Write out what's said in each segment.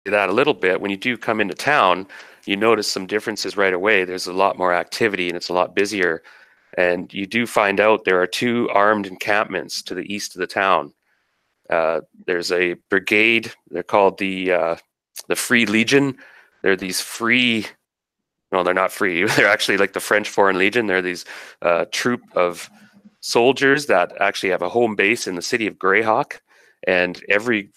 that a little bit, when you do come into town, you notice some differences right away. There's a lot more activity and it's a lot busier. And you do find out there are 2 armed encampments to the east of the town. There's a brigade. They're called the Free Legion. They're these free. No, they're not free. They're actually like the French Foreign Legion. They're these troop of soldiers that actually have a home base in the city of Greyhawk. And every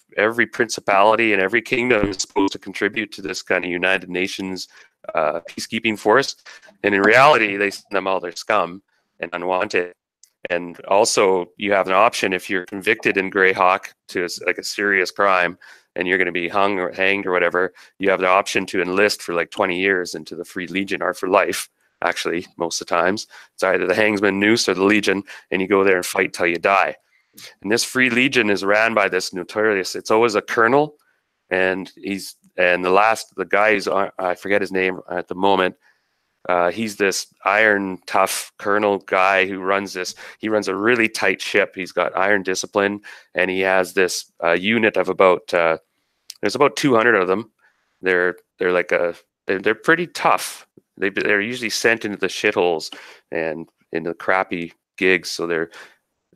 principality and every kingdom is supposed to contribute to this kind of United Nations peacekeeping force. And in reality, they send them all their scum and unwanted. And also, you have an option if you're convicted in Greyhawk to like a serious crime, and you're going to be hung or hanged or whatever. You have the option to enlist for like 20 years into the Free Legion, or for life. Actually, most of the times, it's either the Hangsman Noose or the Legion, and you go there and fight till you die. And this Free Legion is ran by this notorious. It's always a colonel, and the guy who's I forget his name at the moment. He's this iron tough colonel guy who runs this. He runs a really tight ship. He's got iron discipline, and he has this unit of about. There's about 200 of them. They're pretty tough. They're usually sent into the shitholes and into crappy gigs. So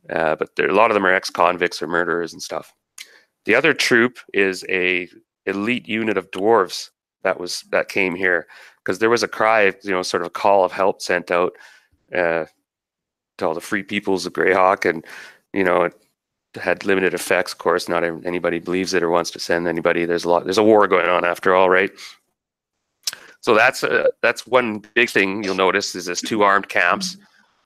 but a lot of them are ex-convicts or murderers and stuff. The other troop is a elite unit of dwarves that came here because there was a cry, sort of a call of help sent out to all the free peoples of Greyhawk, and it had limited effects. Of course, not anybody believes it or wants to send anybody. There's a war going on after all, right? So that's one big thing you'll notice is this 2 armed camps,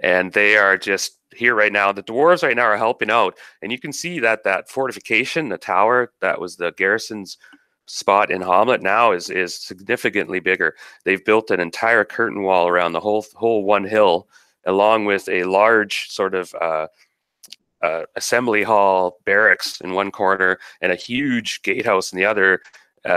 and they are just here right now. The dwarves right now are helping out, and you can see that fortification, the tower that was the garrison's spot in Hommlet now is significantly bigger. They've built an entire curtain wall around the whole one hill, along with a large sort of assembly hall barracks in one corner and a huge gatehouse in the other,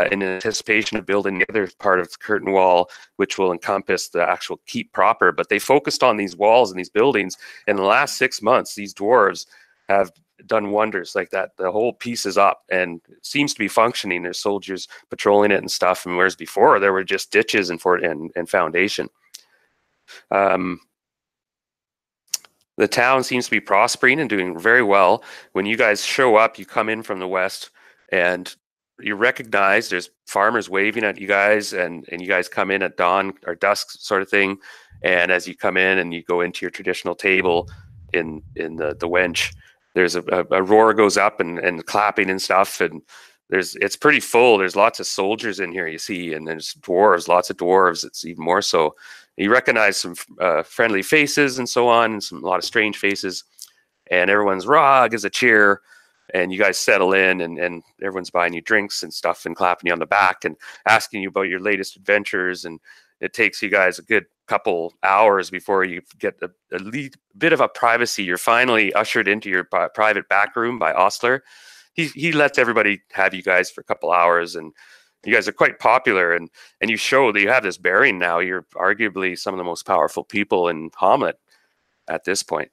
in anticipation of building the other part of the curtain wall, which will encompass the actual keep proper. But they focused on these walls and these buildings. In the last 6 months, these dwarves have done wonders like that. The whole piece is up and it seems to be functioning. There's soldiers patrolling it and stuff. And whereas before there were just ditches and foundation. The town seems to be prospering and doing very well. When you guys show up, you come in from the west and you recognize there's farmers waving at you guys, and you guys come in at dawn or dusk sort of thing. And as you come in and you go into your traditional table in the wench, there's a roar goes up and clapping and stuff. And it's pretty full. There's lots of soldiers in here, you see, and there's dwarves, lots of dwarves. It's even more so. You recognize some friendly faces and so on, and a lot of strange faces. And everyone's raw, gives a cheer. And you guys settle in, and everyone's buying you drinks and stuff and clapping you on the back and asking you about your latest adventures. And it takes you guys a good couple hours before you get a bit of a privacy. You're finally ushered into your private back room by Ostler. He lets everybody have you guys for a couple hours, and you guys are quite popular. And you show that you have this bearing now. You're arguably some of the most powerful people in Hommlet at this point.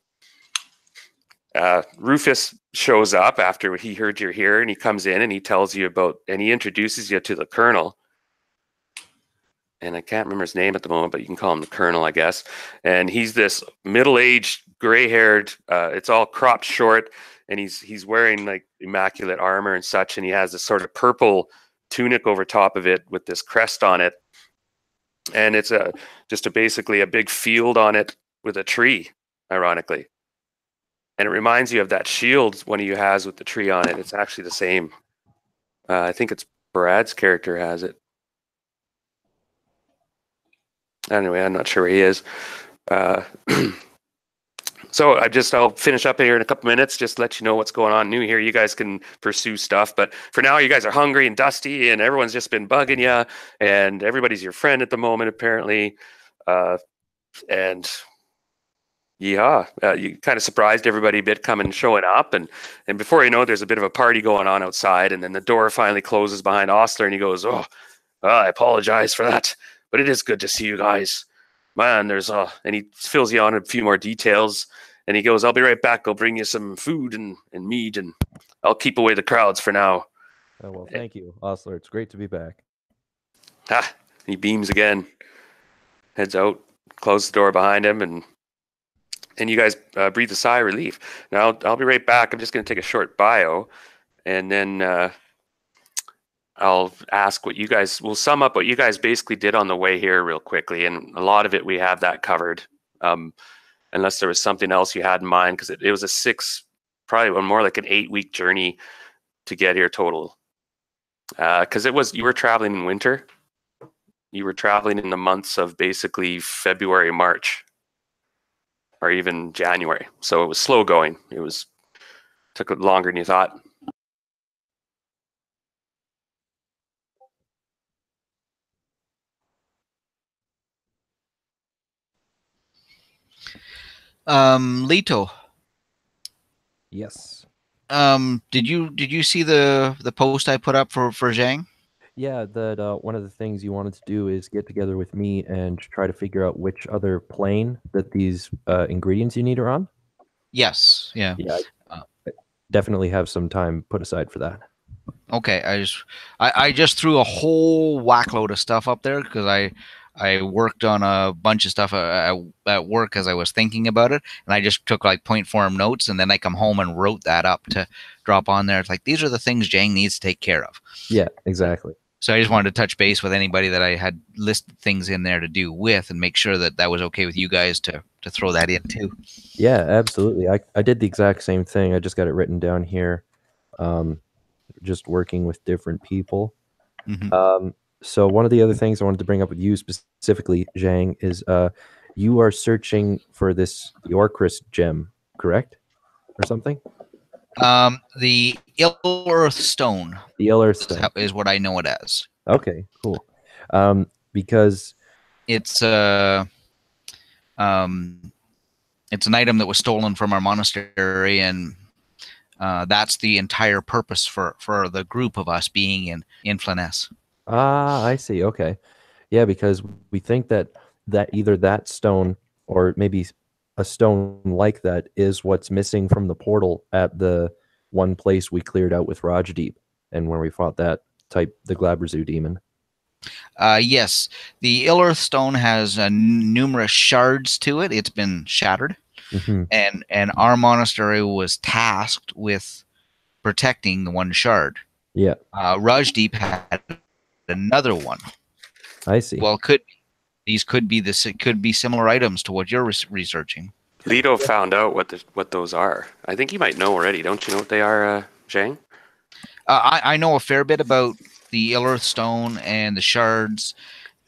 Rufus shows up after he heard you're here, and he comes in and he tells you and he introduces you to the colonel. And I can't remember his name at the moment, but you can call him the colonel, I guess. And he's this middle-aged, gray-haired, it's all cropped short, and he's wearing like immaculate armor and such, and he has this sort of purple tunic over top of it with this crest on it. And it's basically a big field on it with a tree, ironically. And it reminds you of that shield one of you has with the tree on it. It's actually the same. I think it's Brad's character has it. Anyway, I'm not sure where he is. So I'll finish up here in a couple minutes, just let you know what's going on new here. You guys can pursue stuff. But for now, you guys are hungry and dusty, and everyone's just been bugging you. And everybody's your friend at the moment, apparently. Yeah, you kind of surprised everybody a bit coming showing up, and before you know it, there's a bit of a party going on outside, and then the door finally closes behind Ostler, and he goes, I apologize for that, but it is good to see you guys. Man, and he fills you on a few more details, and he goes, I'll be right back. I'll bring you some food and meat, and I'll keep away the crowds for now. Oh, well, thank you, Osler. It's great to be back. Ah, he beams again, heads out, closes the door behind him, and you guys breathe a sigh of relief. Now I'll be right back. I'm just going to take a short bio, and then I'll ask what you guys. We'll sum up what you guys basically did on the way here real quickly, and a lot of it we have that covered. Unless there was something else you had in mind, because it was a probably more like an 8-week journey to get here total. Because you were traveling in winter. You were traveling in the months of basically February, March, or even January. So it was slow going. Took longer than you thought. Lito, Yes. did you see the post I put up for Zhang? Yeah, that one of the things you wanted to do is get together with me and try to figure out which other plane that these ingredients you need are on. Yes. Yeah. Yeah, Uh, I definitely have some time put aside for that. okay. I just threw a whole whackload of stuff up there because I worked on a bunch of stuff at work as I was thinking about it, and I just took like point form notes, and then I come home and wrote that up to drop on there. It's like these are the things Zhang needs to take care of. Yeah, exactly. So I just wanted to touch base with anybody that I had listed things in there to do with, and make sure that that was okay with you guys to throw that in too. Yeah, absolutely. I did the exact same thing. I just got it written down here. Um, just working with different people. Hmm. So one of the other things I wanted to bring up with you specifically, Zhang, is you are searching for this Yorkris gem, correct? Or something? The Ill Earth Stone The Yellowstone. is what I know it as. Okay, cool. Because It's um, it's an item that was stolen from our monastery, and that's the entire purpose for the group of us being in Flanness. I see. Okay. Yeah, because we think that either that stone or maybe a stone like that is what's missing from the portal at the one place we cleared out with Rajdeep and where we fought that type the Glabrazu demon. Yes, the Ill Earth Stone has numerous shards to it. It's been shattered, Hmm. and our monastery was tasked with protecting the one shard. Yeah, Rajdeep had another one. I see. Well, these could be similar items to what you're researching. Leto found out what those are. I think you might know already. Don't you know what they are, Zhang? I know a fair bit about the Ill Earth Stone and the shards,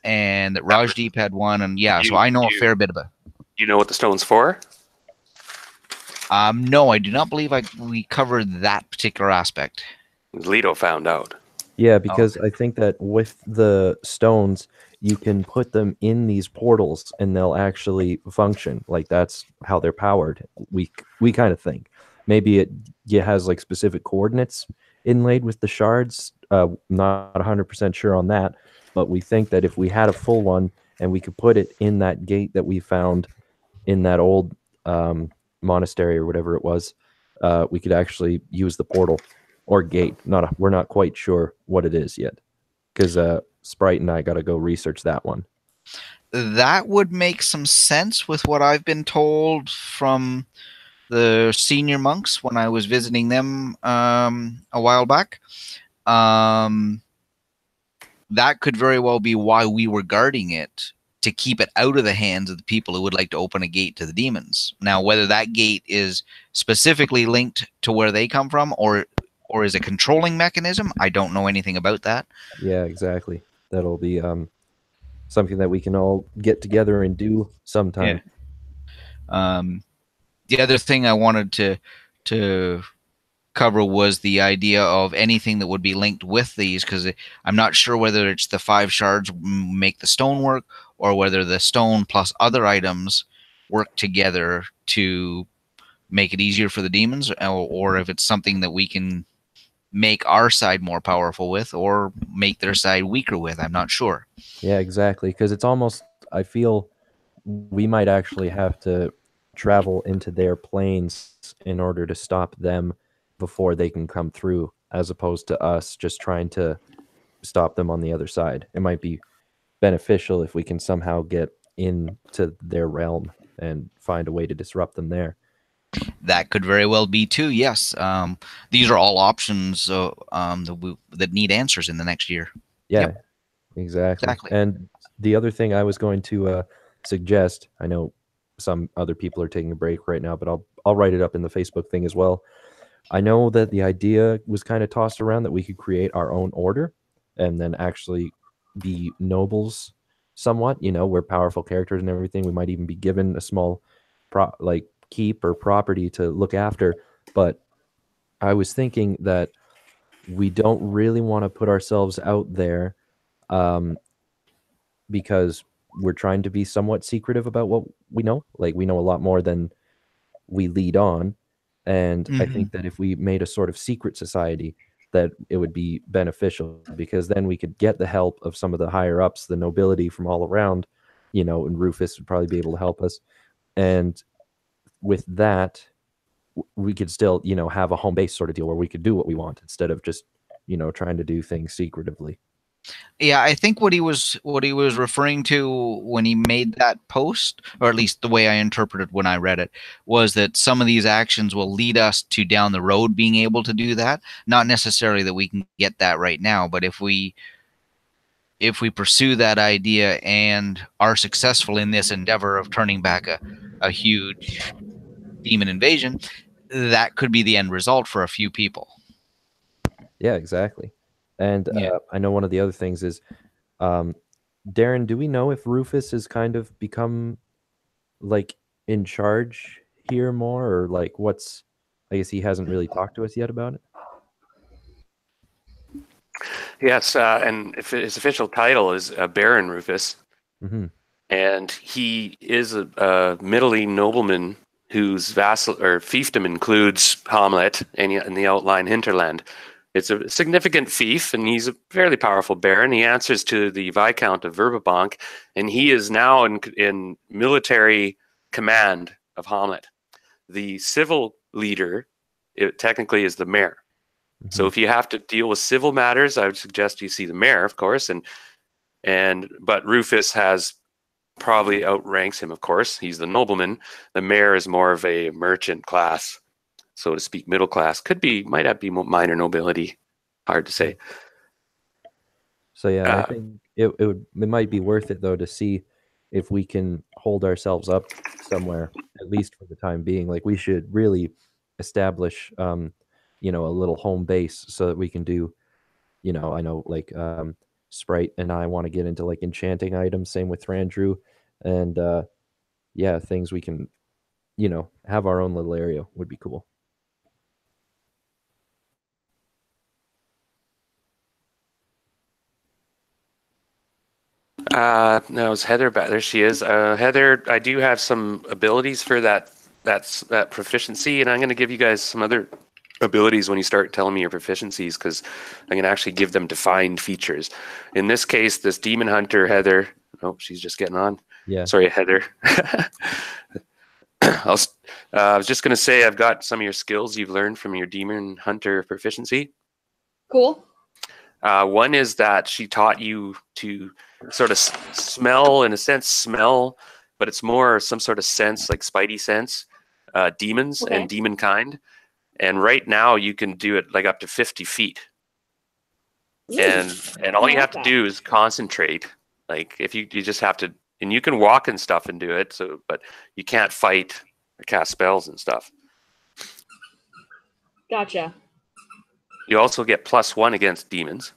and that Rajdeep had one, and yeah, so You I know a you fair bit about. you know what the stone's for? No, I do not believe we covered that particular aspect. Leto found out. Yeah, Oh, because I think that with the stones, you can put them in these portals and they'll actually function. Like that's how they're powered. We kind of think. Maybe it has like specific coordinates inlaid with the shards. Not 100% sure on that, but we think that if we had a full one and we could put it in that gate that we found in that old monastery or whatever it was, we could actually use the portal or gate. We're not quite sure what it is yet because Sprite and I got to go research that one. that would make some sense with what I've been told from the senior monks when I was visiting them a while back. Um, that could very well be why we were guarding it, to keep it out of the hands of the people who would like to open a gate to the demons. Now, whether that gate is specifically linked to where they come from, or is a controlling mechanism, I don't know anything about that. Yeah, exactly. That'll be something that we can all get together and do Yeah. sometime. Um, the other thing I wanted to cover was the idea of anything that would be linked with these, because I'm not sure whether it's the 5 shards make the stone work, or whether the stone plus other items work together to make it easier for the demons, or if it's something that we can make our side more powerful with, or make their side weaker with. I'm not sure. Yeah, exactly. Because it's almost, I feel we might actually have to travel into their planes in order to stop them before they can come through. as opposed to us just trying to stop them on the other side. It might be beneficial if we can somehow get into their realm and find a way to disrupt them there. That could very well be too. Yes, these are all options that need answers in the next year. Yeah, Yep. exactly. And the other thing I was going to suggest, I know some other people are taking a break right now, but I'll write it up in the Facebook thing as well. I know that the idea was kind of tossed around that we could create our own order and then actually be nobles somewhat. You know, we're powerful characters and everything. We might even be given a small keep or property to look after. But I was thinking that we don't really want to put ourselves out there because we're trying to be somewhat secretive about what we know. Like, we know a lot more than we lead on. And I think that if we made a sort of secret society, that it would be beneficial, because then we could get the help of some of the higher ups, the nobility from all around, you know, and Rufus would probably be able to help us. And with that, we could still, you know, have a home base sort of deal where we could do what we want instead of just, you know, trying to do things secretively. Yeah, I think what he was referring to when he made that post, or at least the way I interpreted when I read it, was that some of these actions will lead us to down the road being able to do that. Not necessarily that we can get that right now, but if we pursue that idea and are successful in this endeavor of turning back a huge demon invasion, that could be the end result for a few people. Yeah, exactly. And I know one of the other things is, Darren, do we know if Rufus has kind of become like in charge here more, or like I guess he hasn't really talked to us yet about it. Yes, and if his official title is Baron Rufus, and he is a middling nobleman whose vassal or fiefdom includes Hommlet and the outlying hinterland. It's a significant fief, and he's a fairly powerful baron. He answers to the Viscount of Verbabank, and he is now in military command of Hommlet. The civil leader, technically, is the mayor. So if you have to deal with civil matters, I would suggest you see the mayor, of course, but Rufus probably outranks him, of course. He's the nobleman. The mayor is more of a merchant class, so to speak, middle class. Might have be minor nobility. Hard to say. So yeah, I think it might be worth it though to see if we can hold ourselves up somewhere, at least for the time being. Like, we should really establish you know, a little home base so that we can do, you know, I know like Sprite and I want to get into like enchanting items, same with Thrandrau, and yeah, things we can, you know, have our own little area would be cool. No, it's Heather back there. She is. Heather, I do have some abilities for that proficiency, and I'm going to give you guys some other abilities when you start telling me your proficiencies, because I'm going to actually give them defined features. In this case, this demon hunter, Heather. Oh, she's just getting on. Yeah. Sorry, Heather. I was just going to say, I've got some of your skills you've learned from your demon hunter proficiency. Cool. One is that she taught you to sort of smell, but it's more some sort of sense, like spidey sense, demons and demon kind. And right now you can do it like up to 50 feet. And all you have to do is concentrate. Like, if you just have to, and you can walk and stuff and do it. So, but you can't fight or cast spells and stuff. Gotcha. You also get +1 against demons.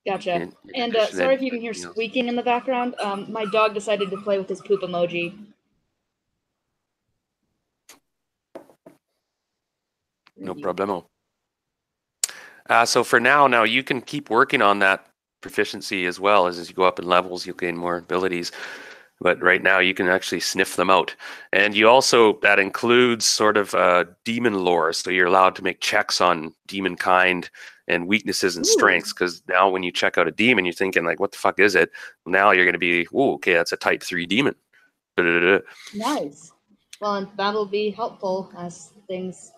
Gotcha. And sorry if you can hear squeaking in the background. My dog decided to play with his poop emoji. No problemo. So for now you can keep working on that proficiency as well. As you go up in levels, you'll gain more abilities. But right now you can actually sniff them out. And you also, that includes sort of demon lore. So you're allowed to make checks on demon kind and weaknesses and strengths. Because now when you check out a demon, you're thinking like, what the fuck is it? Now you're going to be, oh, okay, that's a type 3 demon. Nice. Well, and that'll be helpful as things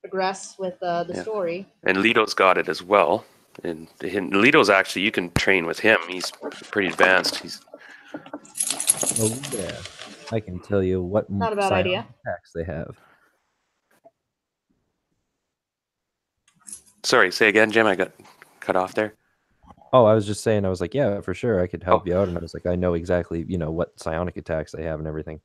progress with the story. And Lito's got it as well. And Lito's actually, you can train with him. He's pretty advanced. Oh yeah, I can tell you what Not a bad idea. attacks they have. Sorry, say again, Jim. I got cut off there. Oh, I was just saying. I was like, yeah, for sure, I could help you out, and I was like, I know exactly, what psionic attacks they have and everything.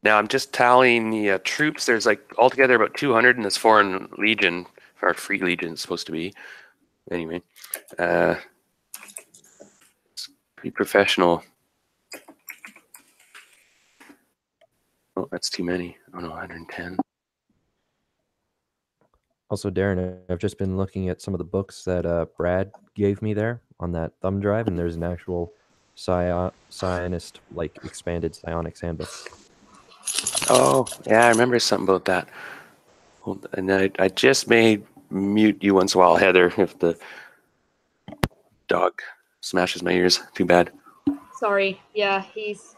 Now I'm just tallying the troops. There's like altogether about 200 in this Foreign Legion, or Free Legion it's supposed to be. Anyway, it's pretty professional. Oh, that's too many. Oh no, 110. Also, Darren, I've just been looking at some of the books that Brad gave me there on that thumb drive, and there's an actual psionist, like, expanded psionics handbook. Oh, yeah, I remember something about that. And I just may mute you once in a while, Heather, if the dog smashes my ears. Too bad. Sorry. Yeah, he's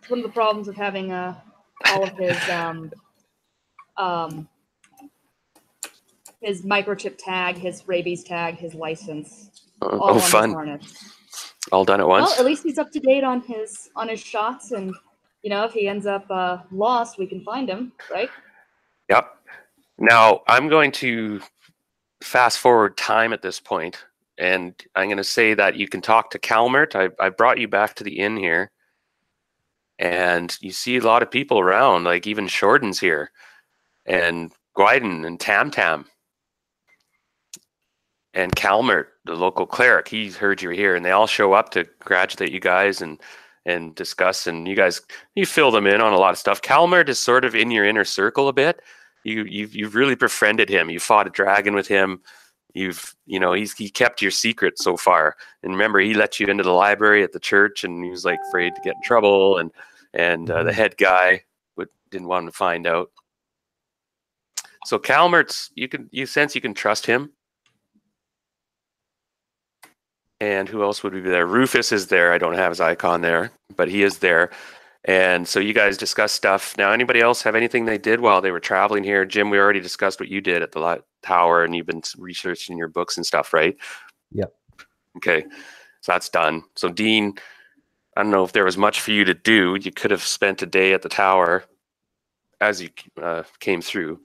one of the problems of having all of his microchip tag, his rabies tag, his license. All on fun. his harness. All done at once? Well, at least he's up to date on his shots, and if he ends up lost, we can find him, right? Yep. Now I'm going to fast forward time at this point, and I'm going to say that you can talk to Calmert. I brought you back to the inn here, and you see a lot of people around, like even Shorden's here, and Gwyden and Tam Tam. And Calmert, the local cleric, he heard you were here, and they all show up to congratulate you guys and discuss. And you fill them in on a lot of stuff. Calmert is sort of in your inner circle a bit. You've really befriended him. You fought a dragon with him. He kept your secret so far. And remember, he let you into the library at the church, and he was like afraid to get in trouble. And the head guy didn't want him to find out. So Calmert's, you sense you can trust him. And who else would be there? Rufus is there. I don't have his icon there, but he is there. And so you guys discuss stuff. Now, anybody else have anything they did while they were traveling here? Jim, we already discussed what you did at the tower, and you've been researching your books and stuff, right? Yep. Okay, so that's done. So Dean, I don't know if there was much for you to do. You could have spent a day at the tower as you came through.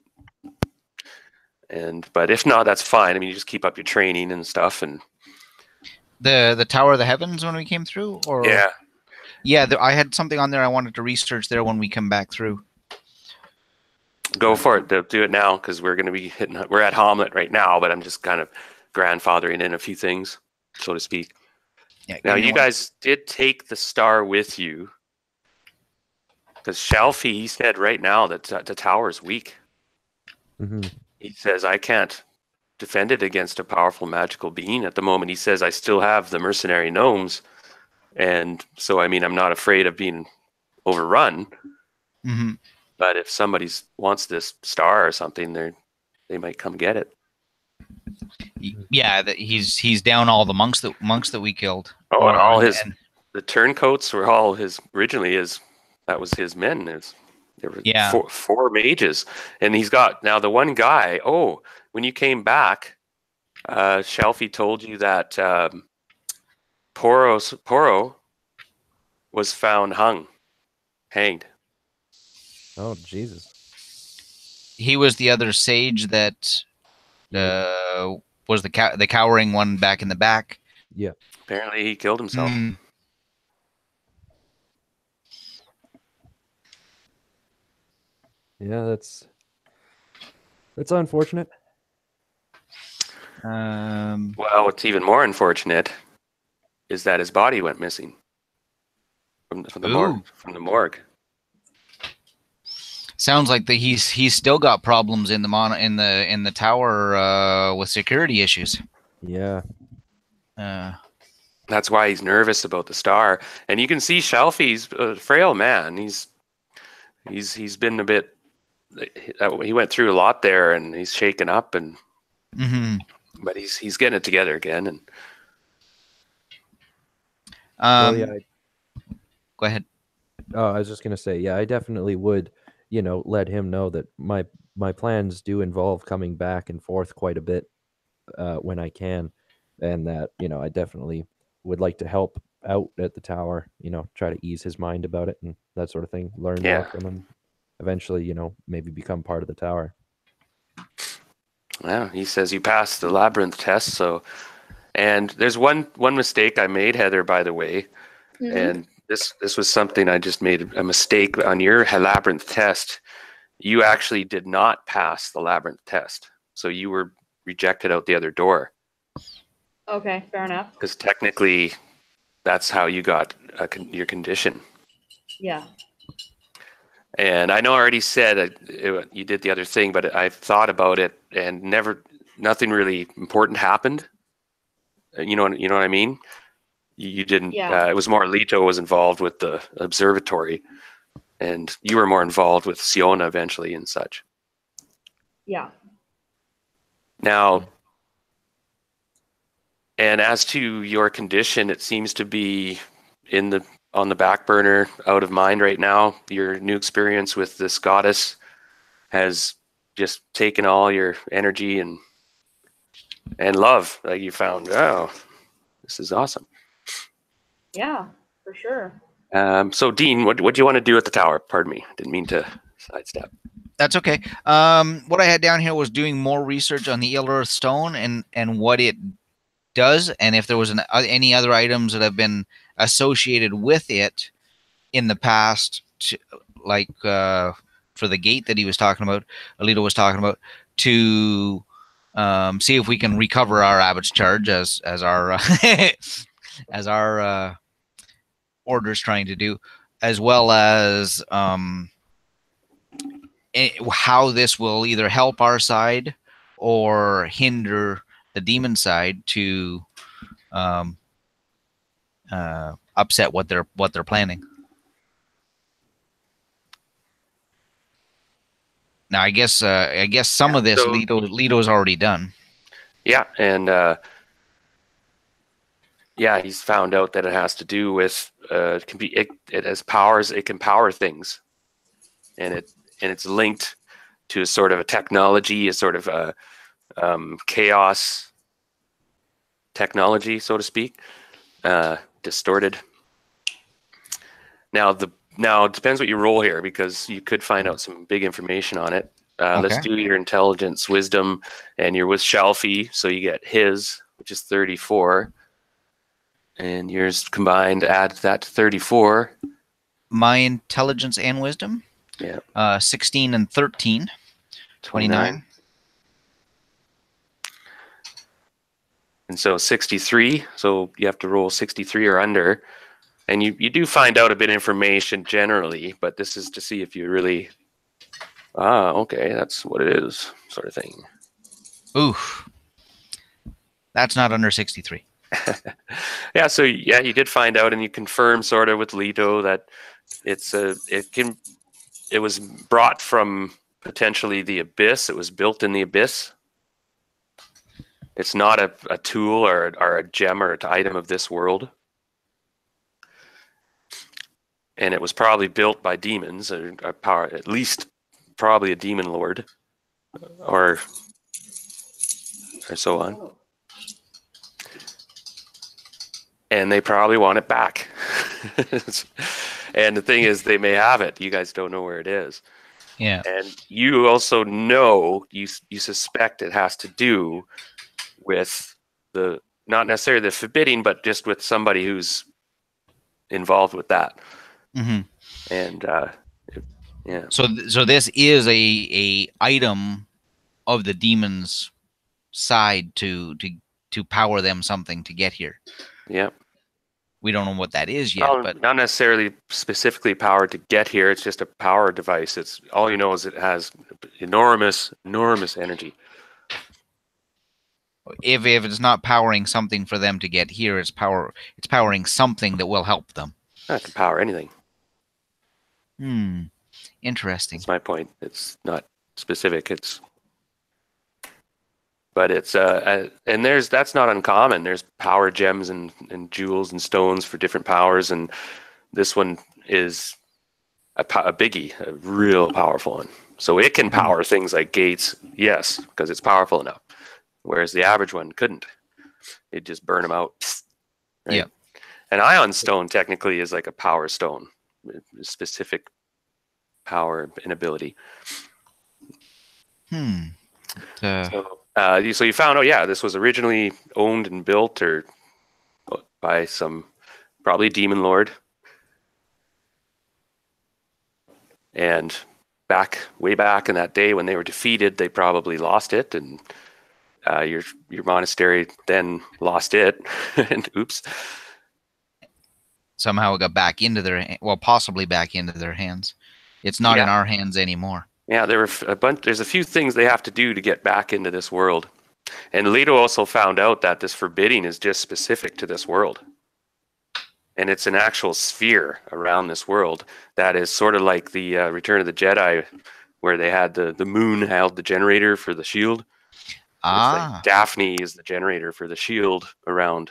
But if not, that's fine. I mean, you just keep up your training and stuff. And the Tower of the Heavens when we came through, or yeah, I had something on there I wanted to research there when we come back through. Go for it. Do it now, because we're going to be we're at Hommlet right now, but I'm just kind of grandfathering in a few things, so to speak. Yeah, now, you guys did take the star with you, because Shalfie, he said right now that the tower's weak. Mm-hmm. He says, I can't defend it against a powerful magical being at the moment. He says, I still have the mercenary gnomes. And so, I mean, I'm not afraid of being overrun. Mm-hmm. But if somebody wants this star or something, they might come get it. Yeah, he's down all the monks that we killed. Oh, and all the turncoats were all that was his men. There were four mages, and he's got now the one guy. Oh, when you came back, Shelfie told you that Poro was found hanged. Oh, Jesus. He was the other sage that was the cowering one back in the back. Yeah. Apparently he killed himself. Yeah, that's unfortunate. Well, what's even more unfortunate is that his body went missing from the morgue. Sounds like he's still got problems in the tower with security issues. Yeah. That's why he's nervous about the star. And you can see Shelfie's a frail man. He's been a bit. He went through a lot there, and he's shaken up, and but he's getting it together again. And go ahead. Oh, I was just gonna say, yeah, I definitely would let him know that my plans do involve coming back and forth quite a bit when I can, and that I definitely would like to help out at the tower. Try to ease his mind about it and that sort of thing. Learn more Yeah. from him. Eventually, maybe become part of the tower. Yeah, he says you passed the labyrinth test. So, and there's one mistake I made, Heather, by the way, and this was something I just made a mistake on your labyrinth test. You actually did not pass the labyrinth test, so you were rejected out the other door. Okay, fair enough. Because technically, that's how you got your condition. Yeah. And I know I already said you did the other thing, but I've thought about it, and nothing really important happened. You know what I mean? You didn't. Yeah. It was more Leto was involved with the observatory, and you were more involved with Siona eventually and such. Yeah. Now, and as to your condition, it seems to be on the back burner, out of mind right now. Your new experience with this goddess has just taken all your energy and love. Like you found, oh, this is awesome. Yeah, for sure. So Dean, what do you want to do at the tower? Pardon me, didn't mean to sidestep. That's okay. What I had down here was doing more research on the Ill Earth Stone and what it does, and if there was any other items that have been associated with it in the past, like for the gate that he was talking about, Alito was talking about, to see if we can recover our abbot's charge as our as our order's trying to do, as well as how this will either help our side or hinder the demon side to upset what they're planning. Now, I guess some of this Leto's already done. Yeah, and yeah, he's found out that it has to do with it has powers. It can power things, and it's linked to a sort of a technology, a sort of a chaos technology, so to speak, distorted. Now it depends what you roll here, because you could find out some big information on it. Okay. Let's do your intelligence, wisdom, and you're with Shelfie, so you get his, which is 34, and yours combined. Add that to 34. My intelligence and wisdom. Yeah. 16 and 13. 29. And so 63. So you have to roll 63 or under. And you do find out a bit of information generally, but this is to see if you really, okay, that's what it is, sort of thing. Oof. That's not under 63. Yeah, so yeah, you did find out, and you confirm sort of with Leto that it was brought from potentially the abyss. It was built in the abyss. It's not a tool or a gem or an item of this world. And it was probably built by demons, or power, at least probably a demon lord, or so on. And they probably want it back. And the thing is, they may have it. You guys don't know where it is. Yeah. And you also know, you suspect it has to do with not necessarily the forbidding, but just with somebody who's involved with that. Mm-hmm. And yeah. So this is a item of the demon's side to power them something to get here. Yeah. We don't know what that is yet, but not necessarily specifically powered to get here. It's just a power device. It's all you know is it has enormous energy. If it's not powering something for them to get here, it's powering something that will help them. It can power anything. Interesting. That's my point. It's not specific. But it's and that's not uncommon. There's power gems and jewels and stones for different powers, and this one is a biggie, a real powerful one. So it can power things like gates, yes, because it's powerful enough. Whereas the average one couldn't. It'd just burn them out. Right? Yeah. An ion stone technically is like a power stone, specific power and ability. So you found out, yeah, this was originally owned and built or by some probably demon lord, and way back in that day when they were defeated, they probably lost it, and your monastery then lost it, and oops. Somehow it got back into possibly back into their hands. It's not in our hands anymore. Yeah, there's a few things they have to do to get back into this world. And Leto also found out that this forbidding is just specific to this world. And it's an actual sphere around this world that is sort of like the Return of the Jedi, where they had the moon held the generator for the shield. It's like Daphne is the generator for the shield around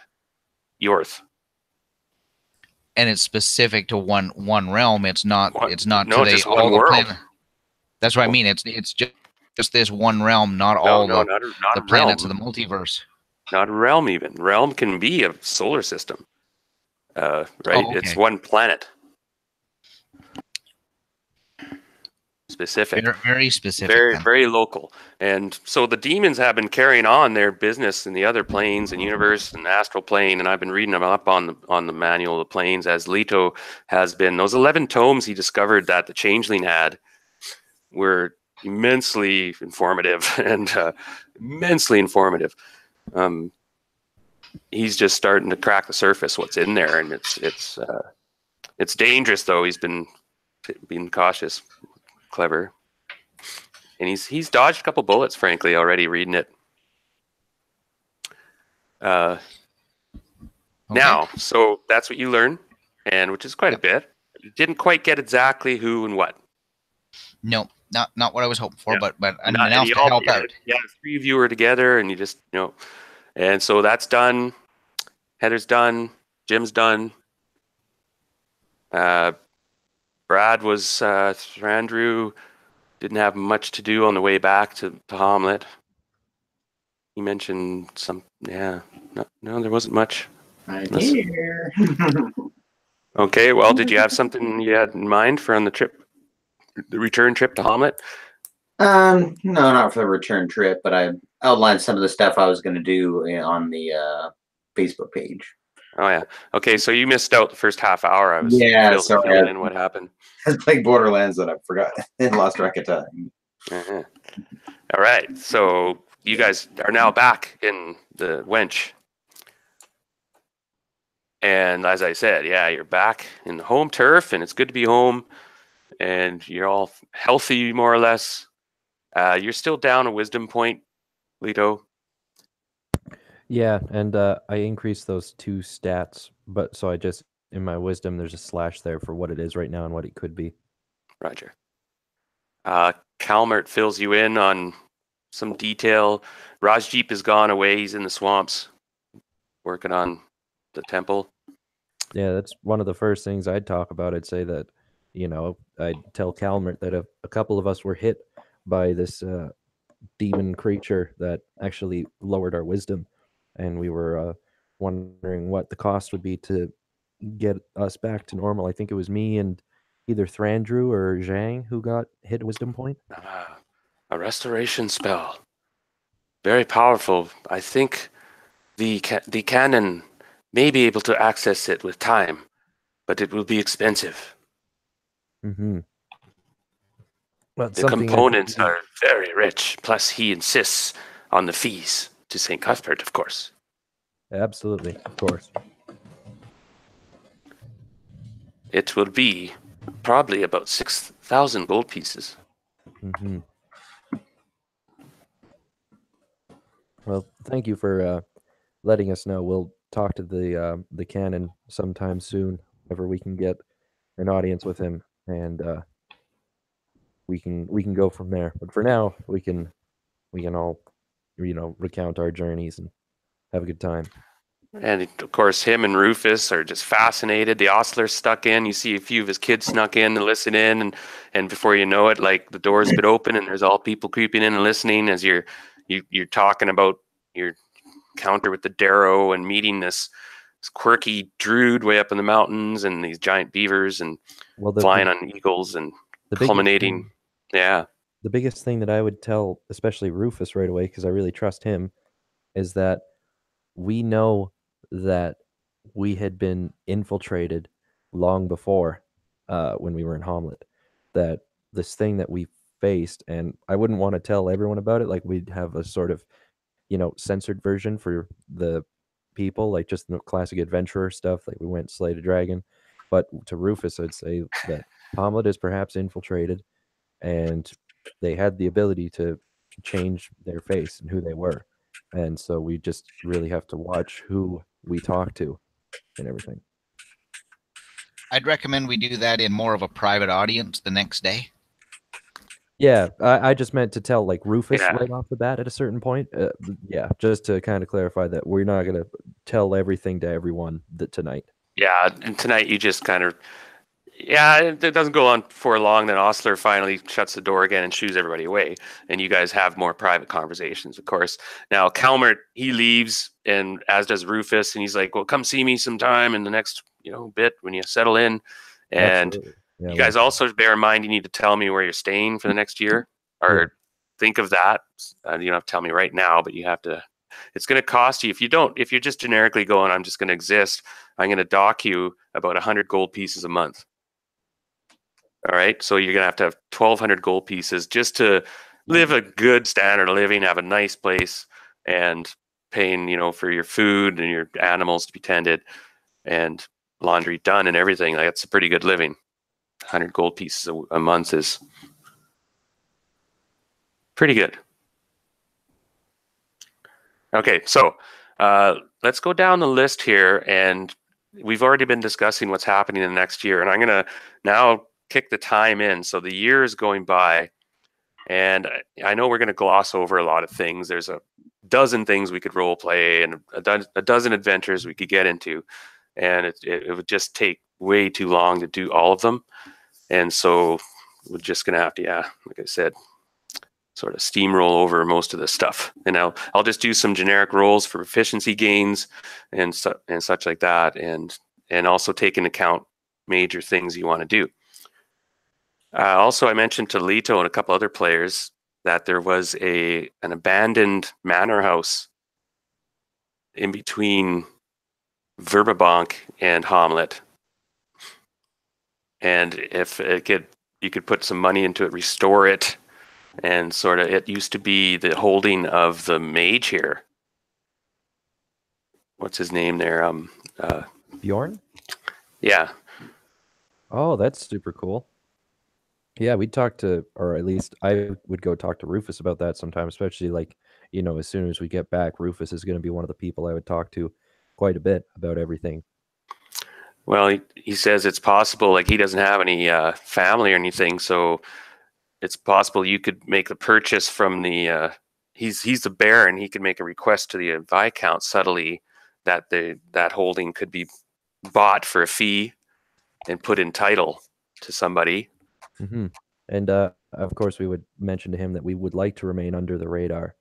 Yorth. And it's specific to one realm. It's not. It's not no, to just all one the world. planet. That's what I mean. It's just this one realm, not all not the planets of the multiverse. Not a realm even. Realm can be a solar system. Right? Oh, okay. It's one planet. Specific. Very specific. Very local. And so the demons have been carrying on their business in the other planes and universe and astral plane, and I've been reading them up on the manual of the planes, as Leto has been. Those 11 tomes he discovered that the Changeling had were immensely informative and immensely informative. He's just starting to crack the surface what's in there, and it's dangerous though. He's been being cautious, clever, and he's dodged a couple bullets, frankly, already reading it. Okay. Now, so that's what you learn, and which is quite a bit. You didn't quite get exactly who and what. No, not what I was hoping for, but enough to all, help out. Yeah, the three of you were together, and you just and so that's done. Heather's done. Jim's done. Brad was Thranduil didn't have much to do on the way back to Hommlet. He mentioned some. Yeah, no, there wasn't much. I'm here. Okay, well, did you have something you had in mind for on the trip, the return trip to Hommlet? No, not for the return trip, but I outlined some of the stuff I was going to do on the Facebook page. Oh yeah. Okay, so you missed out the first half hour. I was filling in what happened. I was playing Borderlands and I forgot and lost track of time. Uh-huh. All right, so you guys are now back in the Wench. And as I said, yeah, you're back in the home turf, and it's good to be home, and you're all healthy, more or less. You're still down a wisdom point, Leto. Yeah, and I increased those 2 stats, but so I just, in my wisdom, there's a slash there for what it is right now and what it could be. Roger. Calmert fills you in on some detail. Rajjeep has gone away. He's in the swamps working on the temple. Yeah, that's one of the first things I'd talk about. I'd say that, I'd tell Calmert that a couple of us were hit by this demon creature that actually lowered our wisdom. And we were wondering what the cost would be to get us back to normal. I think it was me and either Thranduil or Zhang who got hit wisdom point. A restoration spell. Very powerful. I think the cannon may be able to access it with time, but it will be expensive. Mm-hmm. Well, the components are very rich. Plus, he insists on the fees to St. Cuthbert, of course. Absolutely, of course. It will be probably about 6,000 gold pieces. Mm-hmm. Well, thank you for letting us know. We'll talk to the canon sometime soon, whenever we can get an audience with him, and we can go from there. But for now, we can all recount our journeys and have a good time. And of course, him and Rufus are just fascinated. The ostler's stuck in. You see a few of his kids snuck in to listen in, and before you know it, like the door's been open, and there's all people creeping in and listening as you're talking about your encounter with the Darrow and meeting this quirky druid way up in the mountains, and these giant beavers, and flying on eagles, and culminating. The biggest thing that I would tell, especially Rufus right away, because I really trust him, is that we know that we had been infiltrated long before when we were in Hommlet. That this thing that we faced, and I wouldn't want to tell everyone about it, like we'd have a sort of, censored version for the people, like just the classic adventurer stuff, like we went slay a dragon. But to Rufus, I'd say that Hommlet is perhaps infiltrated, and they had the ability to change their face and who they were. And so we just really have to watch who we talk to and everything. I'd recommend we do that in more of a private audience the next day. Yeah, I just meant to tell like Rufus right off the bat at a certain point. Yeah, just to kind of clarify that we're not going to tell everything to everyone tonight. Yeah, and tonight you just kind of, it doesn't go on for long. Then Ostler finally shuts the door again and shoos everybody away. And you guys have more private conversations, of course. Now, Calmert, he leaves, and as does Rufus. And he's like, well, come see me sometime in the next, bit when you settle in. And you guys also bear in mind, you need to tell me where you're staying for the next year. Or think of that. You don't have to tell me right now, but you have to. It's going to cost you. If you're just generically going, I'm just going to exist, I'm going to dock you about 100 gold pieces a month. All right, so you're gonna have 1,200 gold pieces just to live a good standard of living, have a nice place, and paying, for your food and your animals to be tended, and laundry done and everything. Like, that's a pretty good living. 100 gold pieces a month is pretty good. Okay, so let's go down the list here, and we've already been discussing what's happening in the next year, and I'm gonna now kick the time in. So the year is going by, and I know we're going to gloss over a lot of things. There's a dozen things we could role play, and a dozen adventures we could get into, and it would just take way too long to do all of them. And so we're just going to have to, like I said, sort of steamroll over most of this stuff. And I'll just do some generic rolls for efficiency gains and such like that, and also take into account major things you want to do. Also, I mentioned to Lito and a couple other players that there was an abandoned manor house in between Verbabank and Hommlet. And if you could put some money into it, restore it, and sort of, it used to be the holding of the mage here. What's his name there? Bjorn? Yeah. Oh, that's super cool. Yeah, we'd talk to, or at least I would go talk to Rufus about that sometime, especially like, as soon as we get back, Rufus is going to be one of the people I would talk to quite a bit about everything. Well, he says it's possible, like he doesn't have any family or anything, so it's possible you could make the purchase from the, he's the Baron, he could make a request to the Viscount subtly that that holding could be bought for a fee and put in title to somebody. Mm-hmm. And of course, we would mention to him that we would like to remain under the radar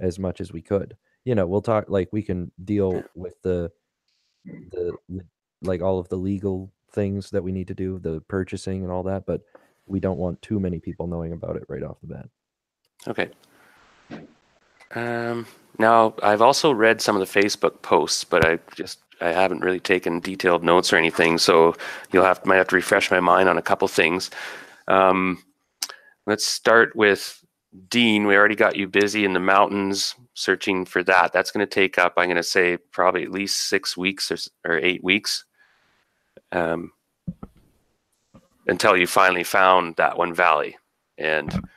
as much as we could. We'll talk, like we can deal with the like all of the legal things that we need to do, the purchasing and all that, but we don't want too many people knowing about it right off the bat. Okay. Now, I've also read some of the Facebook posts, but I haven't really taken detailed notes or anything, so might have to refresh my mind on a couple things. Let's start with Dean. We already got you busy in the mountains searching for that. That's going to take up, I'm going to say, probably at least 6 weeks or 8 weeks until you finally found that one valley. And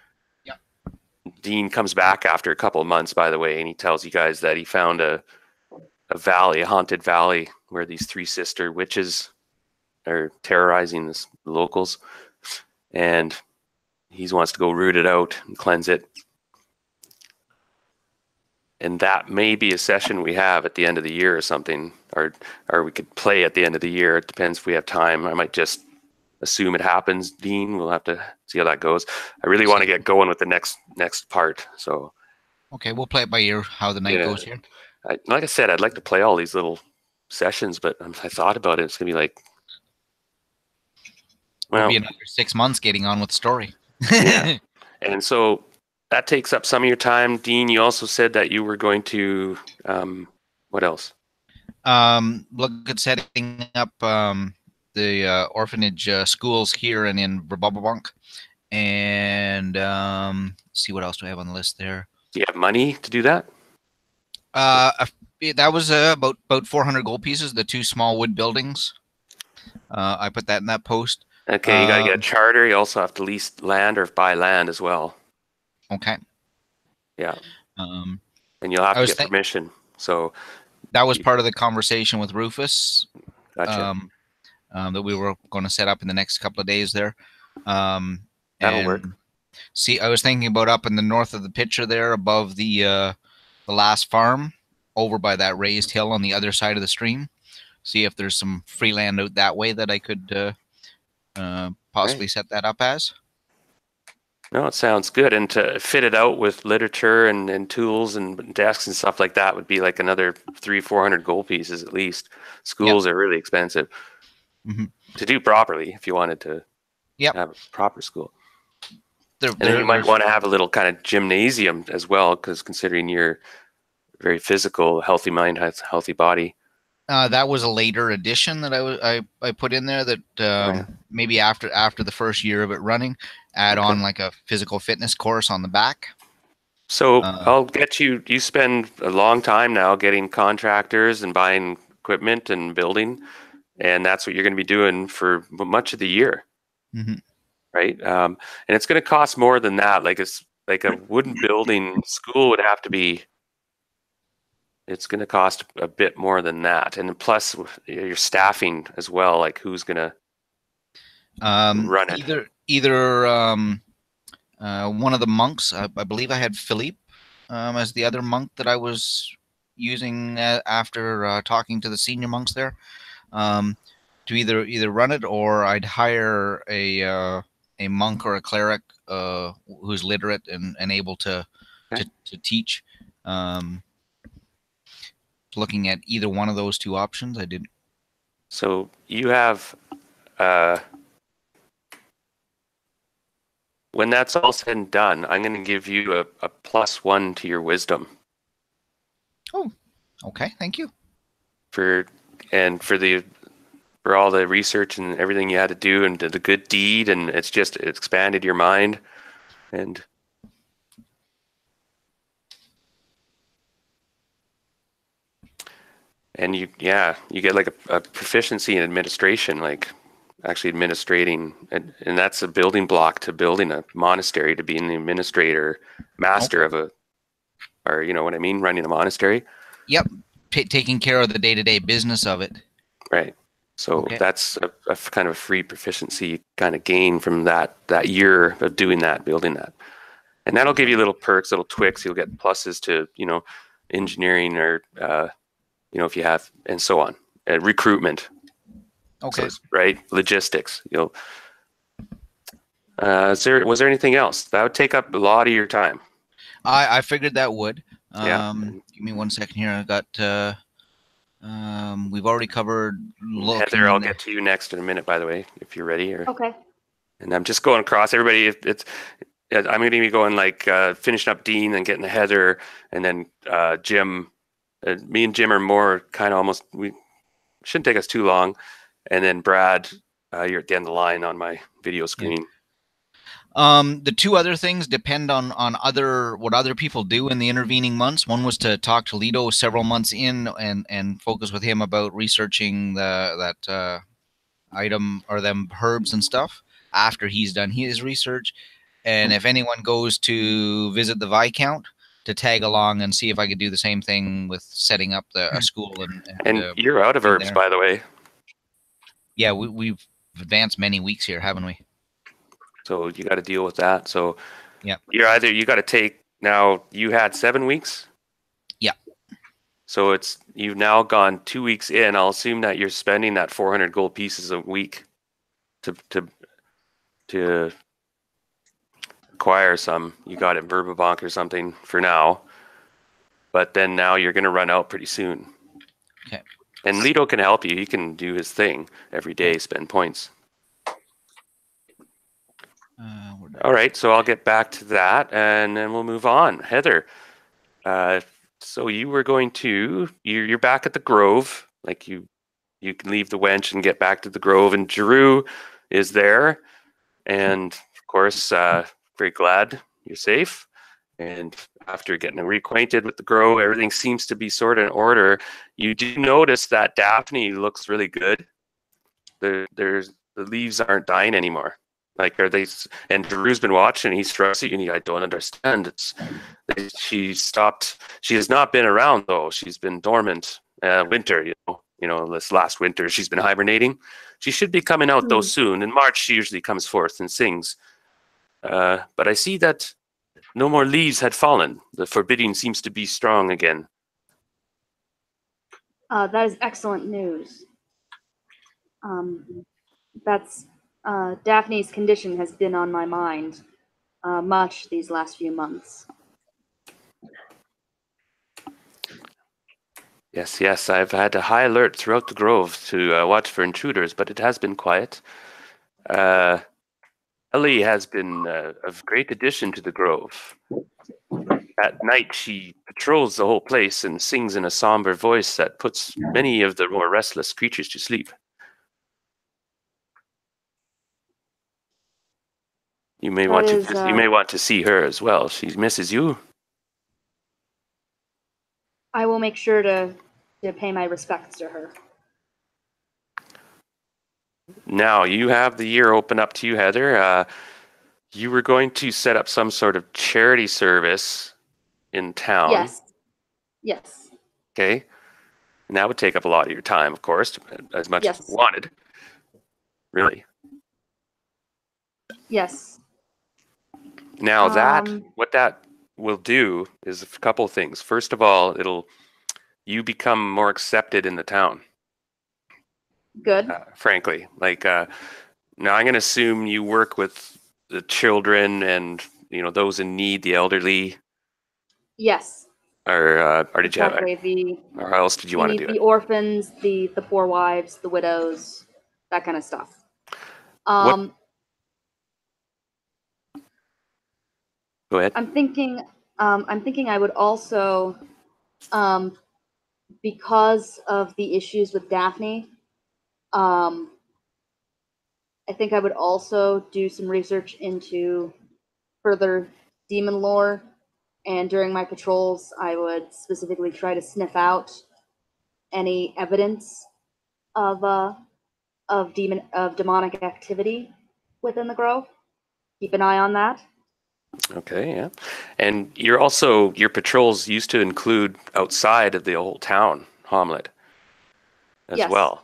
Dean comes back after a couple of months, by the way, and he tells you guys that he found a valley, a haunted valley, where these 3 sister witches are terrorizing the locals. And he wants to go root it out and cleanse it. And that may be a session we have at the end of the year or something. or we could play at the end of the year. It depends if we have time. I might just assume it happens, Dean. We'll have to see how that goes. I really want to get going with the next part. So Okay, we'll play it by ear how the night goes here. Like I said, I'd like to play all these little sessions, but I thought about it. It's gonna be like, well, It'll be another 6 months getting on with the story. Yeah. And so that takes up some of your time. Dean, you also said that you were going to, what else? Look at setting up the orphanage schools here and in Brababonk. And see what else do I have on the list there. Do you have money to do that? That was about 400 gold pieces, the 2 small wood buildings. I put that in that post. Okay, you got to get a charter. You also have to lease land or buy land as well. Okay. Yeah. And you'll have to get permission. So that was part of the conversation with Rufus. Gotcha. That we were going to set up in the next couple of days there. That'll work. See, I was thinking about up in the north of the picture there, above the last farm, over by that raised hill on the other side of the stream. See if there's some free land out that way that I could possibly set that up as. No, it sounds good. And to fit it out with literature and tools and desks and stuff like that would be like another 300-400 gold pieces at least. Schools are really expensive to do properly if you wanted to have a proper school. And then you might want to have a little kind of gymnasium as well, because considering you're very physical, healthy mind has a healthy body. That was a later addition that I put in there that maybe after the first year of it running, add on like a physical fitness course on the back. So I'll get you. You spend a long time now getting contractors and buying equipment and building, and that's what you're going to be doing for much of the year, right? And it's going to cost more than that. Like it's like a wooden building school would have to be. It's going to cost a bit more than that, and plus your staffing as well. Like who's going to run it? Either one of the monks. I believe I had Philippe as the other monk that I was using after talking to the senior monks there, to either run it, or I'd hire a monk or a cleric who's literate and able to teach. Looking at either one of those 2 options, I did. So you have, when that's all said and done, I'm going to give you a +1 to your wisdom. Oh, okay. Thank you. For all the research and everything you had to do, and the good deed, and it expanded your mind, and. And you get like a proficiency in administration, like actually administrating, and that's a building block to building a monastery, to being the administrator, master of or you know what I mean, running a monastery. Yep, taking care of the day-to-day business of it. Right. So that's a kind of free proficiency kind of gain from that year of doing that, building that, and that'll give you little perks, little tweaks. You'll get pluses to engineering or. If you have, and so on, recruitment. Okay. So, right. Logistics. Was there anything else that would take up a lot of your time? I figured that would. Give me 1 second here. I got. We've already covered. Heather, I'll get to you next in a minute. By the way, if you're ready. Okay. And I'm just going across everybody. I'm going to be going like finishing up Dean and getting to Heather, and then Jim. Me and Jim are more kind of almost. We shouldn't take us too long, and then Brad, you're at the end of the line on my video screen. The 2 other things depend on what other people do in the intervening months. One was to talk to Lido several months in and focus with him about researching that item or them herbs and stuff after he's done his research. And if anyone goes to visit the Viscount, to tag along and see if I could do the same thing with setting up a school. And you're out of herbs, by the way. Yeah, we've advanced many weeks here, haven't we? So you got to deal with that. So yeah, you got to take now. You had 7 weeks. Yeah. So you've now gone 2 weeks in. I'll assume that you're spending that 400 gold pieces a week to acquire some. You got it in Verbabank or something for now. But then now you're going to run out pretty soon. Okay. And Lido can help you. He can do his thing every day, spend points. All right, so I'll get back to that, and then we'll move on. Heather, so you were going to, you're back at the Grove. Like you can leave the wench and get back to the Grove, and Giroux is there. And of course, very glad you're safe. And after getting reacquainted with the Grove, everything seems to be sort of in order. You do notice that Daphne looks really good. The leaves aren't dying anymore. Like, are they? And Drew's been watching. He strikes at you, and I don't understand. She stopped. She has not been around though. She's been dormant. Winter, this last winter she's been hibernating. She should be coming out though soon. In March she usually comes forth and sings. But I see that no more leaves had fallen. The forbidding seems to be strong again. That is excellent news. That's Daphne's condition has been on my mind much these last few months. Yes, I've had a high alert throughout the Grove to watch for intruders, but it has been quiet. Ellie has been of great addition to the Grove. At night, she patrols the whole place and sings in a somber voice that puts many of the more restless creatures to sleep. You may want to see her as well. She misses you. I will make sure to pay my respects to her. Now, you have the year open up to you, Heather. You were going to set up some sort of charity service in town. Yes. Okay. And that would take up a lot of your time, of course, as much as you wanted. Really. Yes. Now what that will do is a couple of things. First of all, you become more accepted in the town. Good. Frankly, now I'm going to assume you work with the children and those in need, the elderly. Yes. Or did exactly. you have? Or how else did you want to do it? The orphans, the poor wives, the widows, that kind of stuff. Go ahead. I'm thinking I would also, because of the issues with Daphne, I think I would also do some research into further demon lore, and during my patrols, I would specifically try to sniff out any evidence of demonic activity within the Grove. Keep an eye on that. Okay, yeah. And your patrols used to include outside of the old town, Hommlet, as well.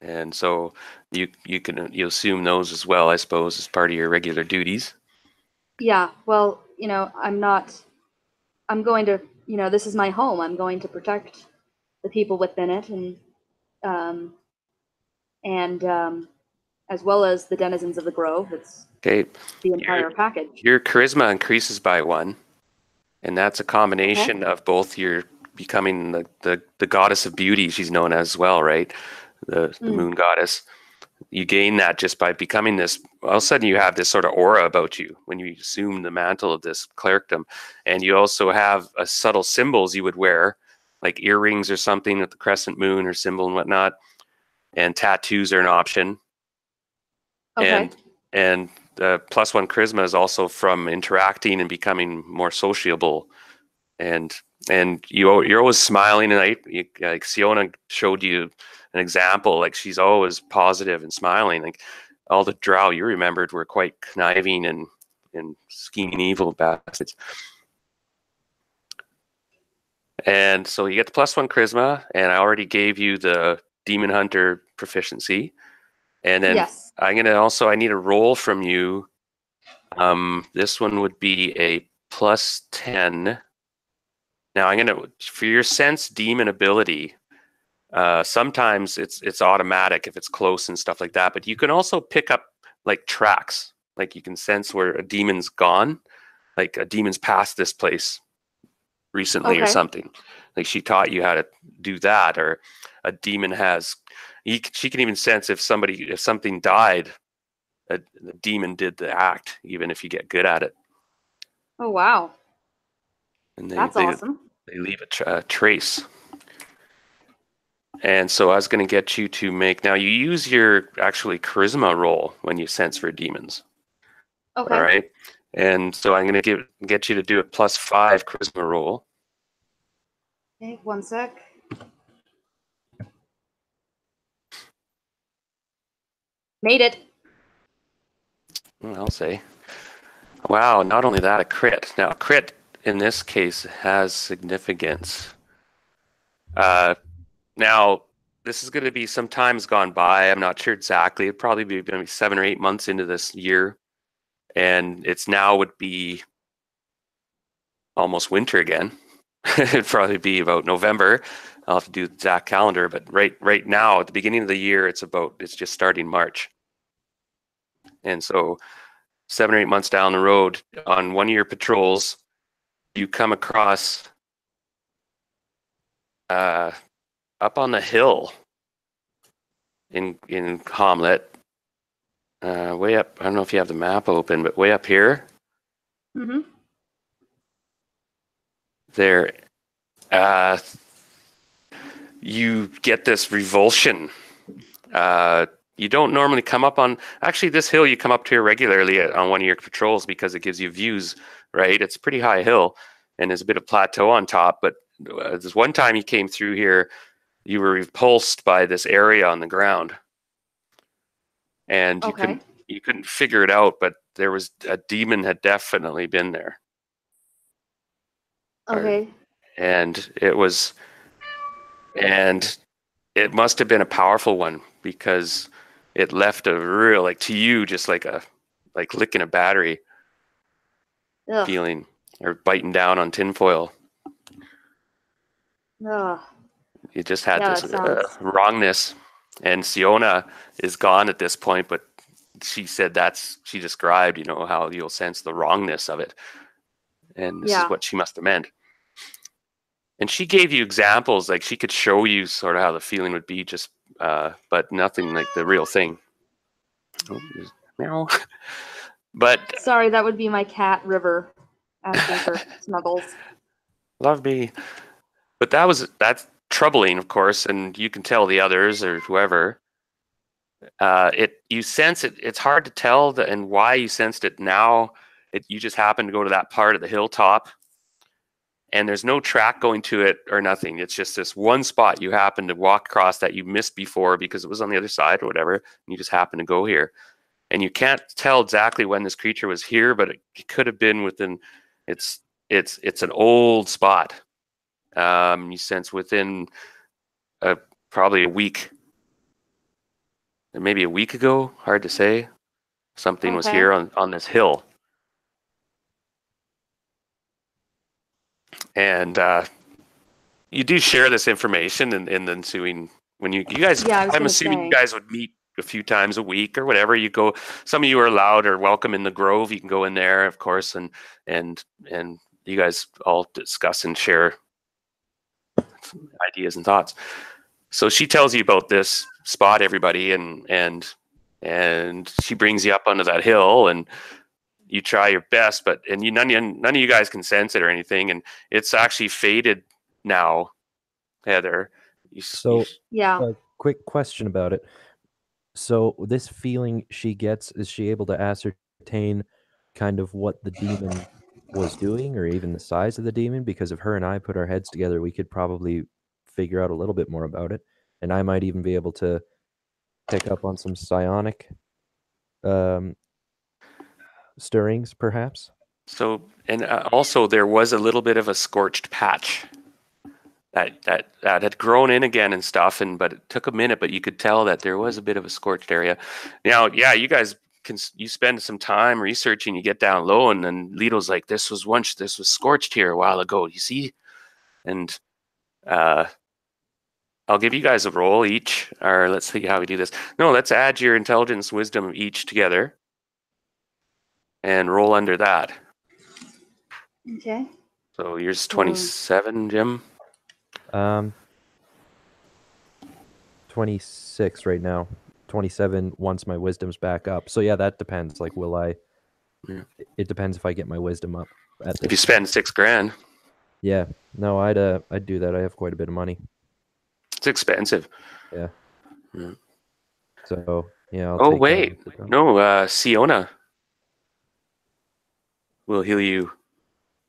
And so you assume those as well, I suppose, as part of your regular duties. Yeah, well, I'm going to, this is my home. I'm going to protect the people within it, and as well as the denizens of the Grove. It's the entire package. Your charisma increases by 1, and that's a combination of both your becoming the goddess of beauty, she's known as well, right? The moon goddess. You gain that just by becoming this. All of a sudden, you have this sort of aura about you when you assume the mantle of this clericdom, and you also have subtle symbols you would wear, like earrings or something with the crescent moon or symbol and whatnot. And tattoos are an option. Okay. And +1 charisma is also from interacting and becoming more sociable, and you're always smiling. And like Siona showed you an example, like she's always positive and smiling. Like all the drow you remembered were quite conniving and scheming evil bastards. And so you get the +1 charisma, and I already gave you the demon hunter proficiency. And then I need a roll from you. This one would be a +10 Now I'm gonna, for your sense demon ability, sometimes it's automatic if it's close and stuff like that, but you can also pick up like tracks. Like you can sense where a demon's gone, like a demon's passed this place recently or something. Like she taught you how to do that, or a demon has. She can even sense if something died, the demon did the act, even if you get good at it. Oh wow, And that's awesome. They leave a trace. And so I was going to get you to make, now you use your actually charisma roll when you sense for demons. Okay. All right. And so I'm going to get you to do a +5 charisma roll. Okay, one sec. Made it. I'll say. Wow, not only that, a crit. Now, a crit in this case has significance. Now, this is going to be some time's gone by. I'm not sure exactly. It'd probably be maybe 7 or 8 months into this year. And it's now would be almost winter again. It'd probably be about November. I'll have to do the exact calendar, but right now at the beginning of the year, it's just starting March. And so 7 or 8 months down the road on one of your patrols, you come across up on the hill in Hommlet, way up. I don't know if you have the map open, but way up here. Mm-hmm. There, you get this revulsion. You don't normally come up on, actually this hill you come up to regularly on one of your patrols because it gives you views, right? It's a pretty high hill and there's a bit of plateau on top, but this one time you came through here, you were repulsed by this area on the ground. And you couldn't figure it out, but there was a demon had definitely been there. Okay. And it must have been a powerful one because it left a real, like to you, just like licking a battery feeling, or biting down on tinfoil. Ugh. You just had this wrongness. And Siona is gone at this point, but she said she described, how you'll sense the wrongness of it. And this is what she must have meant. And she gave you examples, like she could show you sort of how the feeling would be, just but nothing like the real thing. Oh, meow. But sorry, that would be my cat River asking for snuggles. Love me. But that's troubling, of course, and you can tell the others or whoever. You sense it. It's hard to tell and why you sensed it now. You just happen to go to that part of the hilltop. And there's no track going to it or nothing. It's just this one spot you happen to walk across that you missed before because it was on the other side or whatever. And you just happen to go here. And you can't tell exactly when this creature was here, but it could have been within, it's an old spot. You sense within probably a week, maybe a week ago, hard to say, something was here on this hill. And you do share this information in the ensuing, when you guys, I'm assuming you guys would meet a few times a week or whatever. You go, some of you are allowed or welcome in the grove. You can go in there, of course, and you guys all discuss and share ideas and thoughts. So she tells you about this spot, everybody, and she brings you up onto that hill, and you try your best, but none of you guys can sense it or anything, and it's actually faded now, Heather. A quick question about it. So this feeling she gets, is she able to ascertain kind of what the demon was doing, or even the size of the demon? Because if her and I put our heads together, we could probably figure out a little bit more about it, and I might even be able to pick up on some psionic stirrings, perhaps. So, and also there was a little bit of a scorched patch that had grown in again and stuff, but it took a minute, but you could tell that there was a bit of a scorched area. Now, you guys you spend some time researching, you get down low, and then Lito's like, this was scorched here a while ago. You see? And I'll give you guys a roll each, or let's see how we do this. No, let's add your intelligence, wisdom each together and roll under that. Okay. So yours 27, Jim? 26 right now. 27 once my wisdom's back up. So yeah, that depends. Like, will I? Yeah. It depends if I get my wisdom up. If you spend $6,000, Yeah. No, I'd do that. I have quite a bit of money. it's expensive. Yeah. Yeah. So yeah. I'll Oh take wait, no, Siona will heal you.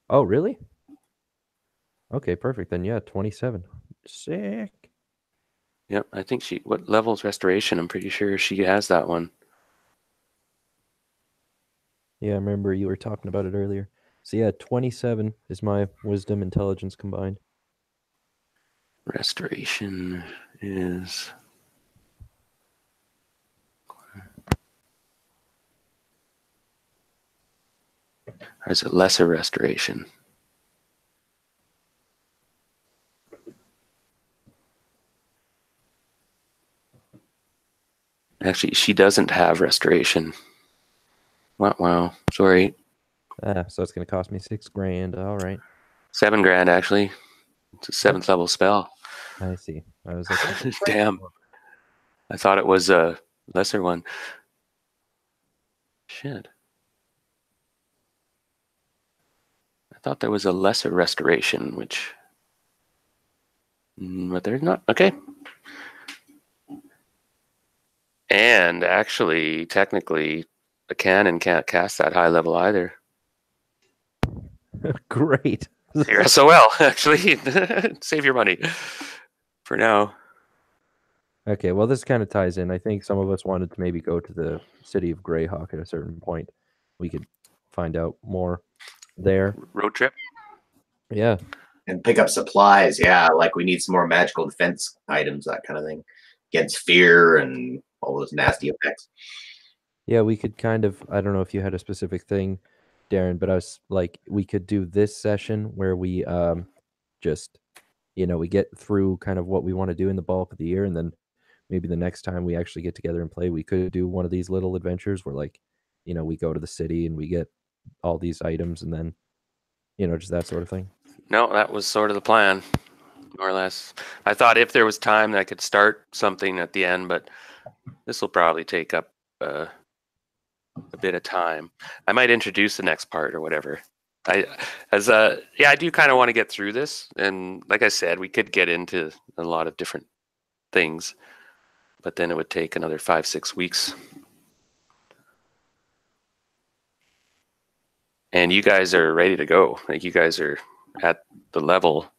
Oh really? Okay, perfect. Then yeah, 27. Sick. Yep, I think what level's restoration? I'm pretty sure she has that one. Yeah, I remember you were talking about it earlier. So yeah, 27 is my wisdom intelligence combined. Restoration is... Or is it lesser restoration? Actually, she doesn't have restoration. Wow. Sorry. So it's gonna cost me $6,000. All right. $7,000 actually. It's a 7th level spell. I see. I was like, damn. I thought it was a lesser one. Shit. I thought there was a lesser restoration, which... But there's not. Okay. And actually, technically, a cannon can't cast that high level either. great. Your SOL, actually. Save your money for now. Okay, well, this kind of ties in. I think some of us wanted to maybe go to the city of Greyhawk at a certain point. We could find out more there. Road trip? Yeah. And pick up supplies. Yeah, like we need some more magical defense items, that kind of thing, against fear and all those nasty effects. Yeah, we could kind of, I don't know if you had a specific thing, Darren, but I was like, we could do this session where we just, we get through kind of what we want to do in the bulk of the year, and then maybe the next time we actually get together and play, we could do one of these little adventures where, like, we go to the city and we get all these items, and then, just that sort of thing. No, that was sort of the plan, more or less. I thought if there was time, I could start something at the end, but this will probably take up a bit of time. I might introduce the next part or whatever. I do kind of want to get through this, and like I said, we could get into a lot of different things, but then it would take another 5-6 weeks. And you guys are ready to go. Like, you guys are at the level.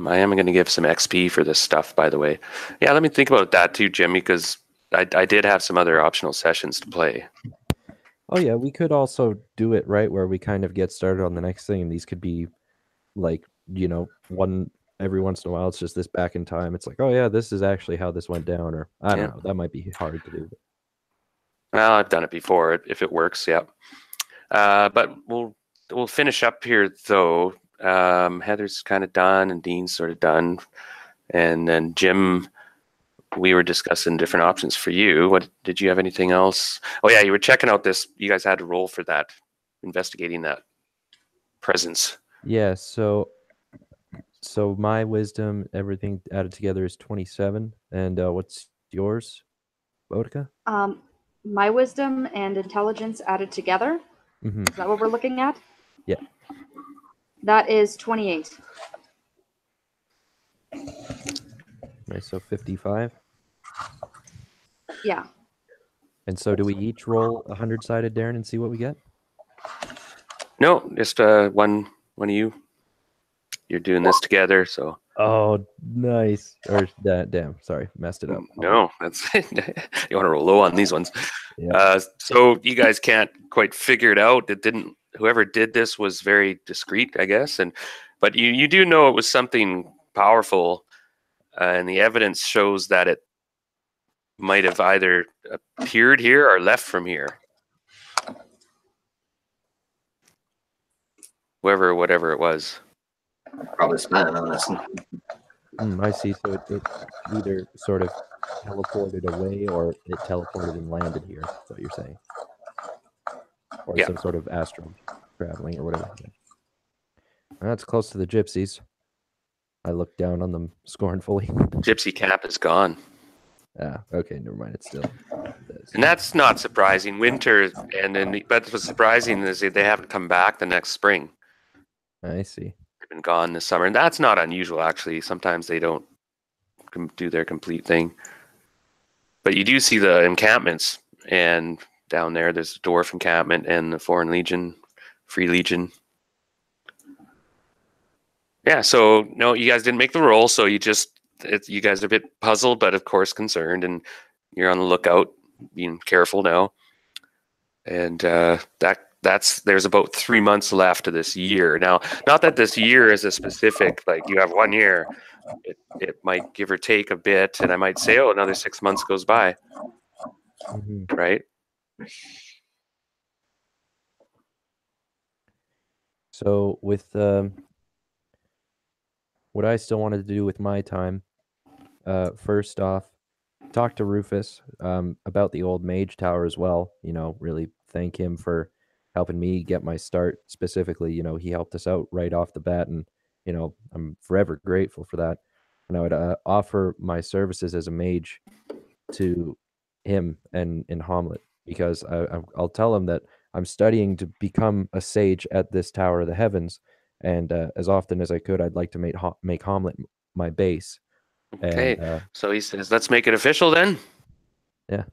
I am going to give some XP for this stuff, by the way. Yeah, let me think about that too, Jim, because I did have some other optional sessions to play. Oh yeah, we could also do it right where we kind of get started on the next thing, and these could be like, one every once in a while. It's just this back in time. It's like, oh yeah, this is actually how this went down, or I don't know. That might be hard to do. Well, I've done it before. If it works, yeah. But we'll finish up here though. Heather's kind of done, and Dean's sort of done, and then Jim. We were discussing different options for you. What did you have anything else? Oh yeah, you were checking out this. You guys had to roll for that, investigating that presence. Yeah. So my wisdom, everything added together, is 27. And what's yours, Bodica? My wisdom and intelligence added together. Mm-hmm. Is that what we're looking at? Yeah. That is 28. Nice. So 55. Yeah. And so do we each roll 100-sided, Darren, and see what we get? No, just one of you. You're doing this together, so. Oh, nice. Or damn, sorry, messed it up. No, that's you want to roll low on these ones. Yeah. So you guys can't quite figure it out. It didn't. Whoever did this was very discreet, I guess, but you do know it was something powerful, and the evidence shows that it might have either appeared here or left from here. whatever it was. Probably spying on us. I see. So it either sort of teleported away or it teleported and landed here. Is what you're saying, or Yeah. some sort of astral traveling or whatever. Yeah. That's close to the gypsies. I look down on them scornfully. Gypsy camp is gone. Okay, never mind. It's still. And that's not surprising. Winter, but what's surprising is they haven't come back the next spring. I see. They've been gone this summer, and that's not unusual actually. Sometimes they don't do their complete thing, but you do see the encampments, and down there's the dwarf encampment and the Foreign Legion, Free Legion. Yeah, so no, you guys didn't make the roll, so you guys are a bit puzzled, but of course concerned, and you're on the lookout, being careful now. And there's about 3 months left of this year. Now, not that this year is a specific, like you have 1 year. It might give or take a bit, and I might say, oh, another 6 months goes by, right? So with what I still wanted to do with my time, first off, talk to Rufus about the old mage tower as well. Really thank him for helping me get my start. Specifically, he helped us out right off the bat, and I'm forever grateful for that. And I would offer my services as a mage to him and in Hommlet, because I'll tell him that I'm studying to become a sage at this Tower of the Heavens, and as often as I could, I'd like to make Hommlet my base. Okay, And, so he says, let's make it official then. Yeah.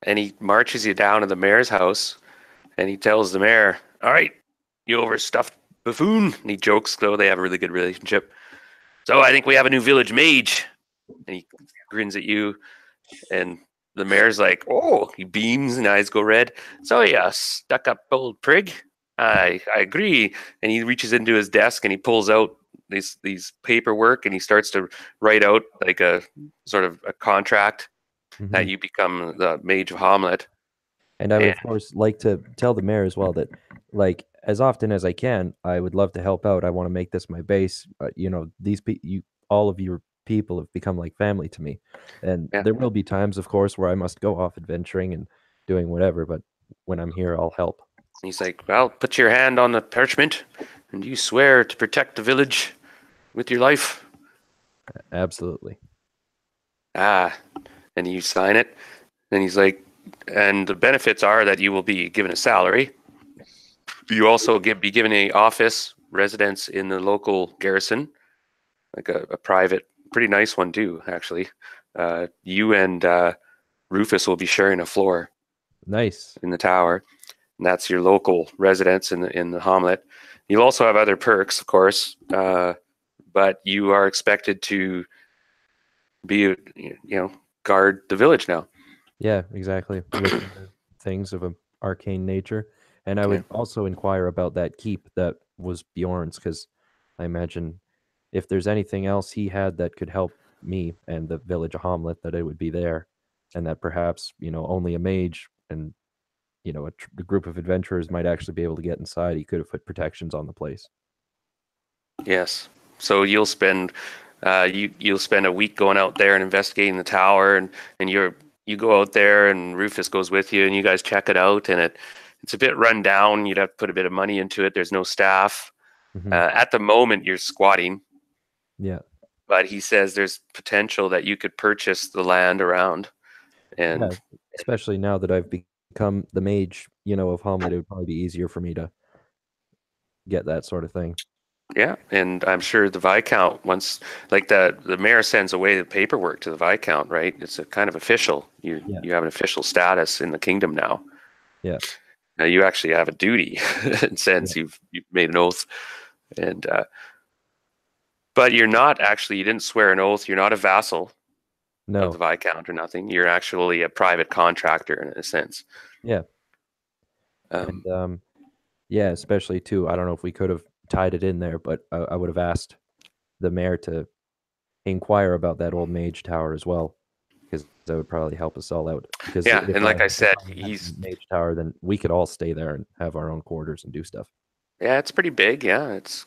And he marches you down to the mayor's house, and he tells the mayor, all right, you overstuffed buffoon. And he jokes, though they have a really good relationship. So I think we have a new village mage. And he grins at you, and the mayor's like, oh, he beams and eyes go red. So yeah, stuck up old prig. I agree. And he reaches into his desk and he pulls out these paperwork, and he starts to write out like a sort of a contract that you become the mage of Hommlet. And I would, of course, like to tell the mayor as well that, like, as often as I can, I would love to help out. I want to make this my base. All of your people have become like family to me, and there will be times, of course, where I must go off adventuring and doing whatever. But when I'm here, I'll help. He's like, well, put your hand on the parchment, and you swear to protect the village with your life. Absolutely. And you sign it, and he's like, and the benefits are that you will be given a salary. You also be given a office residence in the local garrison, like a private, pretty nice one too, actually. You and Rufus will be sharing a floor. Nice. In the tower. And that's your local residence in the Hommlet. You'll also have other perks, of course, but you are expected to be, guard the village now. Yeah, exactly. Things of an arcane nature. And I would also inquire about that keep that was Bjorn's, because I imagine if there's anything else he had that could help me and the village of Hommlet, that it would be there, and that perhaps only a mage and a group of adventurers might actually be able to get inside. He could have put protections on the place. Yes. So you'll spend you'll spend a week going out there and investigating the tower, and you go out there, and Rufus goes with you, and you guys check it out, and it's a bit run down. You'd have to put a bit of money into it. There's no staff. At the moment, you're squatting. Yeah. But he says there's potential that you could purchase the land around. And especially now that I've become the mage, of Hommlet, it would probably be easier for me to get that sort of thing. Yeah, and I'm sure the Viscount, once, like the mayor sends away the paperwork to the Viscount, right? It's a kind of official. You have an official status in the kingdom now. Yeah. Now you actually have a duty, since you've made an oath, and but you're not actually. You didn't swear an oath. You're not a vassal of the Viscount or nothing. You're actually a private contractor in a sense. Yeah. Yeah, especially too. I don't know if we could have tied it in there, but I would have asked the mayor to inquire about that old mage tower as well, because that would probably help us all out. Because and like I said, he's mage tower, then we could all stay there and have our own quarters and do stuff. Yeah, it's pretty big. Yeah, it's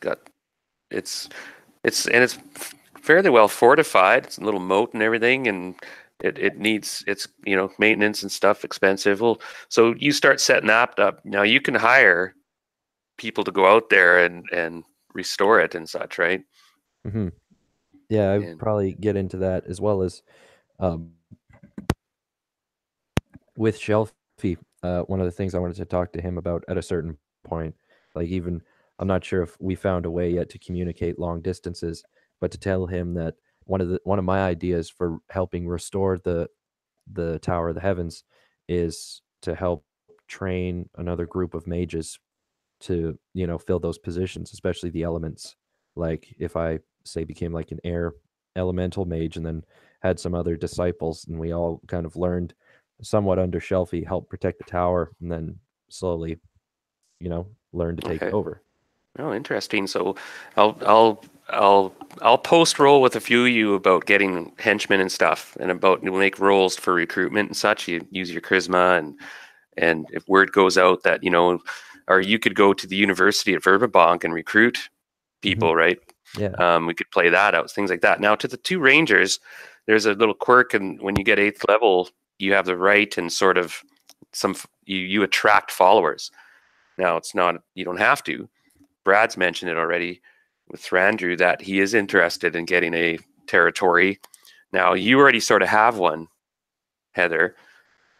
it's fairly well fortified. It's a little moat and everything, and it needs its maintenance and stuff expensive. Well, so you start setting that up. Now you can hire people to go out there and restore it and such, right? Hmm. Yeah, I would And probably get into that as well as um, with Shelfie. One of the things I wanted to talk to him about at a certain point, like even I'm not sure if we found a way yet to communicate long distances, but to tell him that one of my ideas for helping restore the Tower of the Heavens is to help train another group of mages to fill those positions, especially the elements. Like if I say became like an air elemental mage and then had some other disciples and we all kind of learned somewhat under Shelfie, help protect the tower, and then slowly learn to take it okay. over. Oh, interesting. So I'll post roll with a few of you about getting henchmen and stuff, and about you'll make rolls for recruitment and such. You use your charisma, and if word goes out that or you could go to the University at Verbank and recruit people, right? Yeah. We could play that out, things like that. Now to the two rangers, there's a little quirk, and when you get 8th level, you have the right and sort of you attract followers. Now it's not, you don't have to. Brad's mentioned it already with Thrandu that he is interested in getting a territory. Now you already sort of have one, Heather,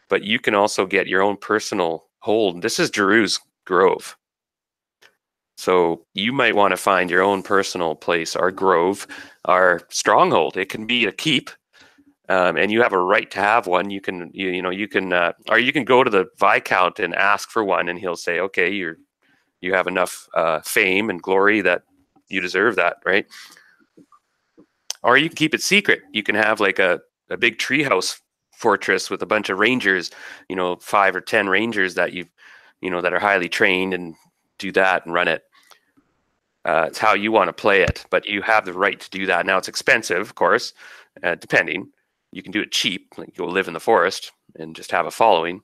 but you can also get your own personal hold. This is Jeru's Grove. So you might want to find your own personal place, our grove, our stronghold. It can be a keep, and you have a right to have one. You can, you can, or you can go to the Viscount and ask for one, and he'll say, okay, you have enough fame and glory that you deserve that, right? Or you can keep it secret. You can have like a big treehouse fortress with a bunch of rangers, 5 or 10 rangers that that are highly trained and do that and run it. It's how you want to play it, but you have the right to do that. Now it's expensive, of course, depending. You can do it cheap, like go live in the forest and just have a following.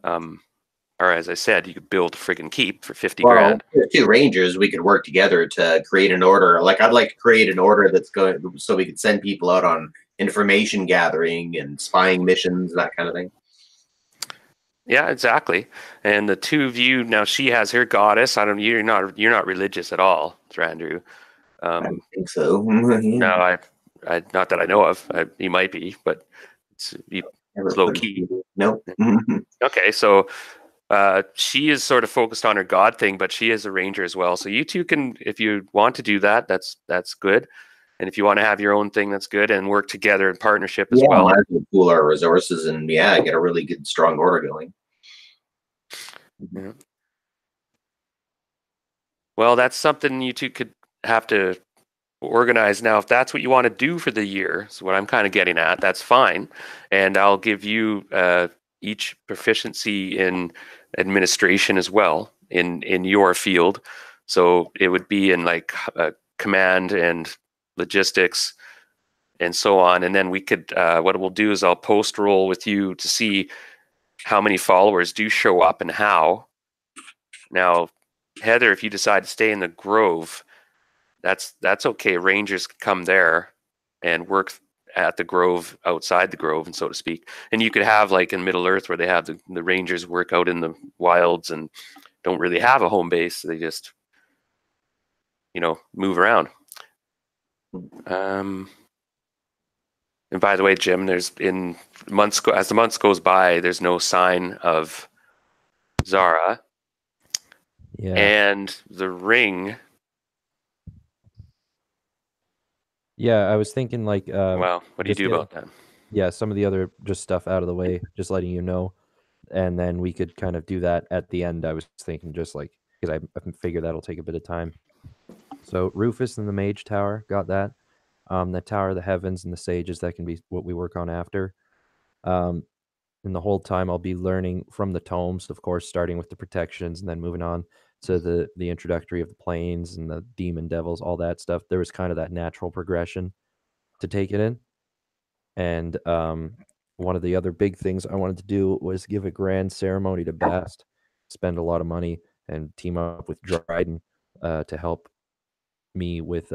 Or as I said, you could build a friggin' keep for 50 Well, grand. the two rangers, we could work together to create an order. Like I'd like to create an order that's going so we could send people out on information gathering and spying missions, that kind of thing. Yeah, exactly. And the two of you now, she has her goddess. You're not religious at all, Thrandu. I don't think so. No, I not that I know of. You might be, but it's Never low put key. Nope. Okay, so she is sort of focused on her god thing, but she is a ranger as well. So you two can, if you want to do that, that's good. And if you want to have your own thing, that's good, and work together in partnership as well. Might as well pool our resources and get a really good strong order going. Yeah. Well, that's something you two could have to organize. Now, if that's what you want to do for the year, so what I'm kind of getting at, that's fine. And I'll give you each proficiency in administration as well in your field. So it would be in like command and logistics and so on. And then we could, what we'll do is I'll post roll with you to see how many followers do show up and how. Now, Heather, if you decide to stay in the Grove, that's okay. Rangers come there and work at the Grove, outside the Grove, and so to speak. And you could have like in Middle Earth where they have the Rangers work out in the wilds and don't really have a home base. They just move around. And by the way, Jim, there's as the months goes by, there's no sign of Zara. Yeah. And the ring. Yeah, I was thinking like Wow, what do you do about that? Yeah, some of the other just stuff out of the way, just letting you know. And then we could kind of do that at the end. I was thinking just like because I figure that'll take a bit of time. So Rufus and the Mage Tower got that. The Tower of the Heavens and the Sages, that can be what we work on after. And the whole time I'll be learning from the tomes, of course, starting with the protections and then moving on to the introductory of the planes and the demon devils, all that stuff. There was kind of that natural progression to take it in. And one of the other big things I wanted to do was give a grand ceremony to Bast, spend a lot of money, and team up with Dryden to help me with,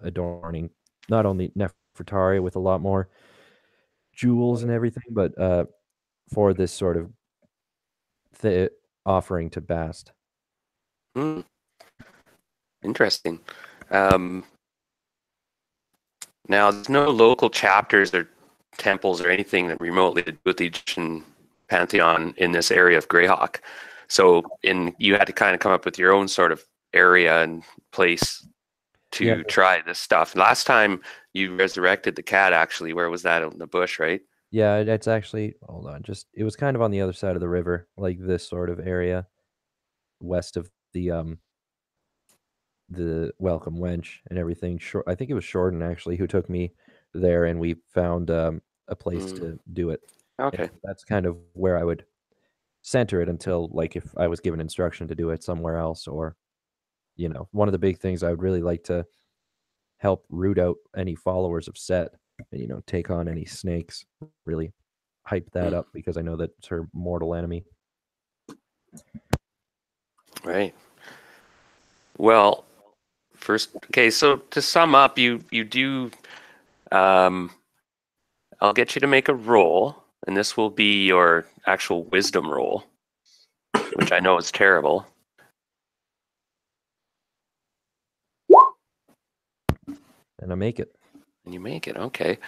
adorning not only Nefertari with a lot more jewels and everything, but for this sort of offering to Bast. Hmm. Interesting. Now, there's no local chapters or temples or anything that remotely do with the Egyptian pantheon in this area of Greyhawk. So you had to kind of come up with your own sort of area and place to try this stuff. Last time you resurrected the cat, actually, where was that? Out in the bush, right? Yeah, it's actually, hold on, it was kind of on the other side of the river, like this sort of area, west of the Welcome Wench and everything. I think it was Shorten actually who took me there, and we found a place to do it. Okay. And that's kind of where I would center it until, like, if I was given instruction to do it somewhere else, or one of the big things I would really like to help root out any followers of Set, and take on any snakes, really hype that up, because I know that it's her mortal enemy. Right. Well, okay, so to sum up, you do, I'll get you to make a roll, and this will be your actual wisdom roll, which I know is terrible. And I make it. And you make it, okay.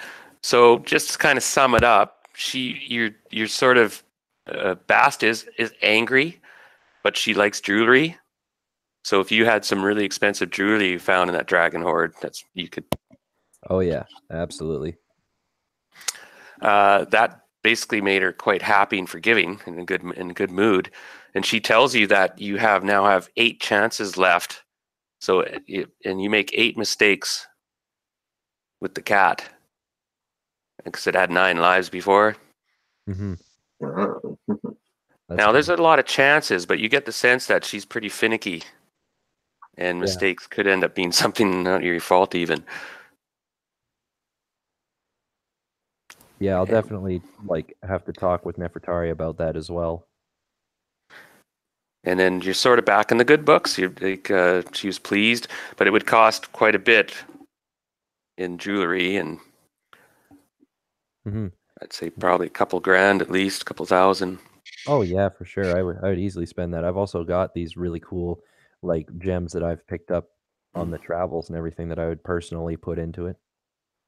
So just to kind of sum it up, you're sort of, Bast is angry, but she likes jewelry. So if you had some really expensive jewelry you found in that dragon hoard, you could. Oh yeah, absolutely. That basically made her quite happy and forgiving, and in a good mood. And she tells you that you now have 8 chances left. So and you make 8 mistakes with the cat, because it had 9 lives before. Mm-hmm. Now there's a lot of chances, but you get the sense that she's pretty finicky, and mistakes could end up being something not your fault even. Yeah, I'll definitely have to talk with Nefertari about that as well. And then you're sort of back in the good books. She was pleased, but it would cost quite a bit in jewelry, and I'd say probably a couple grand at least, a couple thousand. Oh yeah, for sure. I would easily spend that. I've also got these really cool gems that I've picked up on the travels and everything that I would personally put into it.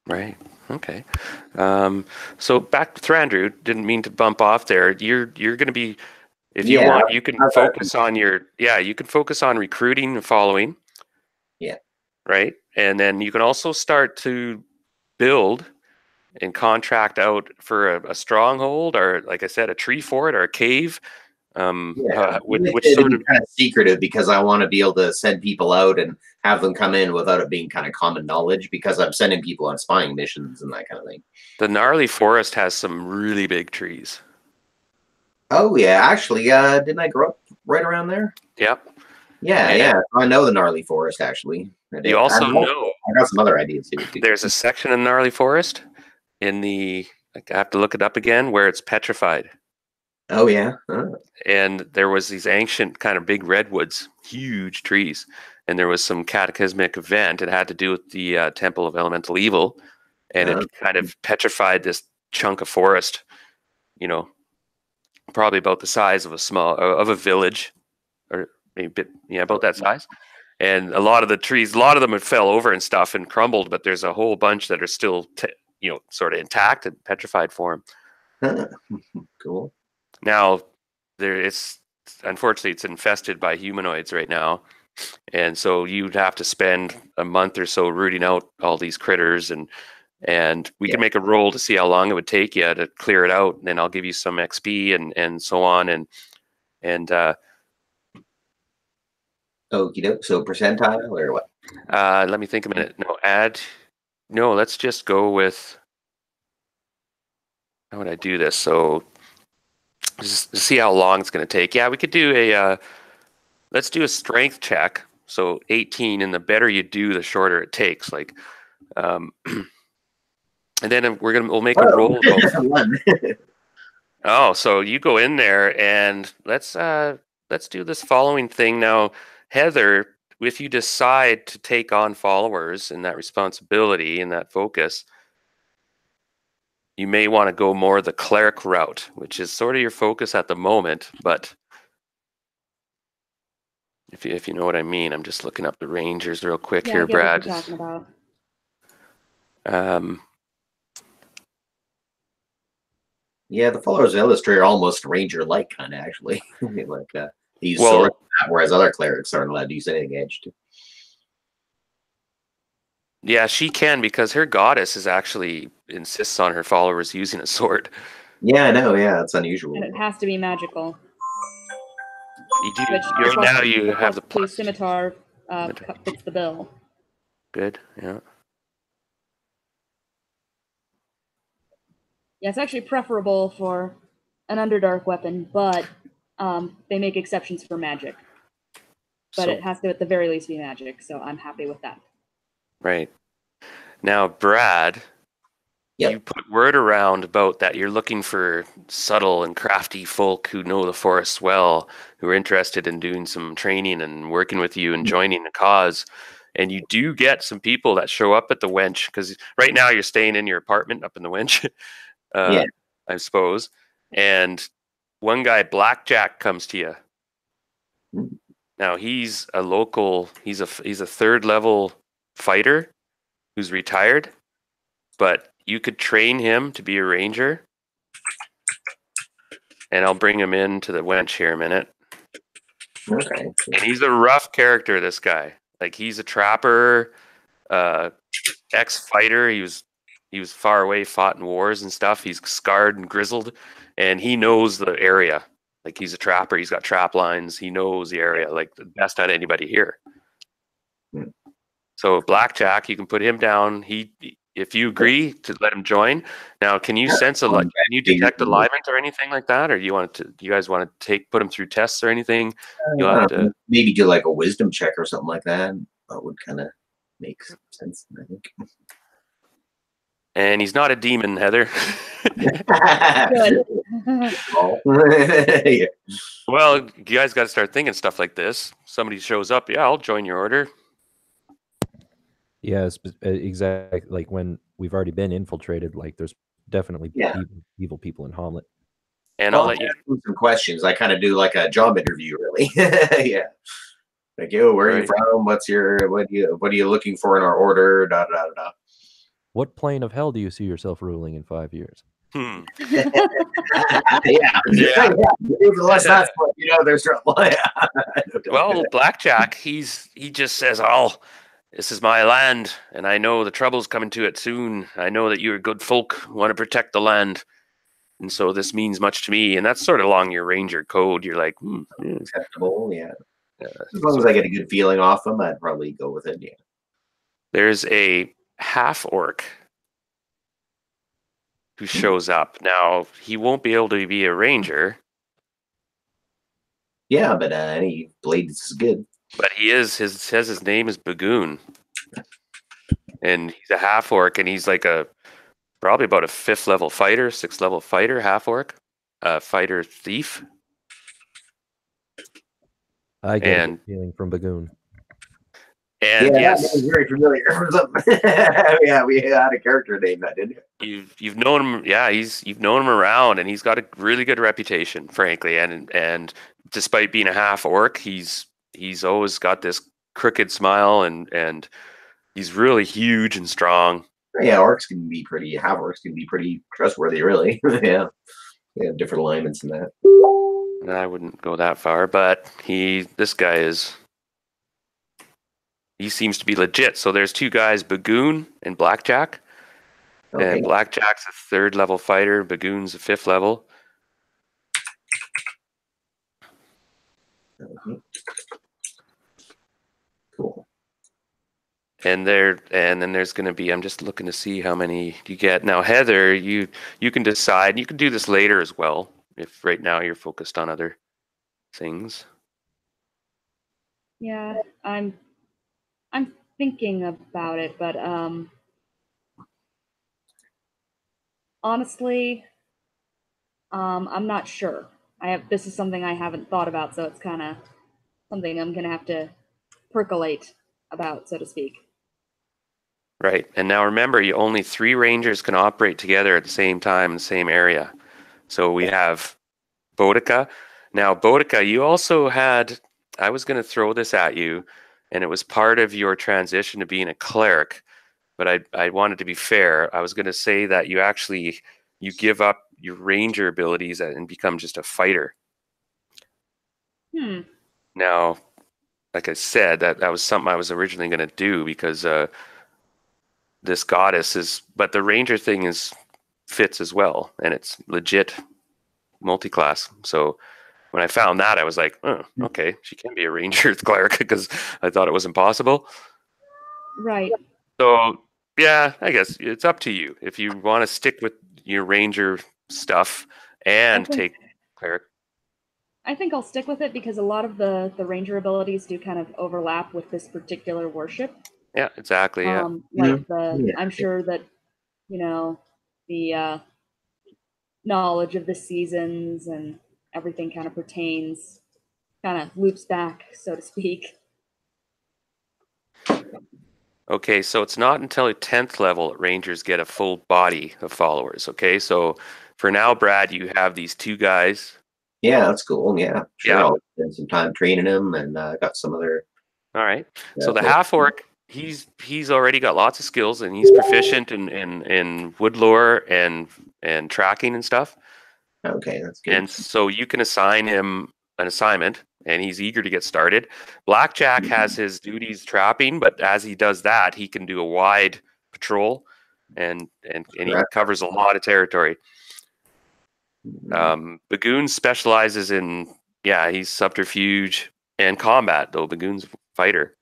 Right. Okay. So back to Thranduil. Didn't mean to bump off there. You're going to be, if you want, you can focus on you can focus on recruiting and following. Yeah. Right. And then you can also start to build and contract out for a stronghold, or, like I said, a tree fort or a cave. Which sort of kind of secretive, because I want to be able to send people out and have them come in without it being kind of common knowledge, because I'm sending people on spying missions and that kind of thing. The gnarly forest has some really big trees. Oh yeah, actually, didn't I grow up right around there? Yep. Yeah. I know the gnarly forest, actually. You also know I got some other ideas too. There's a section in gnarly forest I have to look it up again, where it's petrified. Oh yeah. And there was these ancient kind of big redwoods, huge trees, and there was some cataclysmic event. It had to do with the Temple of Elemental Evil, and it kind of petrified this chunk of forest, probably about the size of a village, or maybe about that size. And a lot of the trees, a lot of them had fell over and stuff and crumbled, but there's a whole bunch that are still sort of intact and petrified form. Cool. Now, unfortunately, it's infested by humanoids right now, and so you'd have to spend a month or so rooting out all these critters, and we can make a roll to see how long it would take you to clear it out, and then I'll give you some XP and so on, and okie doke. So percentile or what? Let me think a minute. No, let's just go with, how would I do this? So just to see how long it's going to take. Yeah, we could do let's do a strength check. So 18, and the better you do, the shorter it takes. And then we'll make a roll. Oh, so you go in there, and let's let's do this following thing now, Heather. If you decide to take on followers and that responsibility and that focus, you may want to go more the cleric route, which is sort of your focus at the moment. But if you know what I mean, I'm just looking up the Rangers real quick here, I get Brad. what you're talking about. Yeah, the followers of Illustrator are almost ranger-like, kind of actually. Like these Well- swords, whereas other clerics aren't allowed to use anything edged. Yeah, she can, because her goddess is actually insists on her followers using a sword. Yeah, I know. Yeah, it's unusual. And it has to be magical. You do. Which Now you have the plus plus. scimitar fits the bill. Good. Yeah. Yeah, it's actually preferable for an Underdark weapon, but they make exceptions for magic. But So, it has to, at the very least, be magic, so I'm happy with that. right. Now, Brad, Yep. you put word around about that you're looking for subtle and crafty folk who know the forest well, who are interested in doing some training and working with you and joining the cause. And you do get some people that show up at the Wench, because right now you're staying in your apartment up in the Wench, Yeah. I suppose. And one guy, Blackjack, comes to you. Now he's a local. He's a third level fighter who's retired, but you could train him to be a ranger. And I'll bring him into the Wench here in a minute. Okay. And he's a rough character, this guy. Like, he's a trapper, ex-fighter. He was far away, fought in wars and stuff. He's scarred and grizzled, and he knows the area. Like, he's a trapper. He's got trap lines. He knows the area like the best out of anybody here. So Blackjack, you can put him down. If you agree to let him join. Now, can you sense can you detect alignment or anything like that, or you guys want to put him through tests or anything? You'll have to maybe do like a wisdom check or something like that. That would kind of make sense, I think. And he's not a demon, Heather. Good. Yeah. Well, you guys got to start thinking stuff like this. Somebody shows up, yeah, I'll join your order. Yeah, exactly. Like when we've already been infiltrated, like there's definitely evil people in Hommlet. And I'll let you ask them some questions. I kind of do like a job interview, really. Yeah. Like, yo, where are you from? What are you looking for in our order? Da da da da. What plane of hell do you see yourself ruling in 5 years? Yeah. Unless that's what, there's well, Blackjack, he just says, this is my land, and I know the trouble's coming to it soon. I know that you're good folk who want to protect the land, and so this means much to me. And that's sort of along your ranger code. You're like, acceptable, yeah. As long as I get a good feeling off him, I'd probably go with it, yeah. There's a half-orc who shows up. Now, he won't be able to be a ranger. Yeah, but any blade is good. But says his name is Bagoon. And he's a half-orc, and he's like probably about a 5th level fighter, 6th level fighter, half-orc, fighter thief. I get a feeling from Bagoon. And yes, that was very familiar. Yeah, we had a character name that, didn't you? You've known him. Yeah, you've known him around, and he's got a really good reputation, frankly. And despite being a half orc, he's always got this crooked smile, and he's really huge and strong. Yeah, half orcs can be pretty trustworthy, really. Yeah, different alignments in that. And I wouldn't go that far, but this guy he seems to be legit. So there's 2 guys, Bagoon and Blackjack. Okay. And Blackjack's a 3rd level fighter. Bagoon's a 5th level. Cool. And then there's going to be, I'm just looking to see how many you get. Now, Heather, you can decide. You can do this later as well, if right now you're focused on other things. Yeah, I'm thinking about it, but honestly, I'm not sure. This is something I haven't thought about, so it's kind of something I'm gonna have to percolate about, so to speak. Right. And now remember, only 3 rangers can operate together at the same time in the same area. So we have Boudica. Now, Boudica, you also had, I was going to throw this at you, and it was part of your transition to being a cleric, but I wanted to be fair. I was going to say that you give up your ranger abilities and become just a fighter. Now, like I said, that was something I was originally going to do because this goddess is, but the ranger thing fits as well, and it's legit multi-class. So when I found that, I was like, oh, okay, she can be a ranger cleric because I thought it was impossible. Right. So yeah, I guess it's up to you if you want to stick with your ranger stuff and take cleric. I think I'll stick with it because a lot of the ranger abilities do kind of overlap with this particular worship. Yeah, exactly. Yeah. I'm sure that, the knowledge of the seasons and everything kind of loops back, so to speak. Okay, so it's not until 10th level that rangers get a full body of followers. Okay, so for now, Brad, you have these 2 guys. Yeah, that's cool. Yeah, sure. Yeah. I'll spend some time training him, and got some other. All right. So the half orc, he's already got lots of skills, and he's proficient in wood lore and tracking and stuff. Okay, that's good. And so you can assign him an assignment, and he's eager to get started. Blackjack has his duties trapping, but as he does that, he can do a wide patrol, and he covers a lot of territory. Bagoon specializes in, he's subterfuge and combat, though. Bagoon's fighter.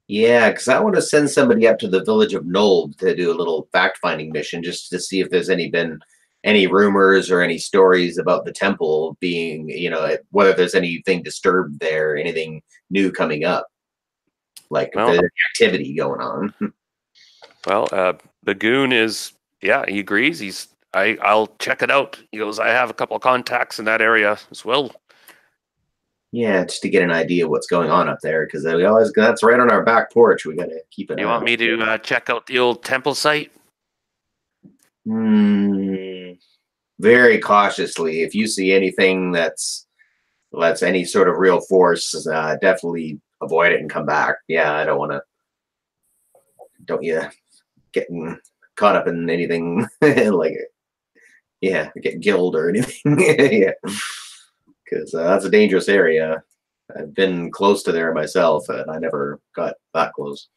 Yeah, because I want to send somebody up to the village of Nolb to do a little fact-finding mission, just to see if there's been any rumors or any stories about the temple being, whether there's anything disturbed there, anything new coming up, like if there's any activity going on. Well, Bagoon is, he agrees. I'll check it out. He goes, I have a couple of contacts in that area as well. Yeah, just to get an idea of what's going on up there, because that's right on our back porch. We got to keep it. You want me to check out the old temple site? Very cautiously. If you see anything that's any sort of real force, definitely avoid it and come back. Yeah, I don't want to. Don't you getting caught up in anything like get killed or anything. Yeah, because that's a dangerous area. I've been close to there myself, and I never got that close.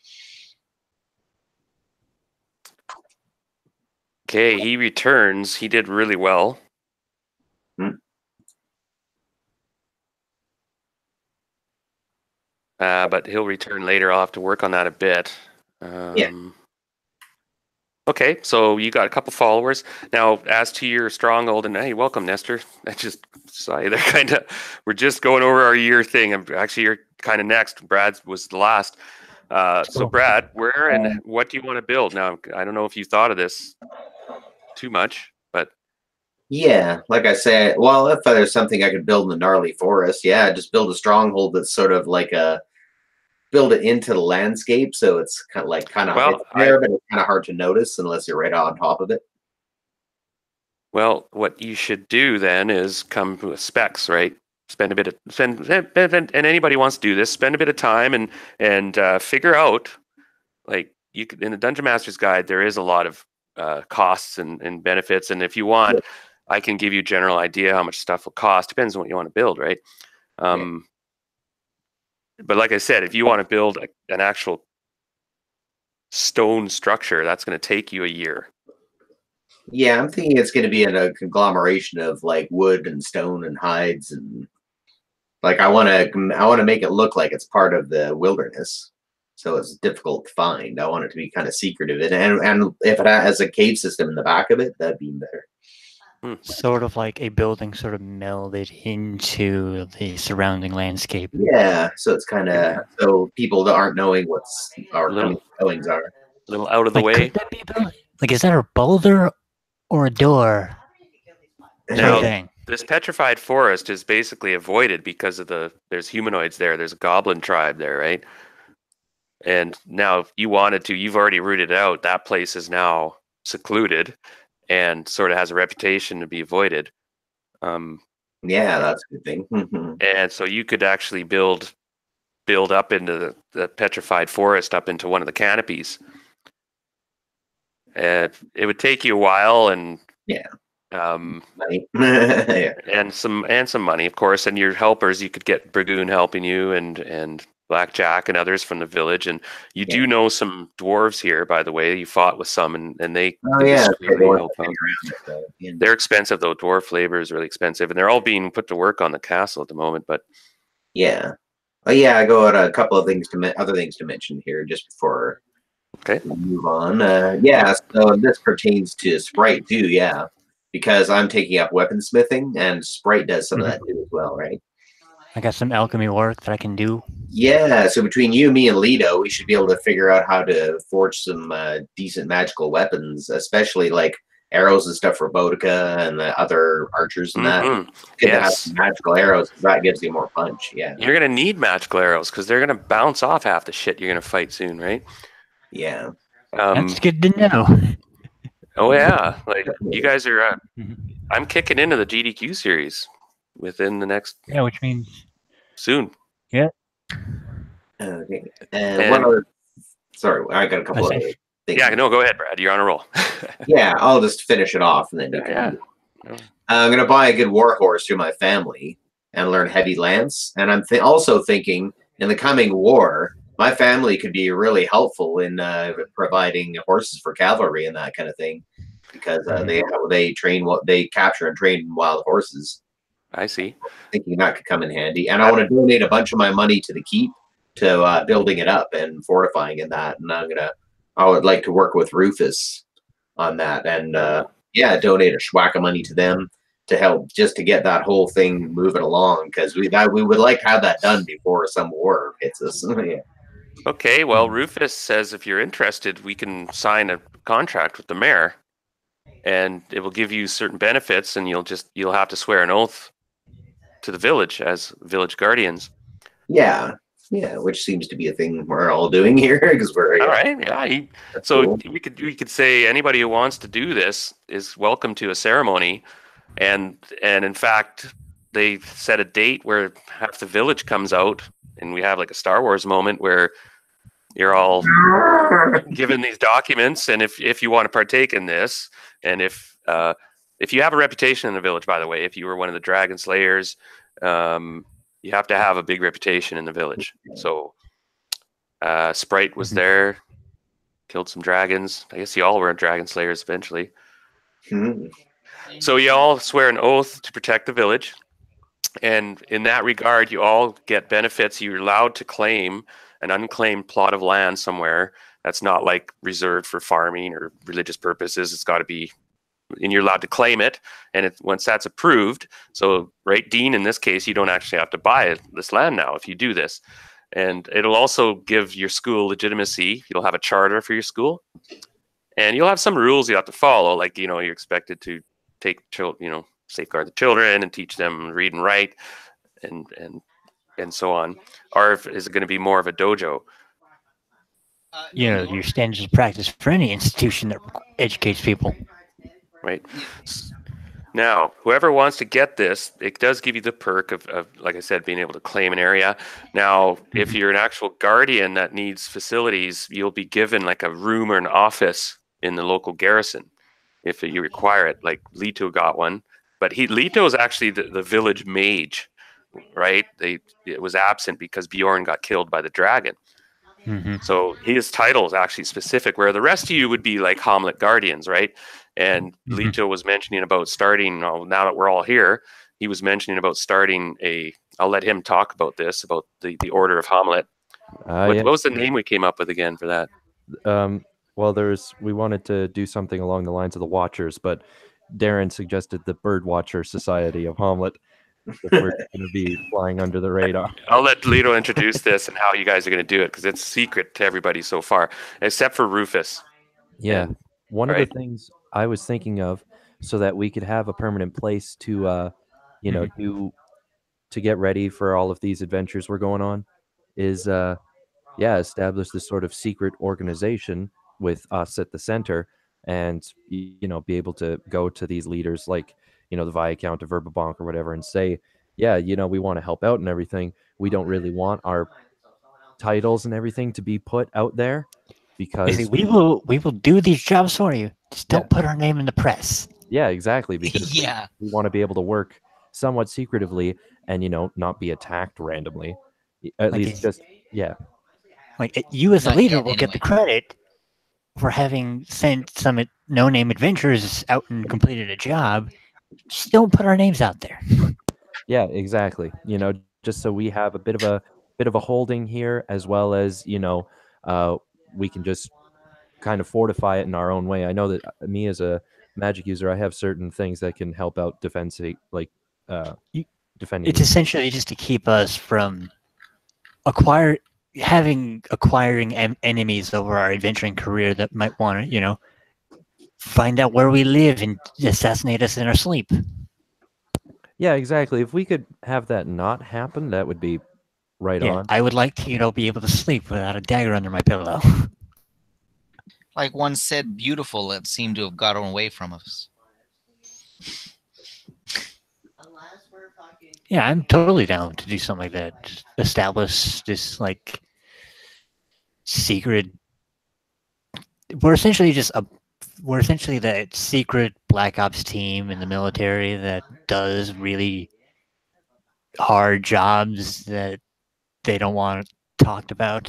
Okay, he returns. He did really well. But he'll return later. I'll have to work on that a bit. Okay, so you got a couple followers. Now, as to your stronghold, and hey, welcome, Nestor. I just saw you there. We're just going over our year thing. Actually, you're kind of next. Brad was the last. So, Brad, where and what do you want to build? Now, I don't know if you thought of this too much, but yeah, like I said, well, if there's something I could build in the gnarly forest, just build a stronghold that's sort of like build it into the landscape, so it's kind of it's there, but it's kind of hard to notice unless you're right on top of it. Well, what you should do then is come with specs, right? And anybody wants to do this, spend a bit of time and figure out, like, you could, in the Dungeon Master's Guide, there is a lot of costs and benefits, and if you want, I can give you a general idea how much stuff will cost. Depends on what you want to build, right? But like I said, if you want to build an actual stone structure, that's going to take you a year. Yeah, I'm thinking it's going to be in a conglomeration of like wood and stone and hides, and like I want to make it look like it's part of the wilderness, so it's difficult to find. I want it to be kind of secretive, and if it has a cave system in the back of it, that'd be better. Sort of like a building sort of melded into the surrounding landscape. Yeah, so it's kind of so people that aren't knowing what's our goings are. A little out of the way. Could that be a building? Like, is that a boulder or a door? Now, this petrified forest is basically avoided because of there's humanoids there. There's a goblin tribe there, right? And now, if you wanted to, you've already rooted it out. That place is now secluded and sort of has a reputation to be avoided. Yeah, that's a good thing. And so you could actually build up into the petrified forest, up into one of the canopies. And it would take you a while, and Money. Yeah. and some money, of course, and your helpers. You could get Dragoon helping you, and Blackjack and others from the village. And you do know some dwarves here, by the way. You fought with some, and they discreetly help out. They're expensive, though. Dwarf labor is really expensive, and they're all being put to work on the castle at the moment. But yeah, I go at a couple of other things to mention here just before we move on. So this pertains to Sprite too. Yeah, because I'm taking up weaponsmithing, and Sprite does some of that too as well, right? I got some alchemy work that I can do. Yeah, so between you, me, and Lido, we should be able to figure out how to forge some decent magical weapons, especially like arrows and stuff for Boudica and the other archers and that. Good to have some magical arrows, because that gives you more punch. Yeah, you're gonna need magical arrows because they're gonna bounce off half the shit you're gonna fight soon, right? Yeah, that's good to know. Oh yeah, like you guys are. I'm kicking into the GDQ series within the next. Yeah, which means soon. Yeah. Okay. And one other. Sorry, I got a couple other things. Yeah, no, go ahead, Brad. You're on a roll. Yeah, I'll just finish it off, and then you can. I'm gonna buy a good war horse through my family and learn heavy lance. And I'm also thinking in the coming war, my family could be really helpful in providing horses for cavalry and that kind of thing, because they capture and train wild horses. I see. Thinking that could come in handy, and I want to donate a bunch of my money to the keep to building it up and fortifying in that. And I would like to work with Rufus on that, and donate a schwack of money to them to help just to get that whole thing moving along, because we would like to have that done before some war hits us. Yeah. Okay, well, Rufus says if you're interested, we can sign a contract with the mayor, and it will give you certain benefits, and you'll have to swear an oath to the village as village guardians. Yeah, which seems to be a thing we're all doing here, because we're all right. Yeah, so cool. we could say anybody who wants to do this is welcome to a ceremony, and in fact, they set a date where half the village comes out, and we have like a Star Wars moment where you're all given these documents, and if you want to partake in this, and if you have a reputation in the village, by the way, if you were one of the dragon slayers, you have to have a big reputation in the village. So Sprite was there, killed some dragons. I guess you all were dragon slayers eventually. So you all swear an oath to protect the village. And in that regard, you all get benefits. You're allowed to claim an unclaimed plot of land somewhere that's not like reserved for farming or religious purposes. It's got to be, and you're allowed to claim it. And once that's approved, so right, Dean, in this case, you don't actually have to buy this land now if you do this. And it'll also give your school legitimacy. You'll have a charter for your school, and you'll have some rules you have to follow. Like, you're expected to take safeguard the children and teach them read and write, and so on. Or is it going to be more of a dojo? Your standards of practice for any institution that educates people. Right. Now, whoever wants to get this, it does give you the perk of, like I said, being able to claim an area. Now, if you're an actual guardian that needs facilities, you'll be given like a room or an office in the local garrison if you require it. Like Leto got one, but Leto is actually the village mage, right? It was absent because Bjorn got killed by the dragon. So his title is actually specific, where the rest of you would be like Hommlet guardians, right? And Leto was mentioning about starting, now that we're all here, he was mentioning about starting I'll let him talk about this, about the Order of Hommlet. What was the name we came up with again for that? Well, we wanted to do something along the lines of the Watchers, but Darren suggested the Birdwatcher Society of Hommlet. If we're going to be flying under the radar. I'll let Leto introduce this and how you guys are going to do it, because it's secret to everybody so far, except for Rufus. Yeah. One of the things I was thinking of, so that we could have a permanent place to you know, to get ready for all of these adventures we're going on is establish this sort of secret organization with us at the center, and you know, be able to go to these leaders like, you know, the Viscount of Verbabank or whatever, and say, yeah, you know, we want to help out and everything. We don't really want our titles and everything to be put out there because we will do these jobs for you. Just don't put our name in the press. yeah, exactly, because Yeah. we want to be able to work somewhat secretively and, you know, not be attacked randomly. At Like least just Like you as a Not leader yet, will get the anyway. credit for having sent some no-name adventurers out and completed a job. Just don't put our names out there. yeah, exactly. You know, just so we have a bit of a holding here, as well as, you know, we can just kind of fortify it in our own way. I know that me as a magic user, I have certain things that can help out defending It's essentially just to keep us from acquiring enemies over our adventuring career that might want to, you know, find out where we live and assassinate us in our sleep. Yeah, exactly. If we could have that not happen, that would be right on. I would like to, you know, be able to sleep without a dagger under my pillow. Like one said, beautiful that seemed to have gotten away from us. Yeah, I'm totally down to do something like that. Just establish this like secret. We're essentially that secret Black Ops team in the military that does really hard jobs that they don't want talked about.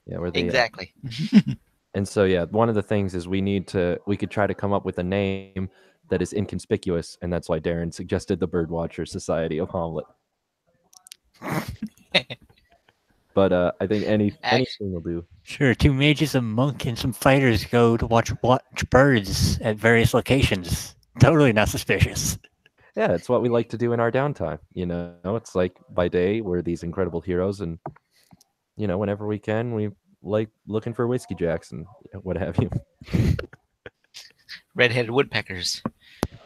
Yeah, where they Exactly. And so yeah, one of the things is we could try to come up with a name that is inconspicuous, and that's why Darren suggested the Birdwatcher Society of Hommlet. But I think anything will do. Sure, 2 mages, a monk, and some fighters go to watch birds at various locations. Totally not suspicious. Yeah, it's what we like to do in our downtime. You know, it's like by day we're these incredible heroes, and you know, whenever we can, we like looking for whiskey jacks and what have you. Red-headed woodpeckers.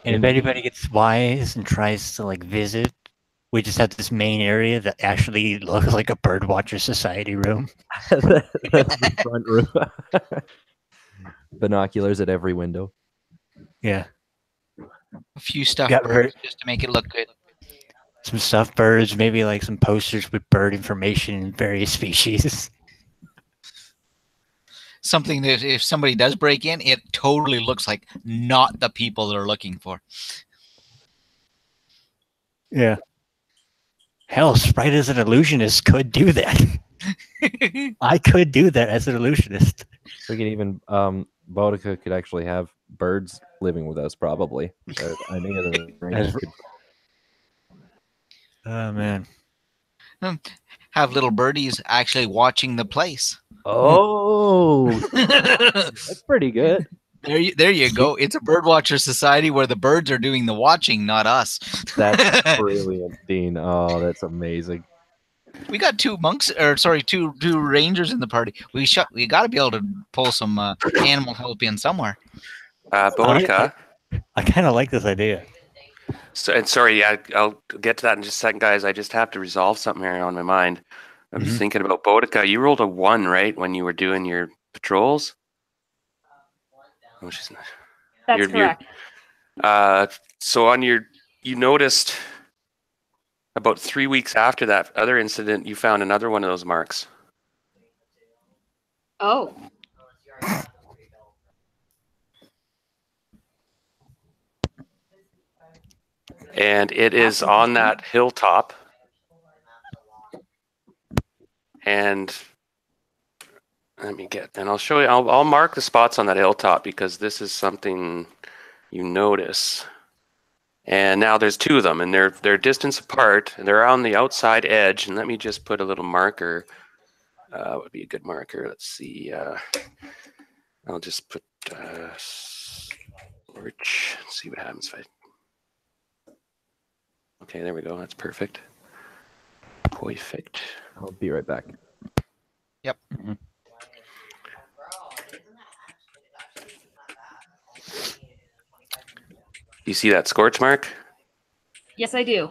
And if anybody gets wise and tries to like visit, we just have this main area that actually looks like a birdwatcher society room. That's the front room. Binoculars at every window. Yeah. A few stuffed Got birds just to make it look good. Some stuffed birds, maybe like some posters with bird information in various species. Something that if somebody does break in, it totally looks like not the people they're looking for. Yeah. Hell, Sprite as an illusionist could do that. I could do that as an illusionist. We can even Boudica could actually have birds living with us, probably. I think the Rangers could. Oh man. Have little birdies actually watching the place. Oh, that's pretty good. There you go. It's a birdwatcher society where the birds are doing the watching, not us. That's brilliant, Dean. Oh, that's amazing. We got two rangers in the party. We got to be able to pull some animal help in somewhere. Boudica. I kind of like this idea. So, sorry, I'll get to that in just a second, guys. I just have to resolve something here on my mind. I was thinking about Boudica. You rolled a 1, right, when you were doing your patrols? Oh, she's not. That's correct. So you noticed about 3 weeks after that other incident, you found another one of those marks. Oh. And it is on that hilltop. And I'll show you. I'll mark the spots on that hilltop because this is something you notice. And now there's 2 of them, and they're distance apart, and they're on the outside edge. And let me just put a little marker. What would be a good marker? Let's see. I'll just put Let's see what happens if I. Okay, there we go. That's perfect. Perfect. I'll be right back. Yep. You see that scorch mark? Yes, I do.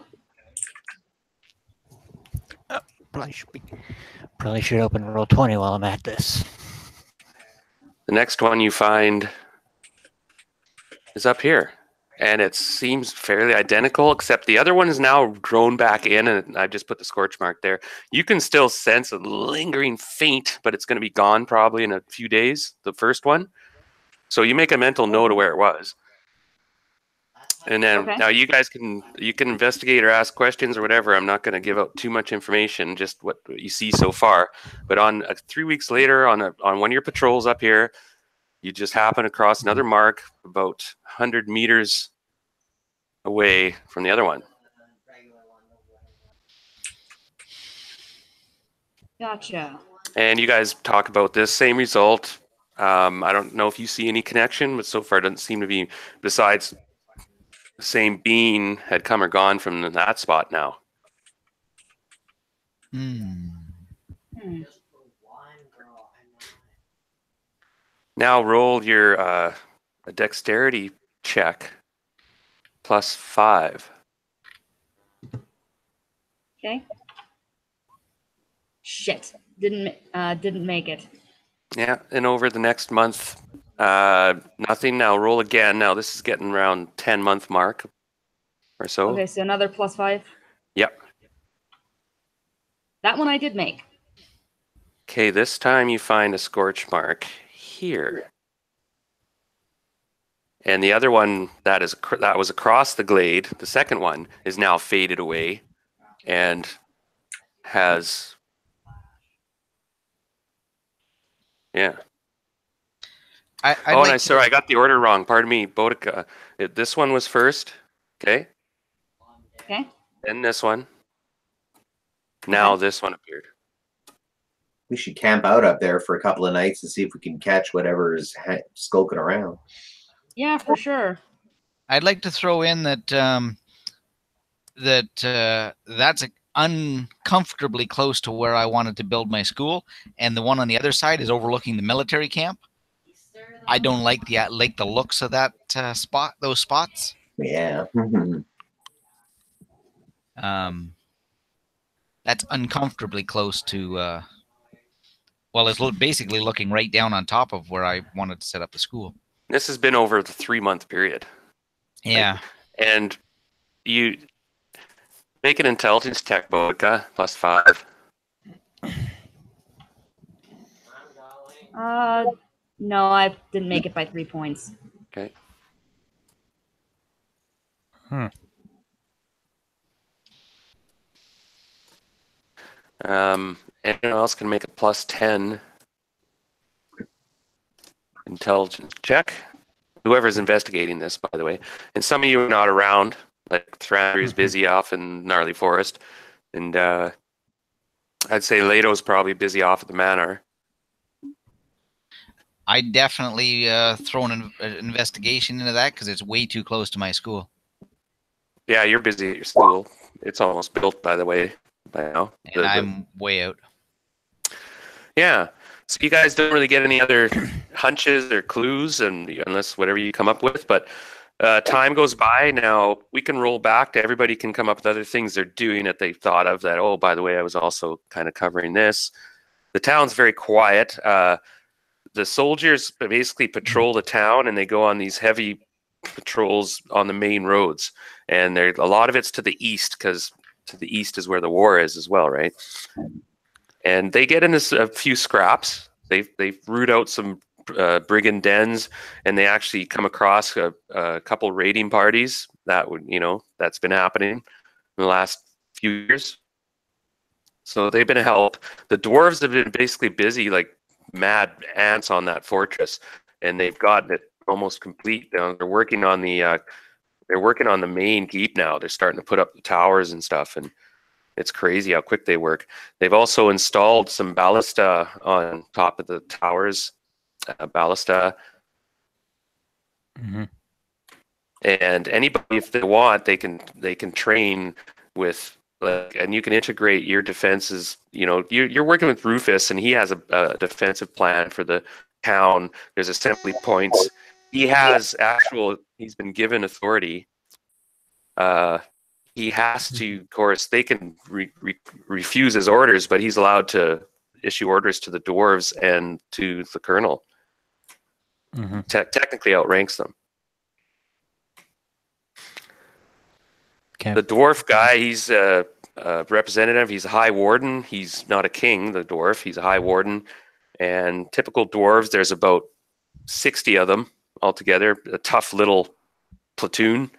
Probably should open roll 20 while I'm at this. The next one you find is up here. And it seems fairly identical, except the other one is now grown back in, and I just put the scorch mark there. You can still sense a lingering faint, but it's going to be gone probably in a few days, the first one. So you make a mental note of where it was. And then Okay. now you guys can investigate or ask questions or whatever. I'm not going to give out too much information, just what you see so far. But on 3 weeks later, on one of your patrols up here, you just happen across another mark about 100 meters away from the other one. Gotcha. And you guys talk about this same result. I don't know if you see any connection, but so far it doesn't seem to be, besides the same being had come or gone from that spot now. Hmm. Now roll your a dexterity check +5. Okay. Shit. Didn't make it. Yeah, and over the next month, nothing. Now roll again. Now this is getting around 10-month mark or so. Okay, so another +5. Yep. That one I did make. Okay, this time you find a scorch mark here. And the other one that was across the glade, the second one, is now faded away and has, yeah. Sorry, I got the order wrong. Pardon me, Boudica. This one was first, okay? Okay. Then this one. Now this one appeared. We should camp out up there for a couple of nights and see if we can catch whatever is skulking around. Yeah, for sure. I'd like to throw in that that's uncomfortably close to where I wanted to build my school, and the one on the other side is overlooking the military camp. I don't like the looks of that spot. Those spots. Yeah. That's uncomfortably close to. Well, it's basically looking right down on top of where I wanted to set up the school. This has been over the 3-month period. Yeah. Right? And you make an intelligence check, Boudica, +5. No, I didn't make it by 3 points. Okay. Anyone else can make a +10 intelligence check. Whoever's investigating this, by the way. And some of you are not around. Like Thrander is busy off in Gnarly Forest. And I'd say Lato's probably busy off at the manor. I definitely throw an investigation into that because it's way too close to my school. Yeah, you're busy at your school. It's almost built, by the way, by now. And I'm way out. Yeah. So you guys don't really get any other hunches or clues, and unless whatever you come up with. But time goes by. Now we can roll back to everybody can come up with other things they're doing that they thought of. That, oh, by the way, I was also kind of covering this. The town's very quiet. The soldiers basically patrol the town, and they go on these heavy patrols on the main roads. And a lot of it's to the east, because to the east is where the war is as well, right? And they get into a few scraps. They root out some brigand dens, and they actually come across a couple raiding parties that's been happening in the last few years. So they've been a help. The dwarves have been basically busy like mad ants on that fortress, and they've gotten it almost complete. They're working on the main keep now. They're starting to put up the towers and stuff, and it's crazy how quick they work. They've also installed some ballista on top of the towers. Ballista. Mm-hmm. And anybody, if they want, they can train with, and you can integrate your defenses. You're working with Rufus, and he has a defensive plan for the town. There's assembly points. He's been given authority. he has to, of course, they can refuse his orders, but he's allowed to issue orders to the dwarves and to the colonel. Technically outranks them. Okay. The dwarf guy, he's a representative. He's a high warden. He's not a king, the dwarf. He's a high warden. And typical dwarves, there's about 60 of them altogether. A tough little platoon.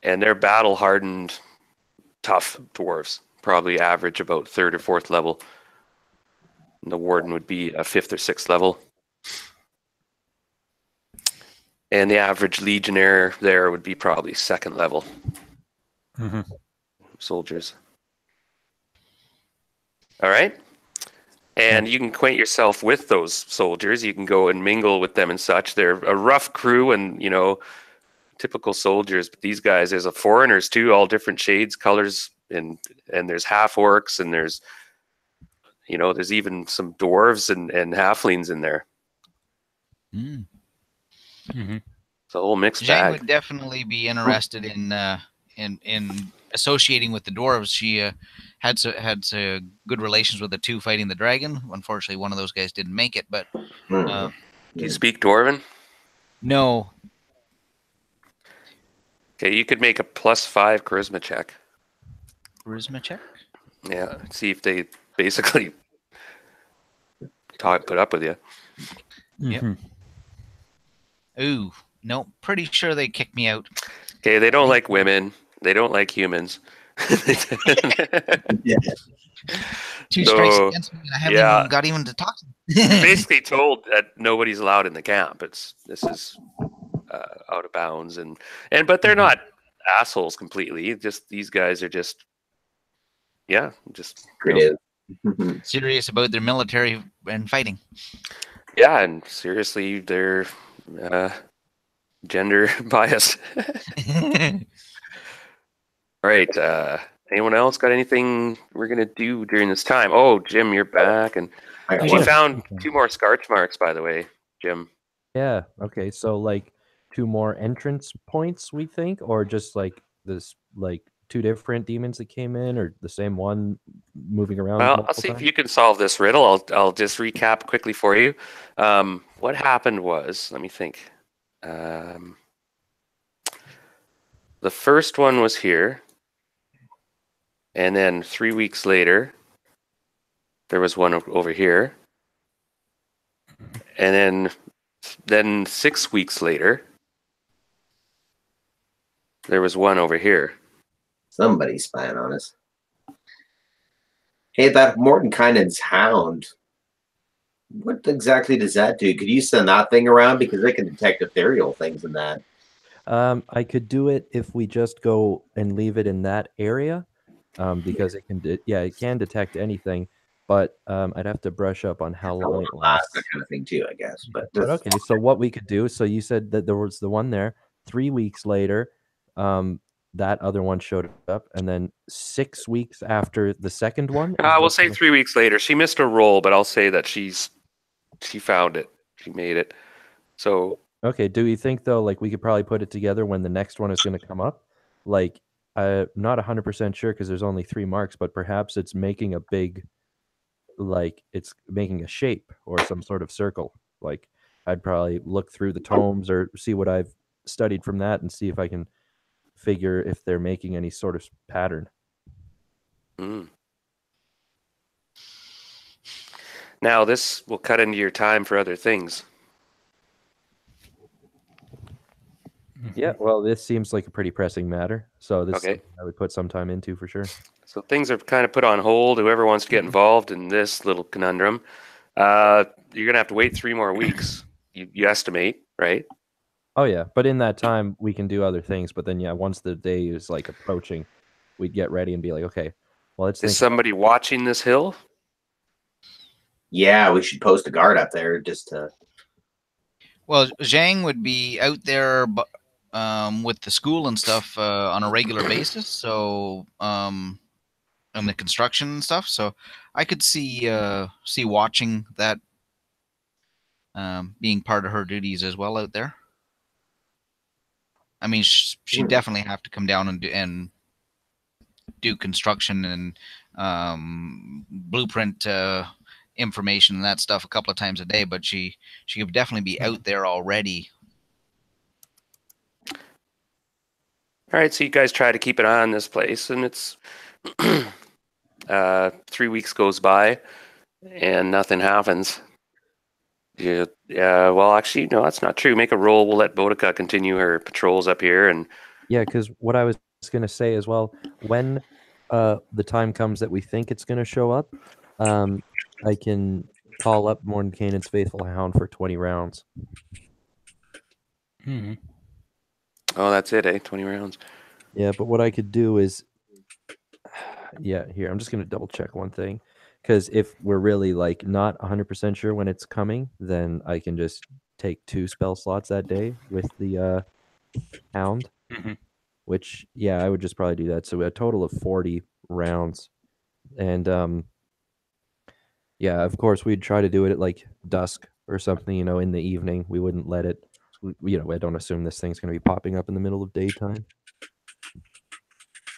And they're battle-hardened, tough dwarves. Probably average about 3rd or 4th level. And the warden would be a 5th or 6th level. And the average legionnaire there would be probably 2nd level soldiers. All right. And you can acquaint yourself with those soldiers. You can go and mingle with them and such. They're a rough crew and, typical soldiers. But these guys, there's foreigners too, all different shades, colors, and there's half orcs, and there's, there's even some dwarves and halflings in there. It's a whole mixed Jane bag. would definitely be interested in associating with the dwarves. She had good relations with the 2 fighting the dragon. Unfortunately, one of those guys didn't make it. But do you speak Dwarven? No. Okay, you could make a +5 charisma check. Charisma check? Yeah, see if they basically put up with you. Yep. Ooh, no, pretty sure they kicked me out. Okay, they don't like women. They don't like humans. 2 strikes against me, and I haven't even got even to talk to them. Basically told that nobody's allowed in the camp. This is out of bounds, but they're not assholes completely. Just these guys are just serious about their military and fighting. Yeah, and seriously, they're gender biased. All right. Anyone else got anything we're gonna do during this time? Oh, Jim, you're back, and we found 2 more scorch marks, by the way, Jim. Yeah. Okay. So like 2 more entrance points, we think, or just like this, like 2 different demons that came in, or the same one moving around. Well, I'll see if you can solve this riddle. I'll just recap quickly for you. What happened was, let me think. The first one was here, and then 3 weeks later, there was one over here, and then 6 weeks later, there was one over here. Somebody's spying on us. Hey, that Mordenkainen's hound. What exactly does that do? Could you send that thing around? Because they can detect ethereal things in that. I could do it if we just go and leave it in that area, because it can, it can detect anything. But I'd have to brush up on how long it lasts. That kind of thing too, I guess. But okay, so what we could do? So you said that there was the one there. 3 weeks later, that other one showed up, and then 6 weeks after the second one. We'll say 3 weeks later. She missed a roll, but I'll say that she found it. She made it. So okay. Do you think though, like we could probably put it together when the next one is going to come up? Like, I'm not 100% sure because there's only 3 marks, but perhaps it's making a big, like it's making a shape or some sort of circle. Like I'd probably look through the tomes or see what I've studied from that and see if I can figure if they're making any sort of pattern. Now this will cut into your time for other things. Yeah, well, this seems like a pretty pressing matter, so this Okay. I would put some time into for sure. So things are kind of put on hold. Whoever wants to get involved in this little conundrum, you're gonna have to wait 3 more weeks. You estimate, right? Oh yeah, but in that time we can do other things. But then once the day is like approaching, we'd get ready and be like, okay, well, let's think. Is somebody watching this hill? Yeah, we should post a guard up there just to. Well, Zhang would be out there with the school and stuff on a regular basis. So, and the construction and stuff. So, I could see watching that being part of her duties as well out there. I mean, she'd definitely have to come down and do construction and blueprint information and that stuff a couple of times a day. But she could definitely be out there already. All right, so you guys try to keep an eye on this place, and it's 3 weeks goes by, and nothing happens. Yeah, well, actually, no, that's not true. Make a roll. We'll let Boudica continue her patrols up here, and Yeah, because what I was going to say as well, when the time comes that we think it's going to show up, I can call up Mordenkainen's faithful hound for 20 rounds. Hmm. oh, that's it, 20 rounds. Yeah, but what I could do is, yeah, here, I'm just going to double check one thing. Because if we're really like not 100% sure when it's coming, then I can just take 2 spell slots that day with the hound. Mhm. Which, yeah, I would just probably do that. So a total of 40 rounds. And yeah, of course, we'd try to do it at like dusk or something, in the evening. We wouldn't let it, I don't assume this thing's going to be popping up in the middle of daytime.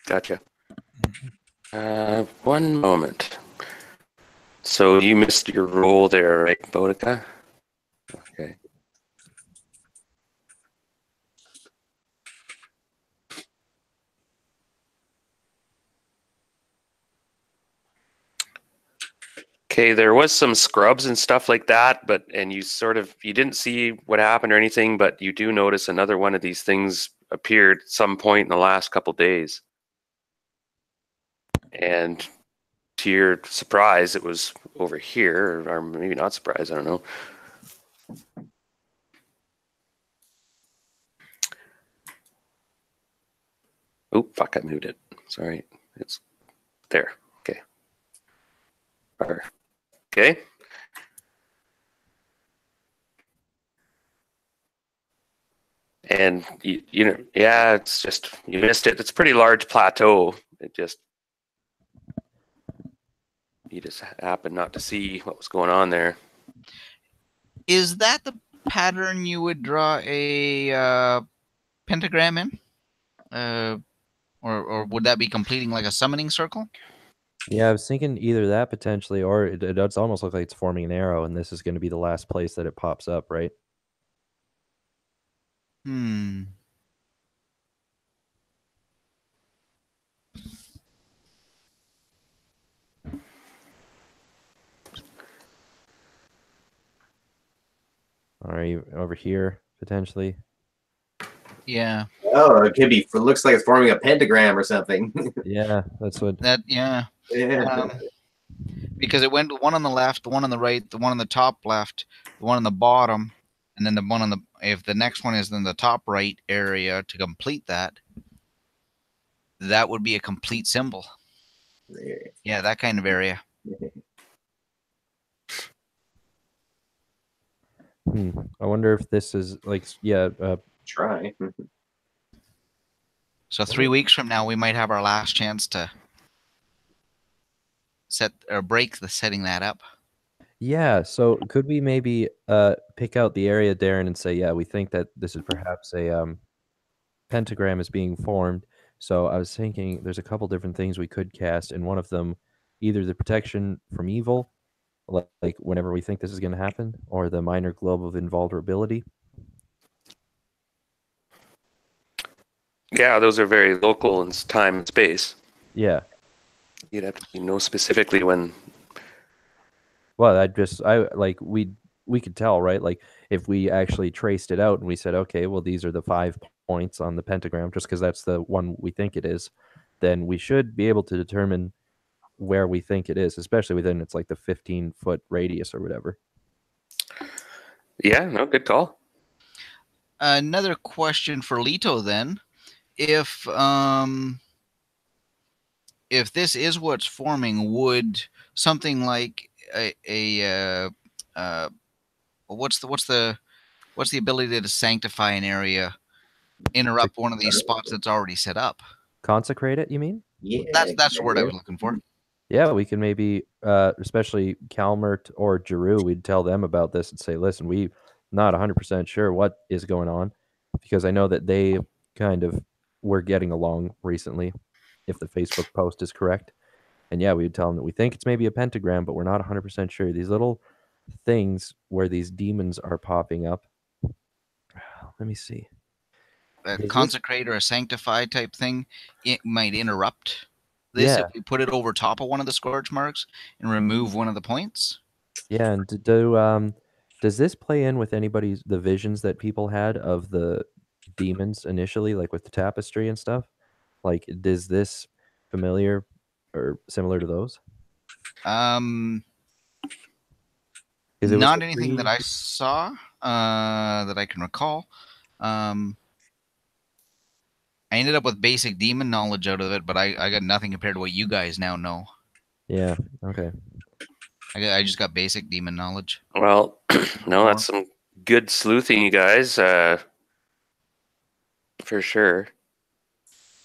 Gotcha. One moment. So you missed your roll there, right, Boudica? Okay. Okay, there was some scrubs and stuff like that, and you didn't see what happened or anything, but you do notice another one of these things appeared at some point in the last couple days. And to your surprise, it was over here, or maybe not surprise, I don't know. Oh, fuck, I moved it. Sorry. It's there. Okay. Okay. And yeah, it's just, you missed it. It's a pretty large plateau. You just happened not to see what was going on there. Is that the pattern you would draw a pentagram in? Or would that be completing like a summoning circle? Yeah, I was thinking either that potentially, or it does almost look like it's forming an arrow, and this is going to be the last place that it pops up, right? Hmm. Are you over here potentially? Yeah. Oh, it could be. It looks like it's forming a pentagram or something. Yeah, that's what. Yeah. Yeah. Because it went one on the left, the one on the right, the one on the top left, the one on the bottom, and then the one on the. If the next one is in the top right area to complete that, that would be a complete symbol. Yeah, that kind of area. I wonder if this is like, yeah. Try. So 3 weeks from now, we might have our last chance to set or break the setting that up. Yeah, so could we maybe pick out the area, Darren, and say, yeah, we think that this is perhaps a pentagram is being formed. So I was thinking there's a couple different things we could cast, and one of them, either the protection from evil, like whenever we think this is going to happen, or the minor globe of invulnerability. Yeah, those are very local in time and space. Yeah. You'd have to know specifically when. Well, we could tell, right? Like if we actually traced it out and we said, okay, well, these are the 5 points on the pentagram, just because that's the one we think it is, then we should be able to determine where we think it is, especially within it's like the 15-foot radius or whatever. Yeah, no, good call. Another question for Lito then. If this is what's forming, would something like what's the ability to sanctify an area interrupt one of these spots that's already set up? Consecrate it, you mean? Yeah. That's the word I was looking for. Yeah, we can maybe, especially Calmert or Giroux, we'd tell them about this and say, listen, we're not 100% sure what is going on, because I know that they kind of were getting along recently, if the Facebook post is correct. And yeah, we would tell them that we think it's maybe a pentagram, but we're not 100% sure. These little things where these demons are popping up. Let me see. A Is this- consecrate or a sanctify type thing, it might interrupt this Yeah. if we put it over top of one of the scorch marks and remove one of the points. Yeah, and does this play in with the visions that people had of the demons initially, like with the tapestry and stuff? Like, is this familiar or similar to those? Um, 'Cause it was not the anything that three- I saw that I can recall. I ended up with basic demon knowledge out of it, but I got nothing compared to what you guys now know. Yeah. Okay. I just got basic demon knowledge. Well, no, that's some good sleuthing, you guys. For sure.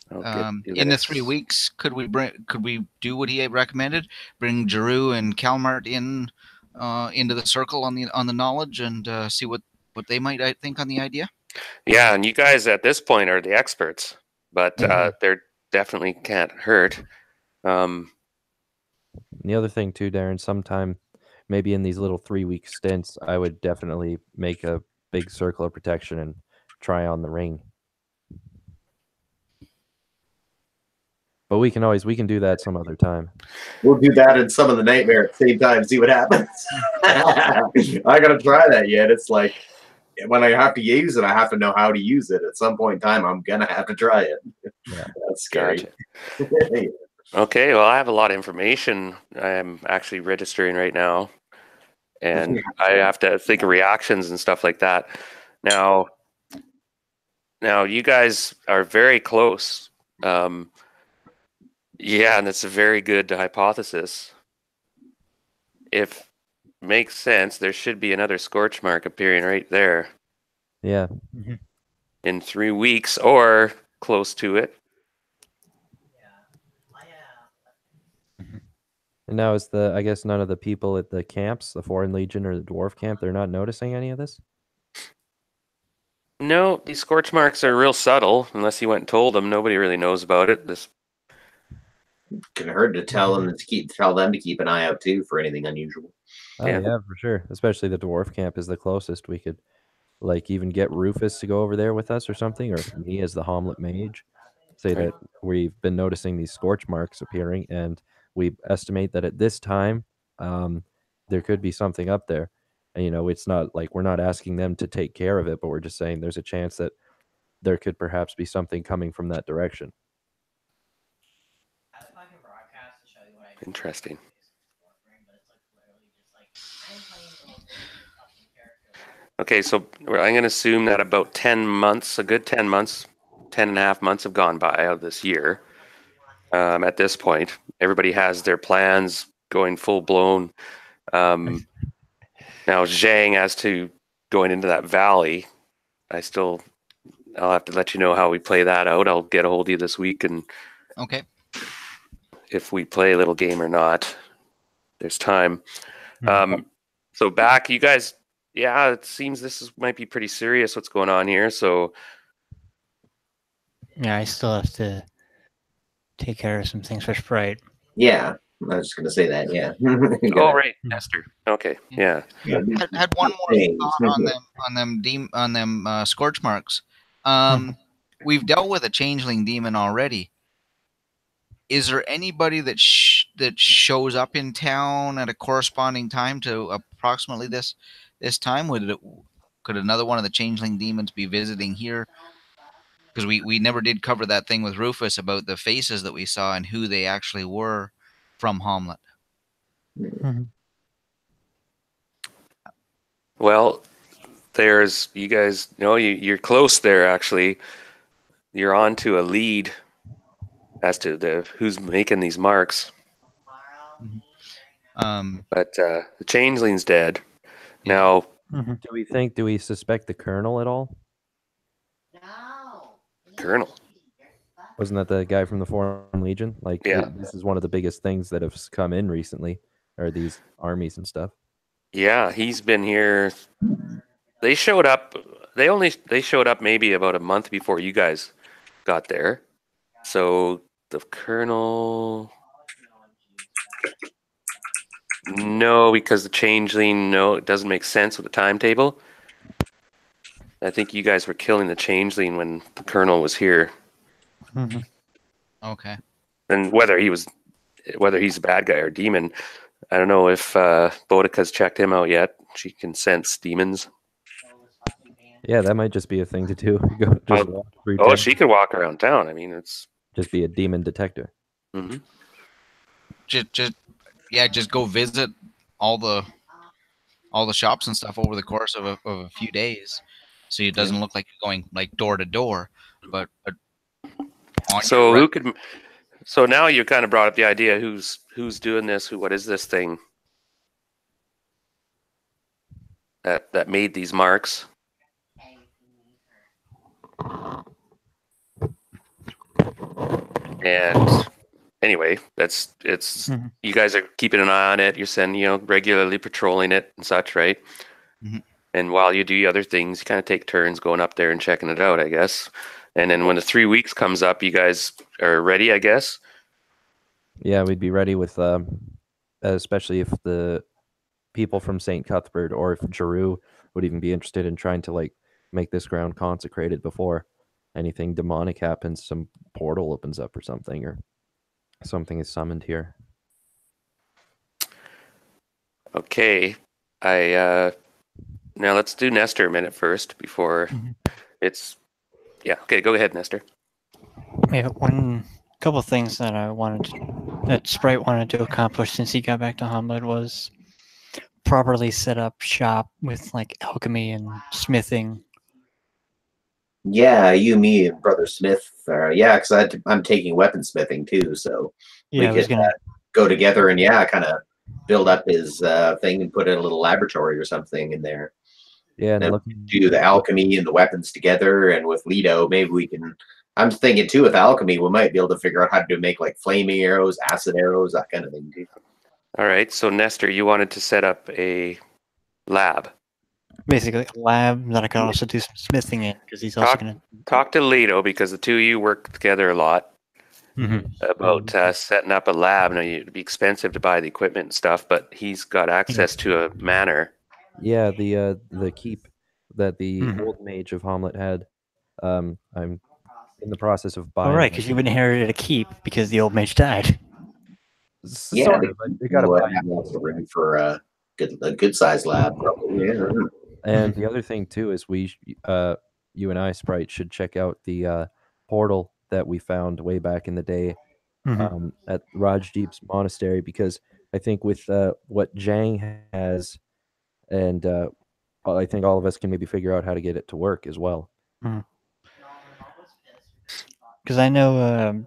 In the 3 weeks, could we do what he had recommended? Bring Jeru and Calmart into the circle on the knowledge and see what they might think on the idea. Yeah, and you guys at this point are the experts, but they're definitely can't hurt. And the other thing too, Darren, sometime maybe in these little 3-week stints, I would definitely make a big circle of protection and try on the ring. But we can do that some other time. We'll do that in some of the nightmare at the same time, see what happens. I gotta try that yet. It's like when I have to use it, I have to know how to use it. At some point in time, I'm gonna have to try it. Yeah. That's scary. Gotcha. Okay, well, I have a lot of information. I'm actually registering right now, and I have to think of reactions and stuff like that. Now, you guys are very close. Yeah, and it's a very good hypothesis. If makes sense, there should be another scorch mark appearing right there Yeah. in 3 weeks or close to it. And now is I guess none of the people at the camps, the Foreign Legion or the Dwarf camp, they're not noticing any of this? No, these scorch marks are real subtle. Unless you went and told them, nobody really knows about it. This Can hurt to tell them to keep an eye out too for anything unusual. Oh Yeah. yeah, for sure. Especially the Dwarf camp is the closest. We could like even get Rufus to go over there with us or something, or me as the Hommlet mage. Say Right. that we've been noticing these scorch marks appearing, and we estimate that at this time, there could be something up there. And it's not like we're not asking them to take care of it, but we're just saying there's a chance that there could perhaps be something coming from that direction. interesting. Okay, so I'm going to assume that about 10 months, a good 10 months, 10 and a half months have gone by of this year. At this point, everybody has their plans going full blown. Now, Zhang, as to going into that valley, I'll have to let you know how we play that out. I'll get a hold of you this week, and Okay. if we play a little game or not, there's time. So back, you guys, yeah, it seems might be pretty serious what's going on here. So Yeah, I still have to take care of some things for Sprite. Yeah, I was just gonna say that. Yeah. oh right, Esther. Okay, yeah. Had one more thought on them scorch marks. We've dealt with a changeling demon already. Is there anybody that shows up in town at a corresponding time to approximately this time? Could another one of the changeling demons be visiting here? Because we never did cover that thing with Rufus about the faces that we saw and who they actually were from Hommlet. Well, you guys know you're close there. Actually, you're on to a lead as to who's making these marks. But the changeling's dead. Now, Do we suspect the Colonel at all? Colonel. Wasn't that the guy from the Foreign Legion? Like, Yeah. this is one of the biggest things that have come in recently, are these armies and stuff. Yeah, he's been here. They showed up. They showed up maybe about a month before you guys got there. So the Colonel... No, because the changeling, no, it doesn't make sense with the timetable. I think you guys were killing the changeling when the Colonel was here. Okay. And whether he's a bad guy or demon, I don't know if Boudica's checked him out yet. She can sense demons. Yeah, that might just be a thing to do. Go just walk through Oh, town. she can walk around town. I mean, it's Just be a demon detector. Mhm. Just go visit all the shops and stuff over the course of a few days, so it doesn't look like you're going like door to door, but on So your who could? So now you kind of brought up the idea: who's doing this? What is this thing that made these marks? And anyway, it's you guys are keeping an eye on it. You're sending, regularly patrolling it and such, right? Mhm. And while you do other things, you kind of take turns going up there and checking it out, I guess. And then when the 3 weeks comes up, you guys are ready, I guess. Yeah, we'd be ready with, especially if the people from St. Cuthbert or if Giroux would even be interested in trying to like make this ground consecrated before anything demonic happens, some portal opens up or something is summoned here. Okay. Now let's do Nestor a minute first before it's... Yeah, okay, go ahead, Nestor. Yeah, one couple of things that that Sprite wanted to accomplish since he got back to Hommlet was properly set up shop with like alchemy and smithing. Yeah, you, me, and Brother Smith. Because I'm taking weaponsmithing too, so Yeah, I we was could gonna. go together and kind of build up his thing and put in a little laboratory or something in there. Yeah, and Then look, we could do the alchemy and the weapons together, and with Lido, maybe we can. I'm thinking too with alchemy, we might be able to figure out how to make like flaming arrows, acid arrows, that kind of thing too. All right, so Nestor, you wanted to set up a lab. Basically a lab that I could also do some smithing in because he's also gonna Talk to Lido because the two of you work together a lot about setting up a lab. Now, it'd be expensive to buy the equipment and stuff, but he's got access to a manor. yeah, the keep that the old mage of Hommlet had. I'm in the process of buying. Oh, right, because you inherited a keep because the old mage died. Sort of. They got to buy have lots of room for a good sized lab, probably. Yeah. And the other thing too is you and I, Sprite, should check out the portal that we found way back in the day at Rajdeep's monastery, because I think with what Jang has, and I think all of us can maybe figure out how to get it to work as well. Because I know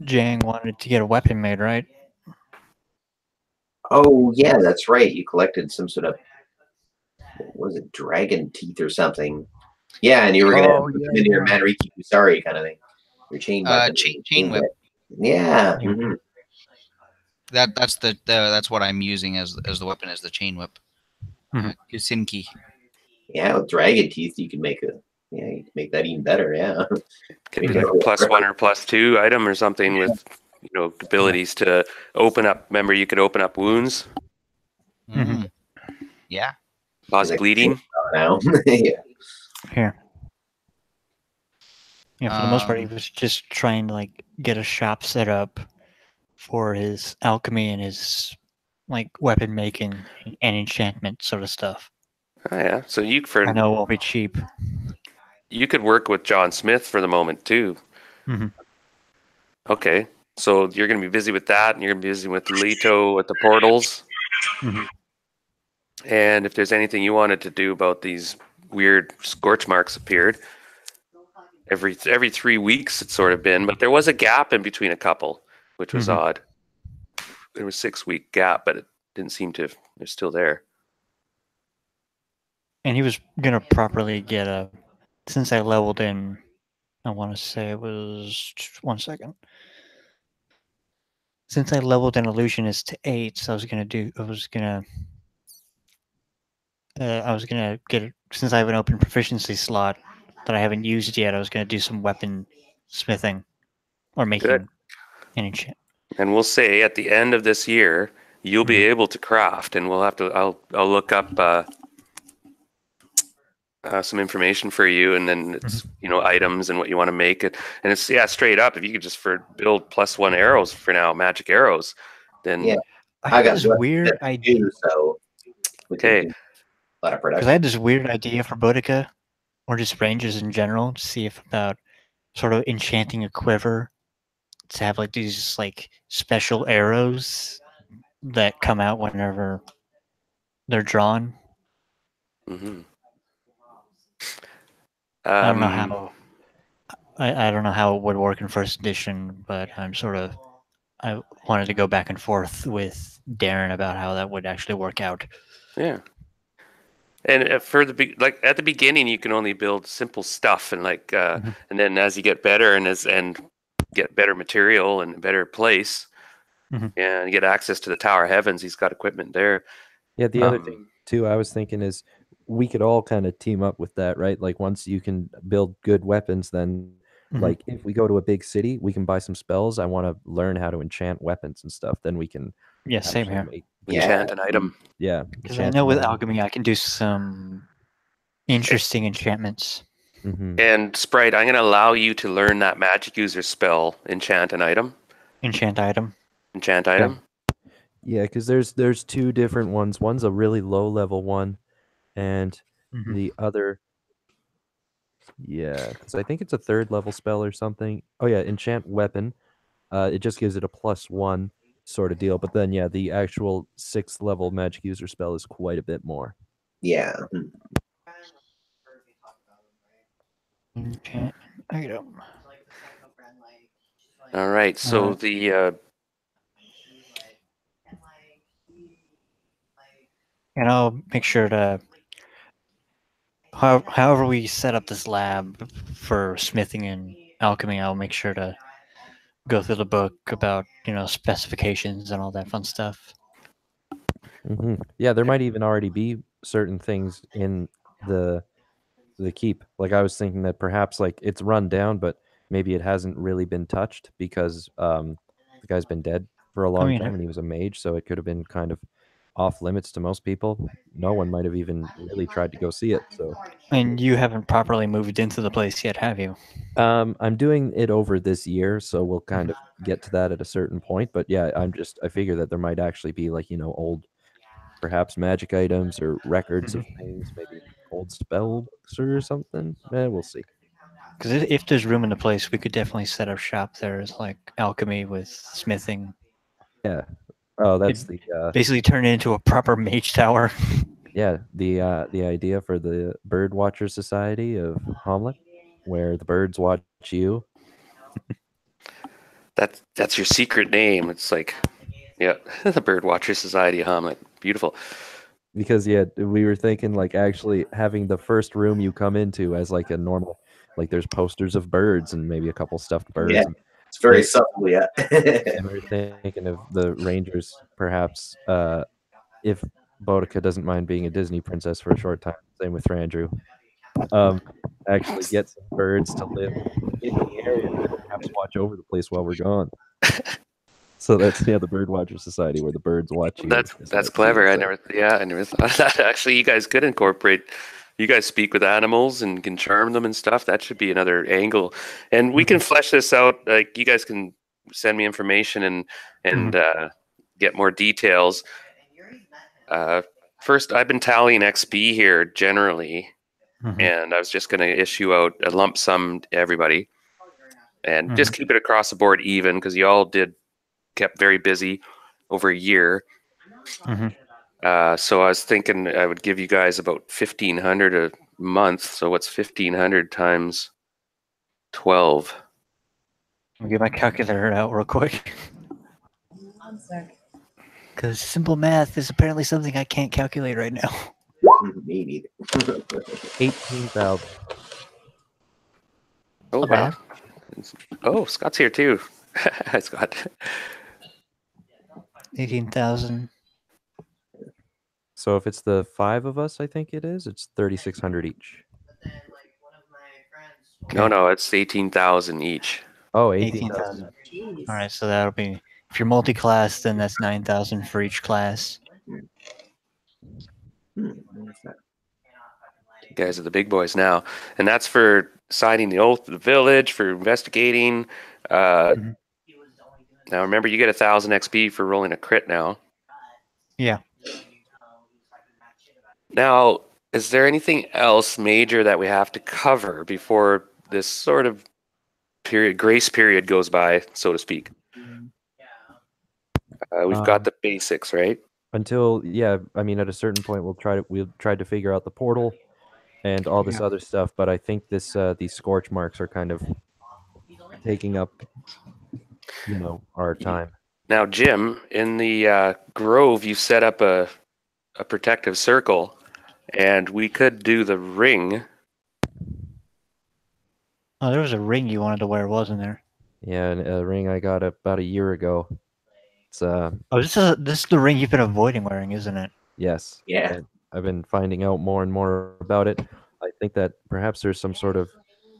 Jang wanted to get a weapon made, right? Oh yeah, that's right. You collected some sort of, what was it, dragon teeth or something? Yeah, and you were gonna put them in your Manriki Kusari kind of thing. Your chain weapon. chain whip. Yeah. That's what I'm using as the weapon, as the chain whip. Kusinki. Yeah, with dragon teeth, you can make you can make that even better. Yeah. Could be like a +1 or +2 item or something with abilities to open up. Remember, you could open up wounds. Yeah. Cause bleeding. Now. Yeah. Here. Yeah, for the most part, he was just trying to like get a shop set up for his alchemy and his like weapon making and enchantment sort of stuff. Oh yeah, so I know it won't be cheap. You could work with John Smith for the moment too. Okay, so you're going to be busy with that, and you're going to be busy with Leto with the portals. And if there's anything you wanted to do about these weird scorch marks appeared, every 3 weeks it's sort of been, but there was a gap in between a couple, which was odd. There was a 6-week gap, but it didn't seem to. They're still there. And he was gonna properly get since I leveled in, I want to say it was 1 second. Since I leveled in illusionist to 8, so I was gonna get it, since I have an open proficiency slot, that I haven't used yet. I was going to do some weapon smithing or making Good. an enchant. And we'll say at the end of this year, you'll be Mhm. able to craft, and we'll have to. I'll look up some information for you, and then it's items and what you want to make it. And it's straight up. If you could just build +1 arrows for now, magic arrows, then Yeah. I I had got this what weird to idea do, so we can okay. do a lot of because production. I had this weird idea for Boudica or just rangers in general to see if about sort of enchanting a quiver to have like these like special arrows that come out whenever they're drawn. Mm-hmm. I don't know how. I don't know how it would work in first edition, but I wanted to go back and forth with Darren about how that would actually work out. Yeah. And for at the beginning, you can only build simple stuff, and and then as you get better and get better material and a better place, and get access to the Tower of Heavens, he's got equipment there. Yeah, the other thing too I was thinking is we could all kind of team up with that, right? Like once you can build good weapons, then like if we go to a big city, we can buy some spells. I want to learn how to enchant weapons and stuff. Then we can Yeah, same actually here. make Enchant an item. Because I know with alchemy I can do some interesting enchantments. And Sprite, I'm going to allow you to learn that magic user spell, enchant an item. Enchant item. Enchant item. Yeah, because there's two different ones. One's a really low level one, and the other, yeah, because I think it's a 3rd level spell or something. Oh yeah, enchant weapon. It just gives it a +1 sort of deal. But then yeah, the actual 6th level magic user spell is quite a bit more. Yeah. Enchant item. All right. So and I'll make sure to however we set up this lab for smithing and alchemy, I'll make sure to go through the book about specifications and all that fun stuff. Yeah, there might even already be certain things in the keep. Like I was thinking that perhaps like it's run down, but maybe it hasn't really been touched because the guy's been dead for a long time and he was a mage, so it could have been kind of off limits to most people. No one might have even really tried to go see it. So, and you haven't properly moved into the place yet, have you? I'm doing it over this year, so we'll kind of get to that at a certain point. But yeah, I figure that there might actually be like old, perhaps magic items or records of things, maybe old spell books or something. We'll see. Because if there's room in the place, we could definitely set up shop there as like alchemy with smithing. Yeah. Oh, that's basically turn it into a proper mage tower. Yeah, the idea for the Bird Watcher Society of Hommlet, where the birds watch you. That's your secret name. It's like, yeah, the Bird Watcher Society of Hommlet. Beautiful. Because we were thinking like actually having the first room you come into as like a normal, like there's posters of birds and maybe a couple stuffed birds. Yeah, it's very subtle, yeah. And we're thinking of the Rangers, perhaps, if Boudica doesn't mind being a Disney princess for a short time. Same with Andrew. Actually get some birds to live in the area and perhaps watch over the place while we're gone. So that's the Bird Watcher Society where the birds watch you. That's clever. I never thought of that. Actually, you guys could incorporate. You guys speak with animals and can charm them and stuff. That should be another angle, and we can flesh this out. Like you guys can send me information and get more details. First, I've been tallying XP here generally, and I was just going to issue out a lump sum to everybody, and just keep it across the board even because you all kept very busy over a year. So I was thinking I would give you guys about 1,500 a month. So what's 1,500 times 12? I'll get my calculator out real quick. One sec. Because simple math is apparently something I can't calculate right now. Me neither. 18,000. Oh, wow. Oh, Scott's here too. Hi, Scott. 18,000. So if it's the 5 of us, I think it is, it's 3,600 each. No, it's 18,000 each. Oh, 18,000. 18,000. Jeez. All right, so that'll be if you're multi-class, then that's 9,000 for each class. Where's that? You guys are the big boys now, and that's for signing the oath to the village, for investigating. Mhm. Now remember, you get 1,000 XP for rolling a crit now. Yeah. Now, is there anything else major that we have to cover before this sort of grace period goes by, so to speak? We've got the basics, right? Until I mean, at a certain point, we'll try to figure out the portal and all this other stuff. But I think these scorch marks are kind of taking up, our time. Now, Jim, in the grove, you set up a protective circle, and we could do the ring. Oh, there was a ring you wanted to wear, wasn't there? Yeah, and a ring I got about a year ago. It's Oh, this is the ring you've been avoiding wearing, isn't it? yes. Yeah. And I've been finding out more and more about it. I think that perhaps there's some sort of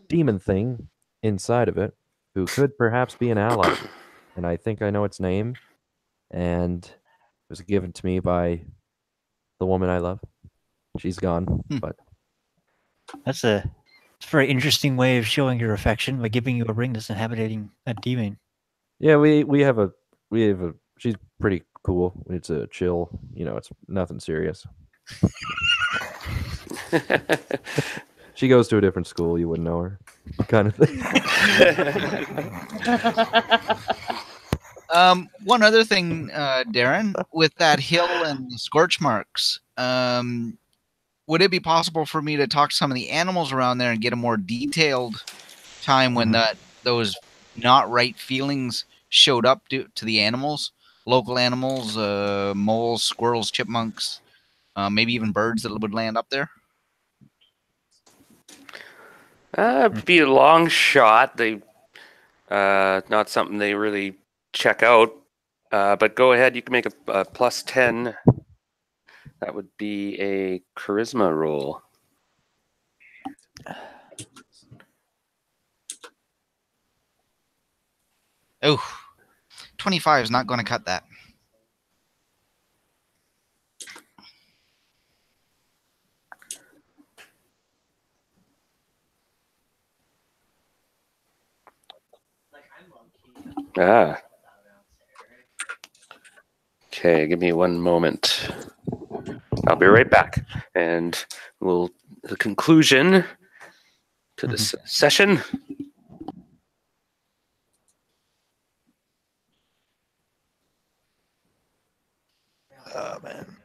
demon thing inside of it who could perhaps be an ally. And I think I know its name. And it was given to me by the woman I love. She's gone, but It's a very interesting way of showing your affection by giving you a ring that's inhabiting a demon. yeah, we have a she's pretty cool. It's a chill, it's nothing serious. She goes to a different school, you wouldn't know her, kind of thing. One other thing, Darren, with that hill and the scorch marks, would it be possible for me to talk to some of the animals around there and get a more detailed time when those not right feelings showed up to the animals, local animals, moles, squirrels, chipmunks, maybe even birds that would land up there? It'd be a long shot. They not something they really check out. But go ahead. You can make a plus 10. That would be a charisma roll. Oh, 25 is not going to cut that. Ah. Okay, give me one moment. I'll be right back. And the conclusion to this session. Oh, man.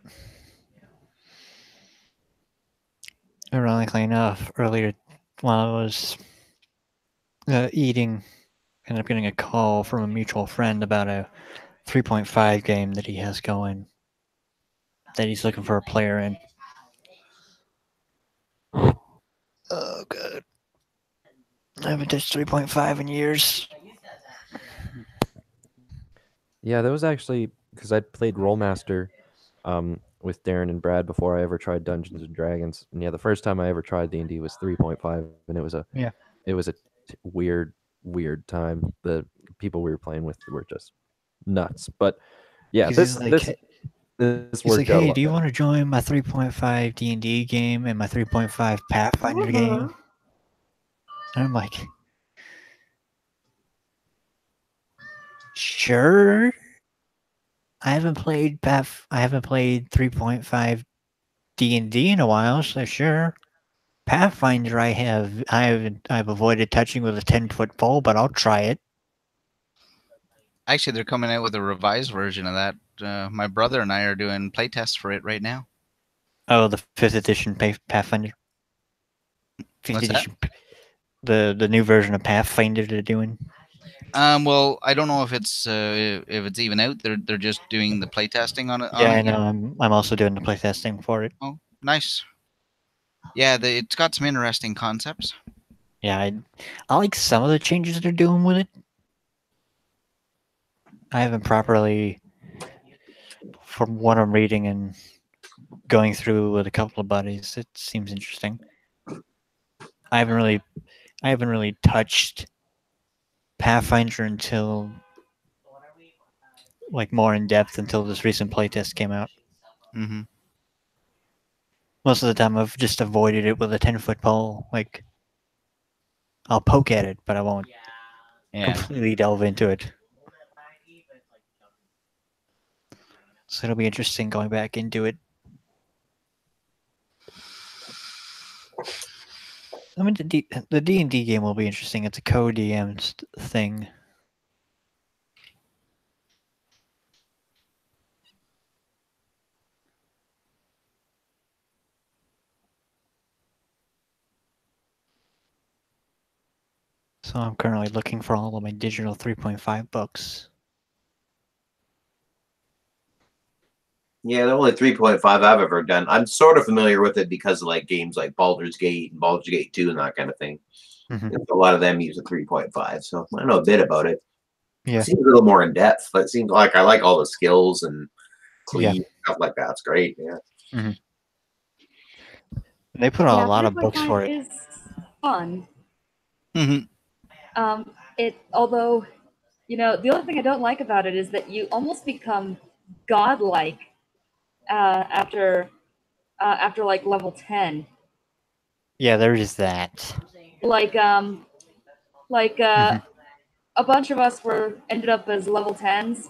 Ironically enough, earlier while I was eating, ended up getting a call from a mutual friend about a 3.5 game that he has going that he's looking for a player in. Oh, good. I haven't touched 3.5 in years. Yeah, that was actually because I played Rollmaster with Darren and Brad before I ever tried Dungeons and Dragons. And yeah, the first time I ever tried D&D was 3.5, and it was a weird time. The people we were playing with were just nuts. But yeah, this He's worked like, out a hey, lot do you better. want to join my 3.5 D&D game and my 3.5 Pathfinder game? And I'm like, sure. I haven't played 3.5 D&D in a while, so sure. Pathfinder I've avoided touching with a 10-foot pole, but I'll try it. Actually, they're coming out with a revised version of that. My brother and I are doing playtests for it right now. Oh, the 5th edition Pathfinder. 5th What's that? edition. The new version of Pathfinder they're doing. Well, I don't know if it's even out. They're just doing the playtesting on it. Yeah, I know. I'm also doing the playtesting for it. Oh, nice. Yeah, it's got some interesting concepts. Yeah, I like some of the changes they're doing with it. I haven't properly, from what I'm reading and going through with a couple of buddies, it seems interesting. I haven't really I haven't really touched Pathfinder until like more in depth until this recent playtest came out. Mm-hmm. Most of the time, I've just avoided it with a 10-foot pole. Like, I'll poke at it, but I won't Yeah. completely delve into it. So it'll be interesting going back into it. I mean, the D&D game will be interesting. It's a co-DM thing. So I'm currently looking for all of my digital 3.5 books. Yeah, the only 3.5 I've ever done. I'm sort of familiar with it because of like games like Baldur's Gate and Baldur's Gate 2 and that kind of thing. Mhm. A lot of them use a 3.5, so I know a bit about it. Yeah. It seems a little more in depth, but it seems like I like all the skills and clean stuff like that. It's great. Yeah. They put out Yeah, a lot of books 3.5 for it. is fun. Mm-hmm. Although, the only thing I don't like about it is that you almost become godlike after like level 10. Yeah, there is that. Like a bunch of us ended up as level 10s,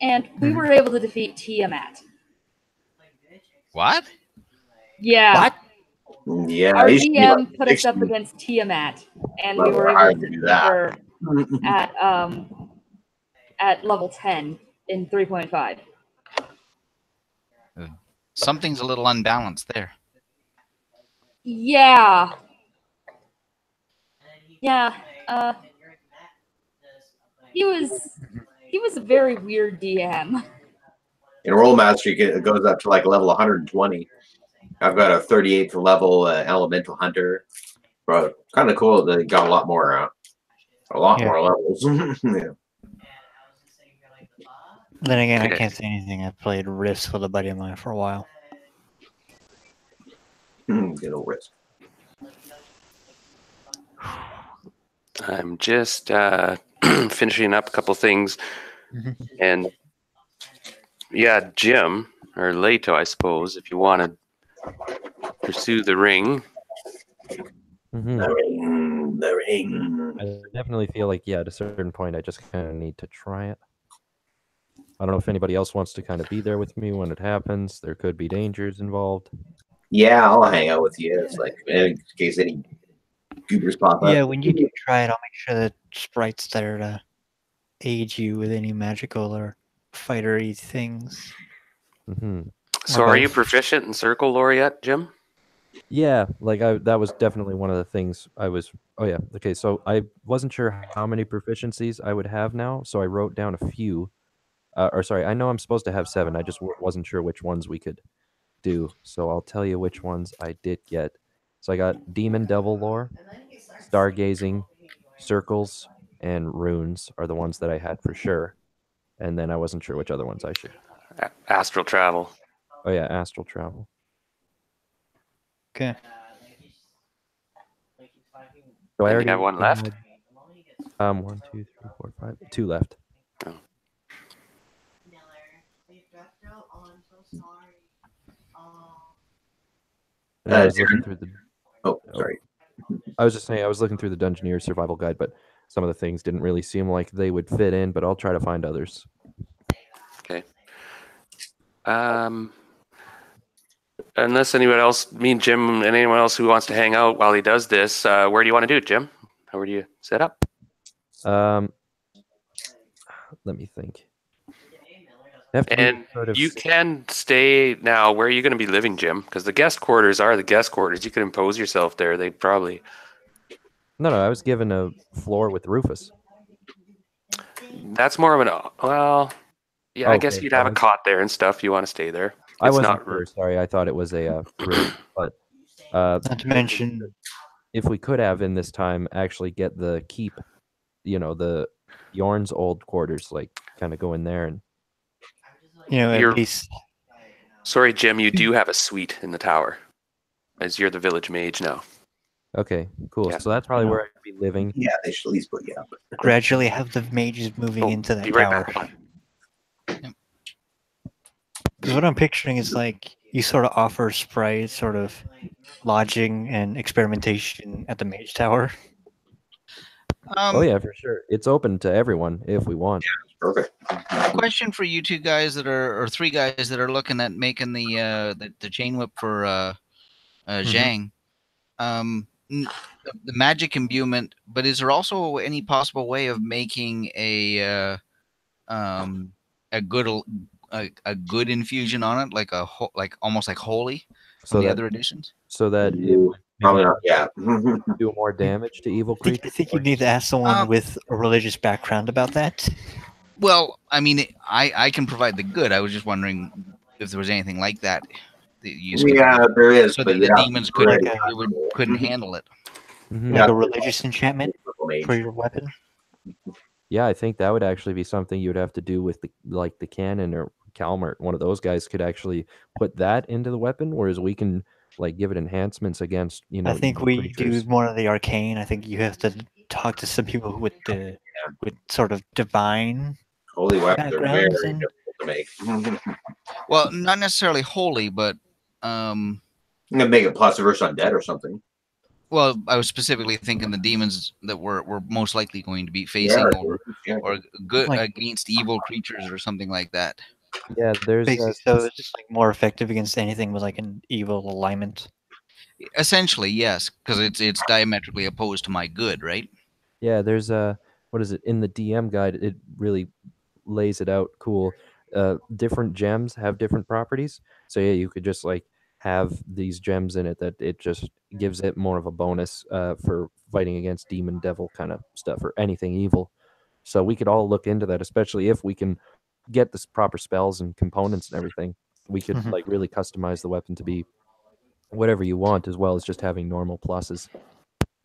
and we were able to defeat Tiamat. What? Yeah. What? Yeah. Our it used to be like DM put us up 60 against Tiamat, and we level were hard able to to do defeat that. her at level 10 in 3.5. Something's a little unbalanced there. Yeah. Yeah. He was a very weird DM. In Roll Mastery, it goes up to like level 120. I've got a 38th level Elemental Hunter. Bro, kind of cool. They got a lot more more levels. Yeah. Then again, I Okay. can't say anything. I played Risk with a buddy of mine for a while. Good old Risk. I'm just finishing up a couple things, and yeah, Jim or Leto, I suppose, if you want to pursue the ring. Mhm. The ring. I definitely feel like, yeah, at a certain point, I just kind of need to try it. I don't know if anybody else wants to kind of be there with me when it happens. There could be dangers involved. Yeah, I'll hang out with you. It's like in case any goobers pop up. Yeah, when you do try it, I'll make sure that Sprite's there to aid you with any magical or fightery things. Hmm. So, Or are you both. proficient in Circle Lore yet, Jim? Yeah, like that was definitely one of the things I was. Oh yeah, okay. So I wasn't sure how many proficiencies I would have now, so I wrote down a few. Or sorry, I know I'm supposed to have 7. I just wasn't sure which ones we could do. So I'll tell you which ones I did get. So I got Demon Devil Lore, Stargazing, Circles, and Runes are the ones that I had for sure. And then I wasn't sure which other ones I should. Astral Travel. Oh yeah, Astral Travel. Okay. So I And already you have one left? had, 1, 2, 3, 4, 5, 2 left. Oh. And I was looking through the. Oh, sorry. I was just saying I was looking through the Dungeoneer survival guide, but some of the things didn't really seem like they would fit in. But I'll try to find others. Okay. Unless anyone else, me and Jim, and anyone else who wants to hang out while he does this, where do you want to do it, Jim? Where do you set up? Let me think. Have to And be sort of you can stay now. Where are you going to be living, Jim? Because the guest quarters are the guest quarters. You could impose yourself there. They'd probably. No, I was given a floor with Rufus. That's more of an. Well, yeah, I guess Okay, you'd have a cot there and stuff. You want to stay there. I It's wasn't not. sure. Sorry, I thought it was a room. But Not to mention, if we could have in this time actually get the keep, the Yorn's old quarters, like kind of go in there and. at You're- least Sorry, Jim. You do have a suite in the tower, as you're the village mage now. Okay, cool. Yeah. So that's probably Yeah. where I'd be living. Yeah, they should at least put you up. Gradually have the mages moving Oh, into that be right tower. back. Because what I'm picturing is like you sort of offer sprites sort of lodging and experimentation at the mage tower. Oh yeah, for sure. It's open to everyone if we want. Perfect. Question for you two guys that are, or three guys that are looking at making the chain whip for Zhang. The magic imbuement, but is there also any possible way of making a good a good infusion on it, like like almost like holy So from the that other editions? so that it would Probably maybe not. Yeah. do more damage to evil I creatures. think you need to ask someone with a religious background about that. Well, I mean, I can provide the good. I was just wondering if there was anything like that you could Yeah, do, there is, so but that you the have demons to be ready. couldn't handle it. Mhm. Like Yeah. a religious enchantment for your weapon. Yeah, I think that would actually be something you would have to do with the cannon or Calmert. One of those guys could actually put that into the weapon, whereas we can like give it enhancements against I think evil we creatures. do more of the arcane. I think you have to talk to some people with sort of divine. Holy weapons are very Backgrounds and- difficult to make. Well, not necessarily holy, but I'm gonna make it plus versus undead or something. well, I was specifically thinking the demons that we're most likely going to be facing, Yeah. or good Like- against evil creatures or something like that. Yeah, there's Basically, so it's just like more effective against anything with like an evil alignment. Essentially, yes, because it's diametrically opposed to my good, right? yeah, there's what is it in the DM guide? It really lays it out cool. Different gems have different properties. So yeah, you could just like have these gems in it that it just gives it more of a bonus for fighting against demon devil kind of stuff or anything evil. So we could all look into that, especially if we can get the proper spells and components and everything. We could Mhm. like really customize the weapon to be whatever you want, as well as just having normal pluses.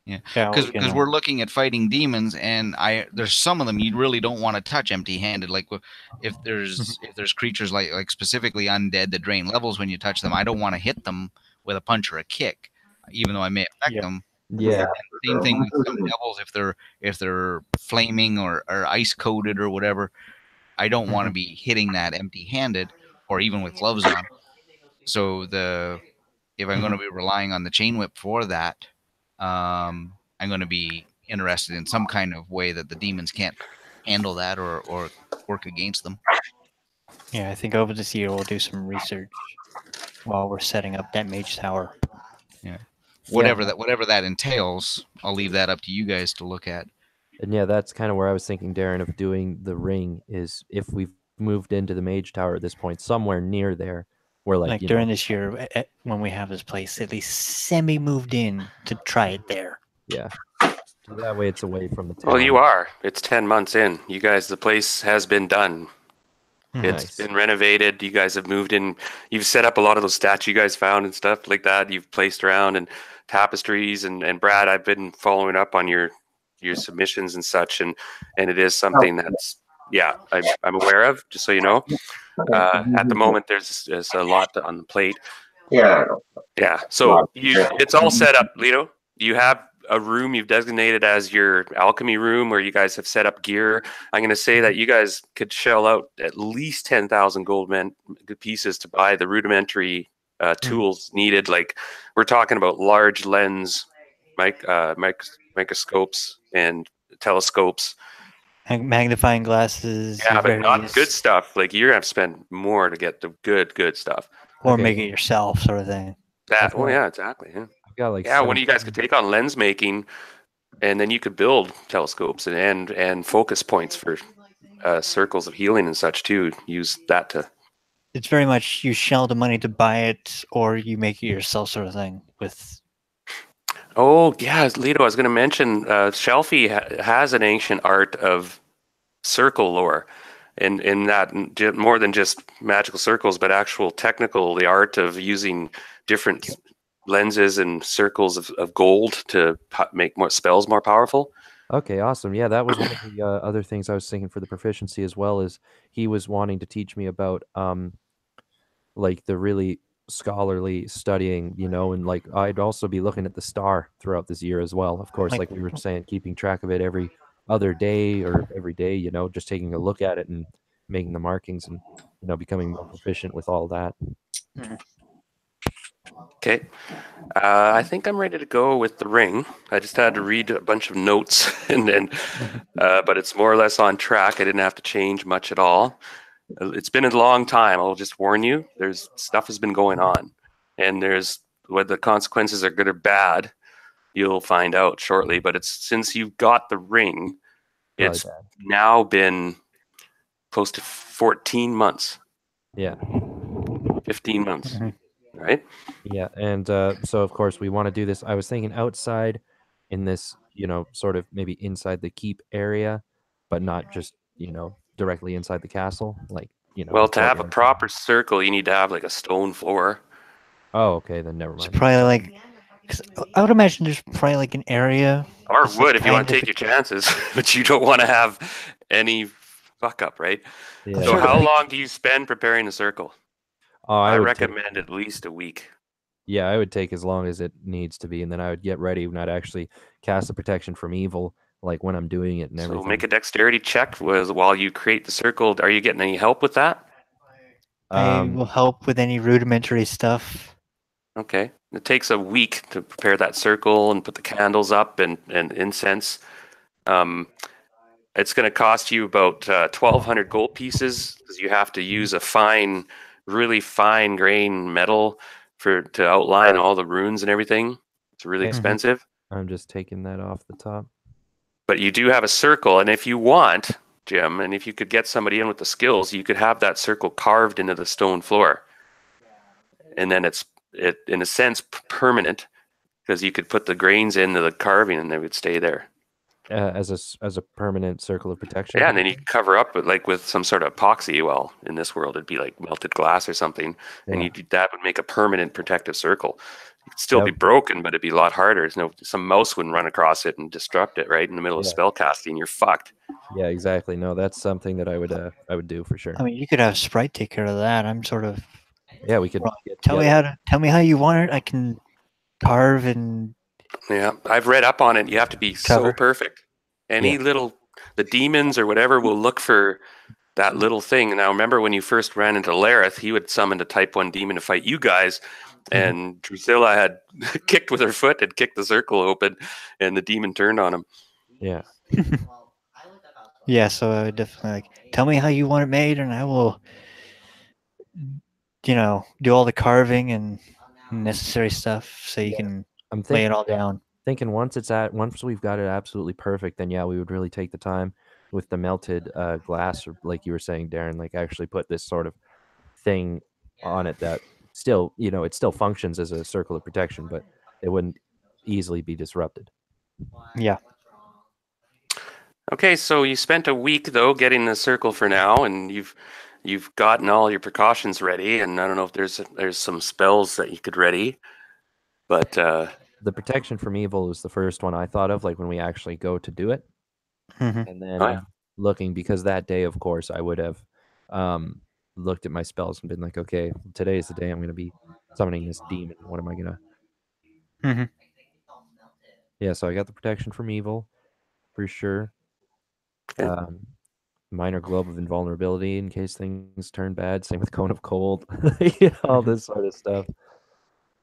Yeah, Because we're looking at fighting demons, and there's some of them you really don't want to touch empty-handed. Like if there's creatures like specifically undead that drain levels when you touch them, I don't want to hit them with a punch or a kick, even though I may affect Yep. them. Yeah, Same thing with some devils if they're flaming or ice coated or whatever. I don't want to be hitting that empty-handed or even with gloves on. So if I'm going to be relying on the chain whip for that, I'm going to be interested in some kind of way that the demons can't handle that or work against them. Yeah, I think over this year we'll do some research while we're setting up that mage tower. Whatever that entails, I'll leave that up to you guys to look at. and yeah, that's kind of where I was thinking, Darren, of doing the ring is if we've moved into the mage tower at this point, somewhere near there, where Like you during know, this year, when we have this place at least semi moved in to try it there. yeah. So that way it's away from the town. Well, you are. It's 10 months in. You guys, the place has been done. It's Nice. been renovated. You guys have moved in. You've set up a lot of those statues you guys found and stuff like that. You've placed around and tapestries and Brad, I've been following up on your submissions and such, and it is something that's I'm aware of. Just so you know, at the moment there's a lot on the plate. Yeah. Yeah. So it's all set up, Lito. You have a room you've designated as your alchemy room where you guys have set up gear. I'm going to say that you guys could shell out at least 10,000 gold pieces to buy the rudimentary tools needed. Like we're talking about large lens, microscopes and telescopes. Magnifying glasses. Yeah, but not various- good stuff. Like you're going to have to spend more to get the good stuff. Or Okay. make it yourself, sort of thing. That, well, yeah, exactly. Yeah. I've got like Yeah, one of you guys could take on lens making, and then you could build telescopes and focus points for circles of healing and such too. Use that to. It's very much you shell the money to buy it, or you make it yourself, sort of thing. With Oh yeah, Lito, I was going to mention Shelfie has an ancient art of circle lore, in that more than just magical circles, but actual technical, the art of using different lenses and circles of gold to make more spells more powerful. Okay, awesome. Yeah, that was one of the other things I was thinking for the proficiency as well. Is he was wanting to teach me about like the really scholarly studying, you know, and like I'd also be looking at the star throughout this year as well. Of course, like we were saying, keeping track of it every other day or every day, you know, just taking a look at it and making the markings and, you know, becoming more proficient with all that. Okay. I think I'm ready to go with the ring. I just had to read a bunch of notes, and then, but it's more or less on track. I didn't have to change much at all. It's been a long time. I'll just warn you. There's stuff has been going on, and there's whether the consequences are good or bad, you'll find out shortly. But it's since you've got the ring, Probably it's bad. now been close to 14 months, Yeah. 15 months, right? Yeah, and so of course we want to do this. I was thinking outside in this, you know, sort of maybe inside the keep area, but not just, you know, directly inside the castle, like, you know, Well, the to have a courtyard. proper circle, you need to have like a stone floor. Oh, okay, then never It's mind. probably like, 'cause I would imagine there's probably like an area. Or that's, like, wood if you want to kind take of- your chances, but you don't want to have any fuck up, right? Yeah. So sure how like- long do you spend preparing the circle? Oh, I would take, recommend at least a week. yeah, I would take as long as it needs to be, and then I would get ready and I'd actually cast the protection from evil, like when I'm doing it and So everything. make a dexterity check while you create the circle. Are you getting any help with that? I will help with any rudimentary stuff. Okay. It takes a week to prepare that circle and put the candles up and incense. It's going to cost you about 1,200 gold pieces because you have to use a fine, really fine grain metal to outline all the runes and everything. It's really Okay. expensive. I'm just taking that off the top. But you do have a circle, and if you want, Jim, and if you could get somebody in with the skills, you could have that circle carved into the stone floor. And then it in a sense permanent because you could put the grains into the carving and they would stay there. As a permanent circle of protection. Yeah, and then you cover up with some sort of epoxy. Well, in this world, it'd be like melted glass or something, and Yeah. that would make a permanent protective circle. It'd still be Yep. broken, but it'd be a lot harder. Some mouse wouldn't run across it and disrupt it. Right in the middle of Yeah. spell casting, you're fucked. Yeah, exactly. No, that's something that I would do for sure. I mean, you could have Sprite take care of that. I'm sort of Yeah, we could Well, get tell me how you want it. I can carve and Yeah, I've read up on it. You have to be so Cover. perfect. Any Yeah. the demons or whatever will look for that little thing. Now, remember when you first ran into Lareth, he would summon a type 1 demon to fight you guys, and Drusilla had kicked with her foot and kicked the circle open, and the demon turned on him. Yeah. yeah. So I would definitely like tell me how you want it made, and I will, you know, do all the carving and necessary stuff so you can I'm lay thinking it all down. once we've got it absolutely perfect, then yeah, we would really take the time with the melted glass, or like you were saying, Darren, like actually put this sort of thing on it that still, you know, it still functions as a circle of protection, but it wouldn't easily be disrupted. Yeah. Okay, so you spent a week though getting the circle for now, and you've gotten all your precautions ready. And I don't know if there's some spells that you could ready, but The protection from evil was the first one I thought of, like when we actually go to do it. Mhm. And then Oh, yeah. looking, because that day, of course, I would have looked at my spells and been like, okay, today is the day I'm going to be summoning this demon. What am I going to? Mhm. Yeah, so I got the protection from evil for sure. Okay. Minor globe of invulnerability in case things turn bad. Same with cone of cold. You know, all this sort of stuff.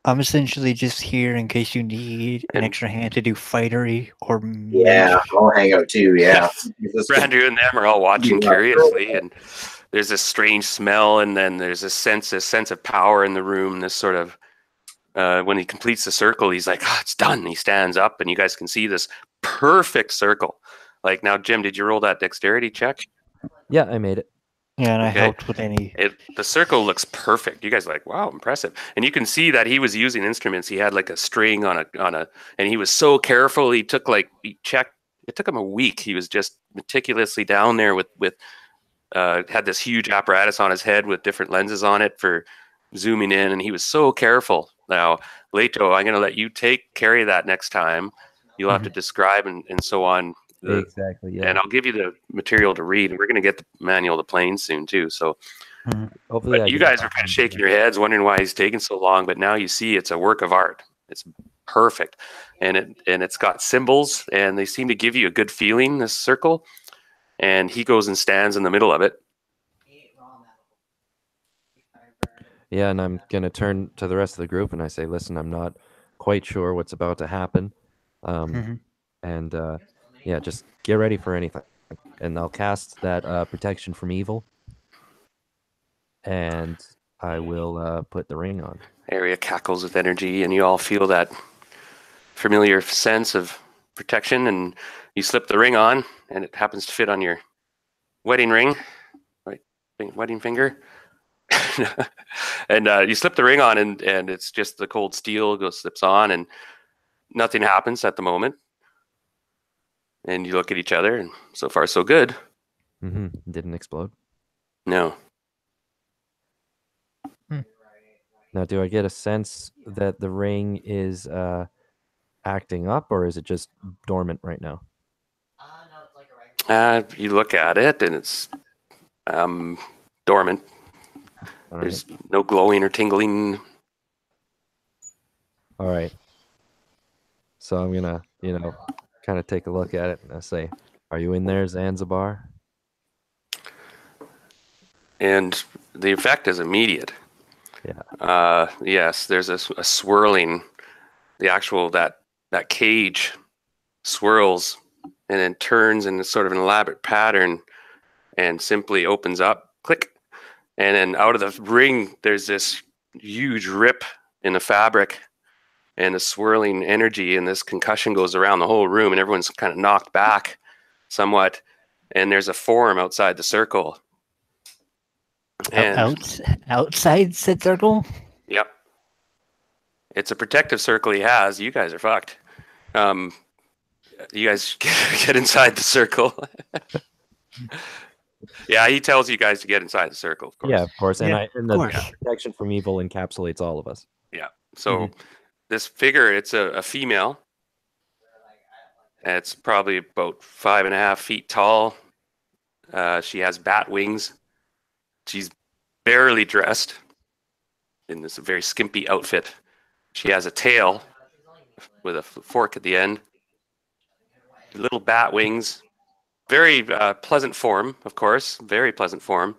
I'm essentially just here in case you need an And- extra hand to do fightery or Yeah, I'll hang out too. Yeah. Brandon and them are all watching Yeah. curiously, and there's a strange smell, and then there's a sense of power in the room. This sort of when he completes the circle, he's like, "Oh, it's done." He stands up, and you guys can see this perfect circle. Like now, Jim, did you roll that dexterity check? Yeah, I made it. Yeah, and I Okay. helped with any. The circle looks perfect. You guys are like, wow, impressive. And you can see that he was using instruments. He had like a string on a, and he was so careful. He checked. It took him a week. He was just meticulously down there with had this huge apparatus on his head with different lenses on it for zooming in, and he was so careful. Now, Leto, I'm going to let you carry that next time. You'll have to describe and so on. Exactly. Yeah. And I'll give you the material to read. We're going to get the manual to planes soon too. So Hopefully, But you guys are kind of shaking your heads, wondering why he's taking so long. But now you see it's a work of art. It's perfect, and it's got symbols, and they seem to give you a good feeling. This circle, and he goes and stands in the middle of it. Yeah, and I'm gonna turn to the rest of the group and I say, "Listen, I'm not quite sure what's about to happen, and yeah, just get ready for anything." And I'll cast that protection from evil, and I will put the ring on. Area cackles with energy, and you all feel that familiar sense of protection. And you slip the ring on, and it happens to fit on your wedding ring, right? Wedding finger. And you slip the ring on, and it's just the cold steel slips on, and nothing happens at the moment. And you look at each other, and so far so good. Didn't explode. No. Now, do I get a sense that the ring is acting up, or is it just dormant right now? You look at it, and it's dormant. All There's no glowing or tingling. All right. So I'm gonna, kind of take a look at it and I say, "Are you in there, Zanzibar?" And the effect is immediate. Yeah. Yes, there's a swirling. The actual that cage swirls and then turns in sort of an elaborate pattern and simply opens up, click, and then out of the ring there's this huge rip in the fabric and a swirling energy, and this concussion goes around the whole room, and everyone's kind of knocked back somewhat, and there's a form outside the circle. And outside said circle? Yep. It's a protective circle he has. You guys are fucked. You guys get inside the circle. Yeah, he tells you guys to get inside the circle, of course. Yeah, of course. And, Yeah, and the protection from evil encapsulates all of us. Yeah. So this figure, it's a female. It's probably about 5.5 feet tall. She has bat wings. She's barely dressed in this very skimpy outfit. She has a tail with a fork at the end. Little bat wings. Very pleasant form, of course. Very pleasant form.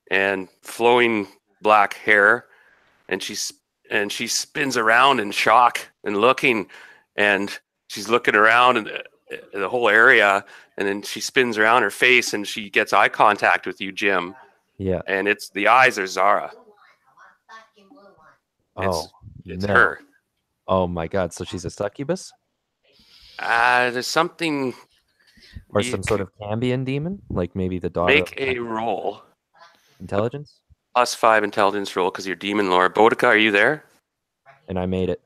And flowing black hair. And she spins around in shock and looking. And she's looking around and the whole area. And then she spins around her face and she gets eye contact with you, Jim. Yeah. And the eyes are Zara. It's her. Oh my God! So she's a succubus? There's something. Or some sort of Cambion demon, like maybe the daughter. Make a roll. Intelligence. +5 intelligence roll because you're demon lore. Boudica, are you there? And I made it.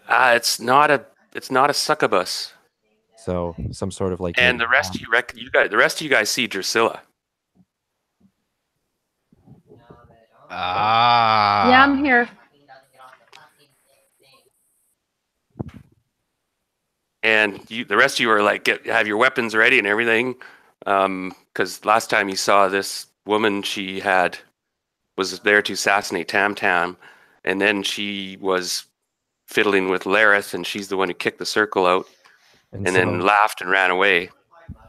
It's not a succubus. So some sort of like. And the rest of you guys see Drusilla. Yeah, I'm here. And the rest of you are like, have your weapons ready and everything, because last time you saw this woman, she was there to assassinate Tam Tam, and then she was fiddling with Lareth, and she's the one who kicked the circle out, and then laughed and ran away.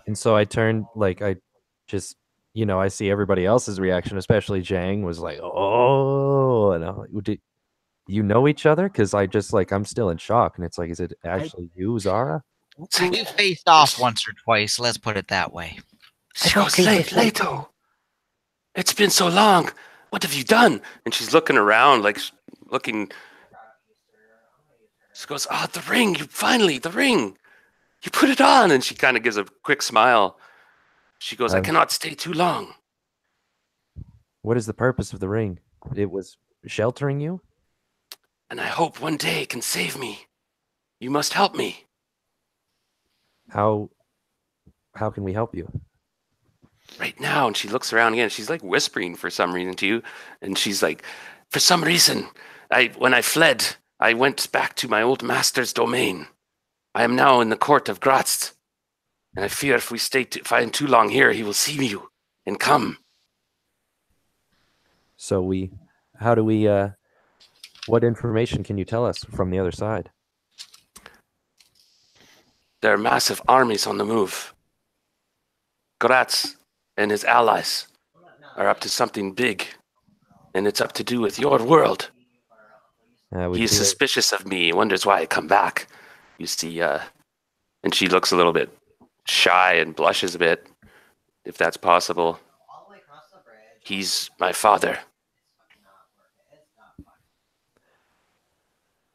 And so I turned, like, I just, I see everybody else's reaction, especially Zhang was like, "Oh," and I'm like, "Do you know each other?" Because I just I'm still in shock, and it's like, is it actually you, Zara? We faced off once or twice. Let's put it that way. She goes, Leto, it's been so long. What have you done? And she's looking around, looking. She goes, the ring! The ring! You put it on! And she kind of gives a quick smile. She goes, I cannot stay too long. What is the purpose of the ring? It was sheltering you? And I hope one day it can save me. You must help me. How can we help you? Right now. And she looks around again. She's like whispering for some reason to you. And she's like, for some reason, when I fled, I went back to my old master's domain. I am now in the court of Graz. And I fear if we stay too long here, he will see you and come. So how do we, what information can you tell us from the other side? There are massive armies on the move. Gratz and his allies are up to something big, and it's up to do with your world. We He's fear- suspicious of me, wonders why I come back. You see, and she looks a little bit shy and blushes a bit, if that's possible. He's my father.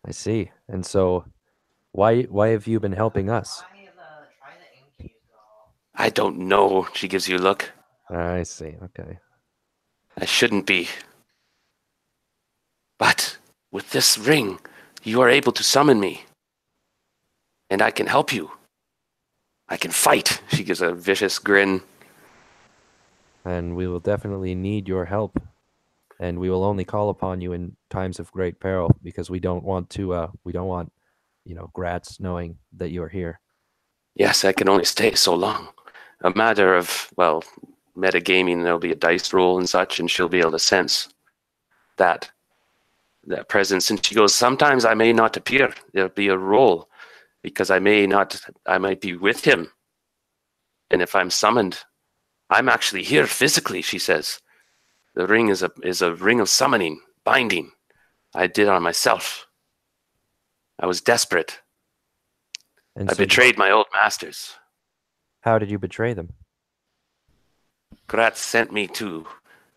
I see. And so why have you been helping us? I don't know, she gives you a look. I see. Okay. I shouldn't be. But with this ring, you are able to summon me. And I can help you. I can fight. She gives a vicious grin. And we will definitely need your help. And we will only call upon you in times of great peril because we don't want, Gratz knowing that you are here. Yes, I can only stay so long. A matter of, well, metagaming, there'll be a dice roll and such, and she'll be able to sense that presence. And she goes, sometimes I may not appear. There'll be a roll because I might be with him. And if I'm summoned, I'm actually here physically, she says. The ring is a ring of summoning, binding. I did on myself. I was desperate. And I so betrayed my old masters. how did you betray them? Gratz sent me to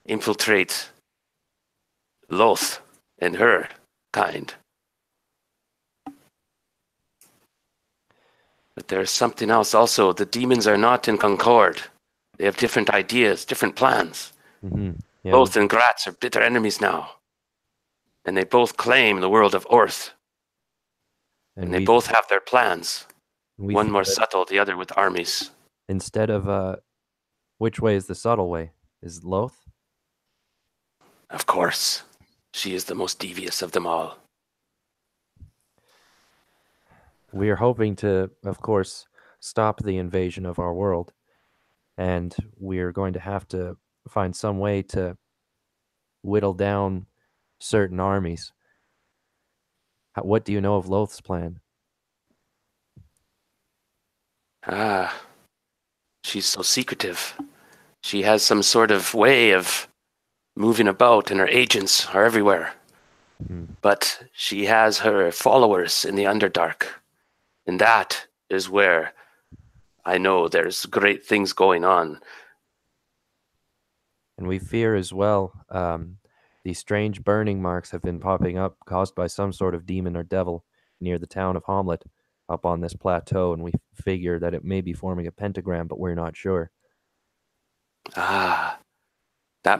infiltrate Loth and her kind. But there's something else also. The demons are not in concord. They have different ideas, different plans. Mm-hmm. Yeah, Loth and Gratz are bitter enemies now. And they both claim the world of Orth. And they both have their plans. One more subtle, the other with armies. Instead of, which way is the subtle way? Is it Loth? Of course. She is the most devious of them all. We are hoping to, of course, stop the invasion of our world. And we're going to have to find some way to whittle down certain armies. What do you know of Loth's plan? She's so secretive. She has some sort of way of moving about, and her agents are everywhere. But she has her followers in the Underdark. And that is where I know there's great things going on. And we fear as well, these strange burning marks have been popping up, caused by some sort of demon or devil near the town of Hommlet, up on this plateau, and we figure that it may be forming a pentagram, but we're not sure. That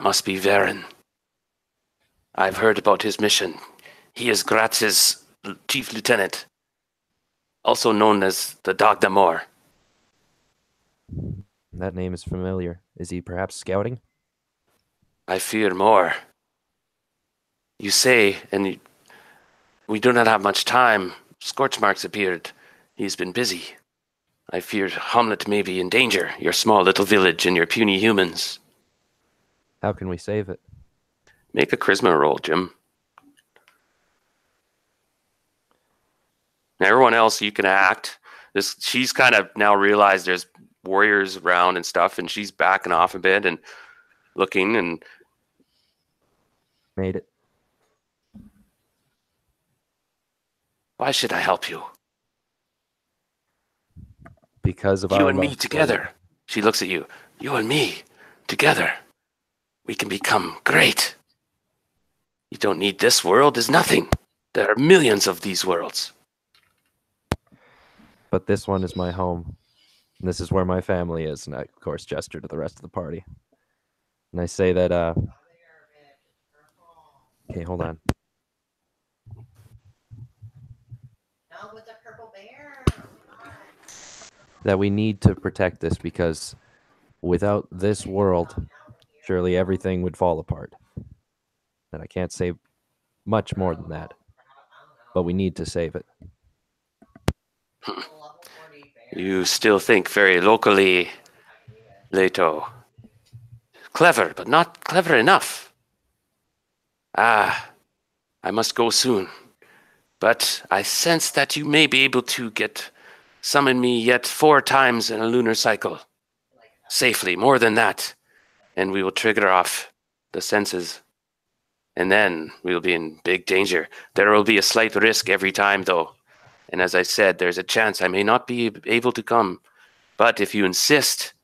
must be Varen. I've heard about his mission. He is Gratz's chief lieutenant, also known as the Dog d'Amour. That name is familiar. Is he perhaps scouting? I fear more. You say, and we do not have much time. Scorch marks appeared. He's been busy. I fear Hommlet may be in danger, your small little village and your puny humans. How can we save it? Make a charisma roll, Jim. Now, everyone else, you can act. She's kind of now realized there's warriors around and stuff, and she's backing off a bit and looking and... Made it. Why should I help you? Because of you and me together. She looks at you. You and me together. We can become great. You don't need this world as nothing. There are millions of these worlds. But this one is my home. And this is where my family is. And I, of course, gesture to the rest of the party. And I say that, okay, hold on. With the purple bear. That we need to protect this because without this world, surely everything would fall apart. And I can't say much more than that. But we need to save it. You still think very locally, Leto. Clever, but not clever enough. I must go soon. But I sense that you may be able to summon me yet 4 times in a lunar cycle. Safely, more than that. And we will trigger off the senses. And then we will be in big danger. There will be a slight risk every time, though. And as I said, there's a chance I may not be able to come. But if you insist,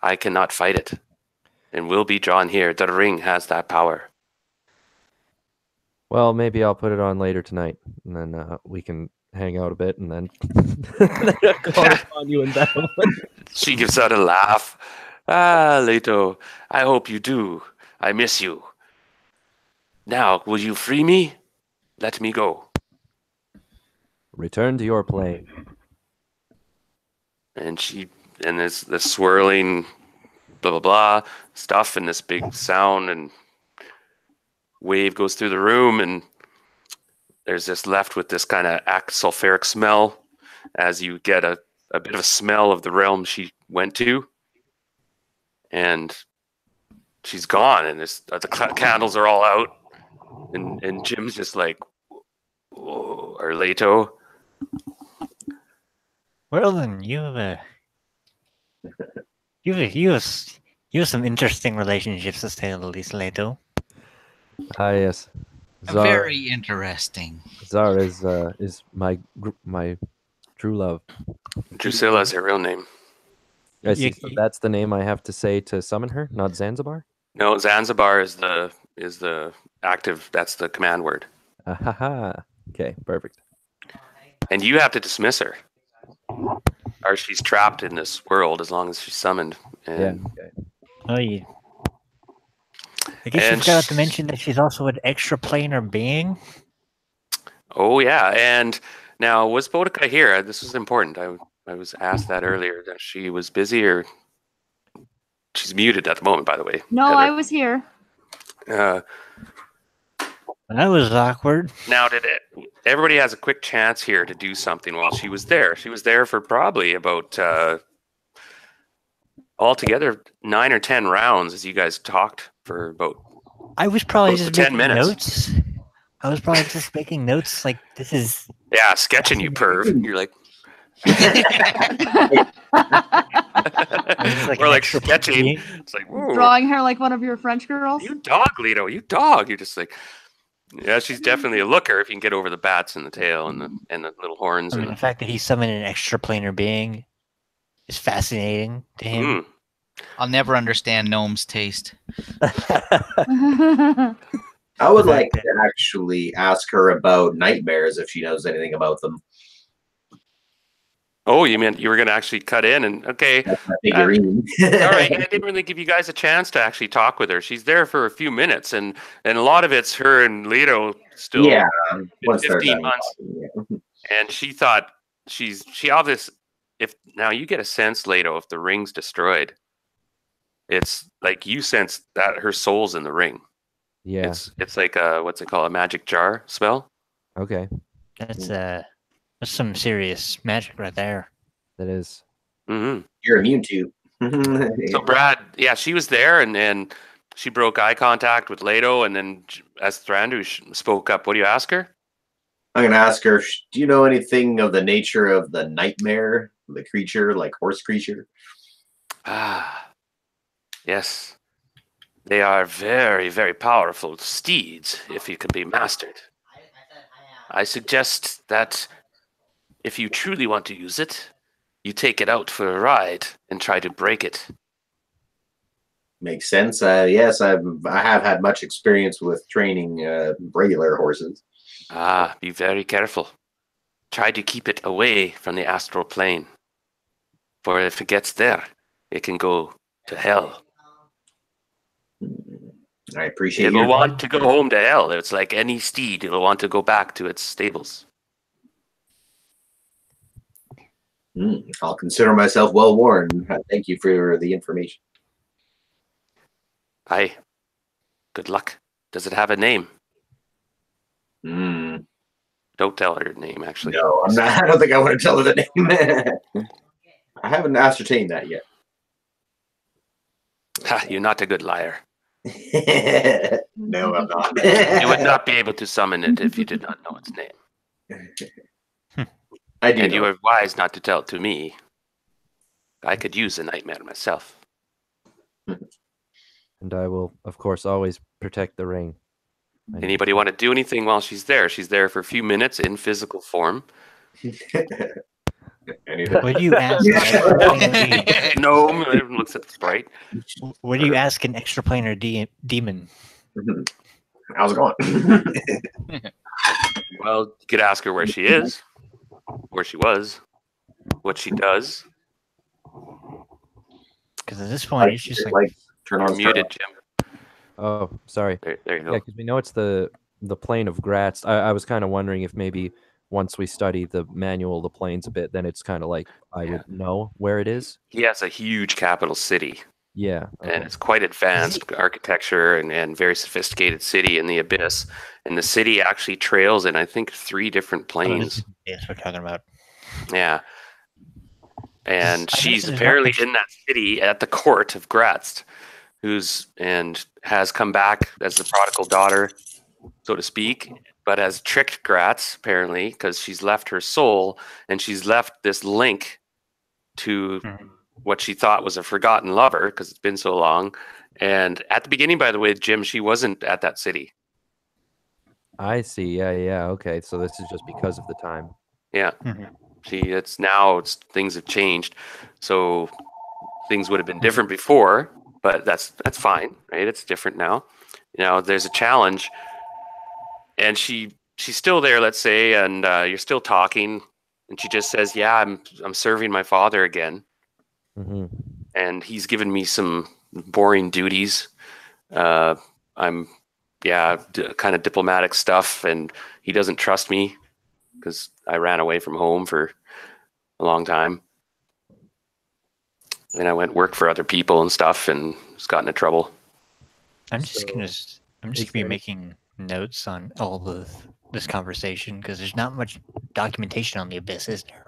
I cannot fight it. And will be drawn here. The ring has that power. Well, maybe I'll put it on later tonight, and then we can hang out a bit, and then call upon you in that one. She gives out a laugh. Leto, I hope you do. I miss you. Now, will you free me? Let me go. Return to your plane. And there's the swirling blah, blah, blah stuff, and this big sound, and wave goes through the room, and there's this left with this kind of sulfuric smell as you get a bit of a smell of the realm she went to. And she's gone, and the candles are all out, and Jim's just like, "Whoa," or Leto. Well then, you have some interesting relationships, to say the least, Leto. Ah, yes. Zar, Very interesting. Zar is my true love. Drusilla is her real name. I see. So that's the name I have to say to summon her, not Zanzibar? No, Zanzibar is the active. That's the command word. Ahaha. Okay, perfect. And you have to dismiss her, or she's trapped in this world as long as she's summoned. And Yeah. Okay. Oh, you. I guess you forgot to mention that she's also an extraplanar being. Oh yeah, and now was Boudica here? This was important. I was asked that earlier. That she was busy, or she's muted at the moment. By the way. No, Heather. I was here. That was awkward. Now, everybody has a quick chance here to do something while she was there. She was there for probably about altogether 9 or 10 rounds as you guys talked for about. I was probably Close to just 10 making minutes. notes. I was probably just making notes. Like, this is. Yeah, sketching you, perv. You're like. Like We're an like extra sketching. being. It's like, ooh, Drawing her like one of your French girls. you dog, Leto, you dog. You're just like, yeah, she's definitely a looker if you can get over the bats and the tail and the little horns. I mean, the fact that he summoned an extraplanar being is fascinating to him. Mm. I'll never understand gnome's taste. I would like to actually ask her about nightmares if she knows anything about them. Oh, you meant you were going to actually cut in and okay. That's my figurine. All right, I didn't really give you guys a chance to actually talk with her. She's there for a few minutes, and a lot of it's her and Leto still. Yeah, been once they're 15 done months, talking, yeah. and she thought she obviously. If now you get a sense, Leto, if the ring's destroyed, it's like you sense that her soul's in the ring. Yeah. It's like what's it called, a magic jar spell. Okay. That's some serious magic right there. That is. Mm-hmm. You're immune to. So Brad, yeah, she was there, and she broke eye contact with Leto, and then as Thrandu spoke up, what do you ask her? I'm going to ask her, do you know anything of the nature of the nightmare, the creature, like horse creature? Ah, yes. They are very, very powerful steeds if you can be mastered. I suggest that if you truly want to use it, you take it out for a ride and try to break it. Makes sense. Yes, I have had much experience with training regular horses. Ah, be very careful. Try to keep it away from the astral plane. For if it gets there, it can go to hell. I appreciate It'll your want to go home to hell. It's like any steed. It'll want to go back to its stables. I'll consider myself well warned. Thank you for the information. Aye. Good luck. Does it have a name? Don't tell her name, actually. No, I'm not. I don't think I want to tell her the name. I haven't ascertained that yet. Ha, you're not a good liar. No, I'm not. You would not be able to summon it if you did not know its name. I do And you know. are wise not to tell it to me. I could use a nightmare myself. And I will, of course, always protect the ring. Anybody want to do anything while she's there? She's there for a few minutes in physical form. Anything? Would you ask? Gnome everyone looks at the sprite. Would you ask an extraplanar demon? How's it going? Well, you could ask her where she is, where she was, what she does. Because at this point, it's just like turn You're on muted, Jim. Oh, sorry. There you Yeah, go. because we know it's the plane of Gratz. I was kind of wondering if maybe once we study the manual of the planes a bit, then it's kind of like I would know where it is. He has a huge capital city, Yeah. and Okay. it's quite advanced architecture and very sophisticated city in the abyss. And the city actually trails in, I think, 3 different planes. yes, we're talking about. Yeah. And I think she's there's apparently not much- in that city at the court of Gratz, and has come back as the prodigal daughter, so to speak, but has tricked Gratz, apparently, because she's left her soul and she's left this link to Mhm. what she thought was a forgotten lover because it's been so long. And at the beginning, by the way, Jim, she wasn't at that city. I see. Yeah. Okay. So this is just because of the time. Yeah. Mhm. Things have changed. So things would have been different before, but that's fine, right? It's different now. There's a challenge, and she's still there, let's say, and you're still talking, and she just says, "Yeah, I'm serving my father again, Hmm. and he's given me some boring duties. I'm kind of diplomatic stuff, and he doesn't trust me because I ran away from home for a long time." And I went work for other people and stuff, and just got into trouble. I'm just So, gonna is be there- making notes on all of this conversation because there's not much documentation on the abyss, is there?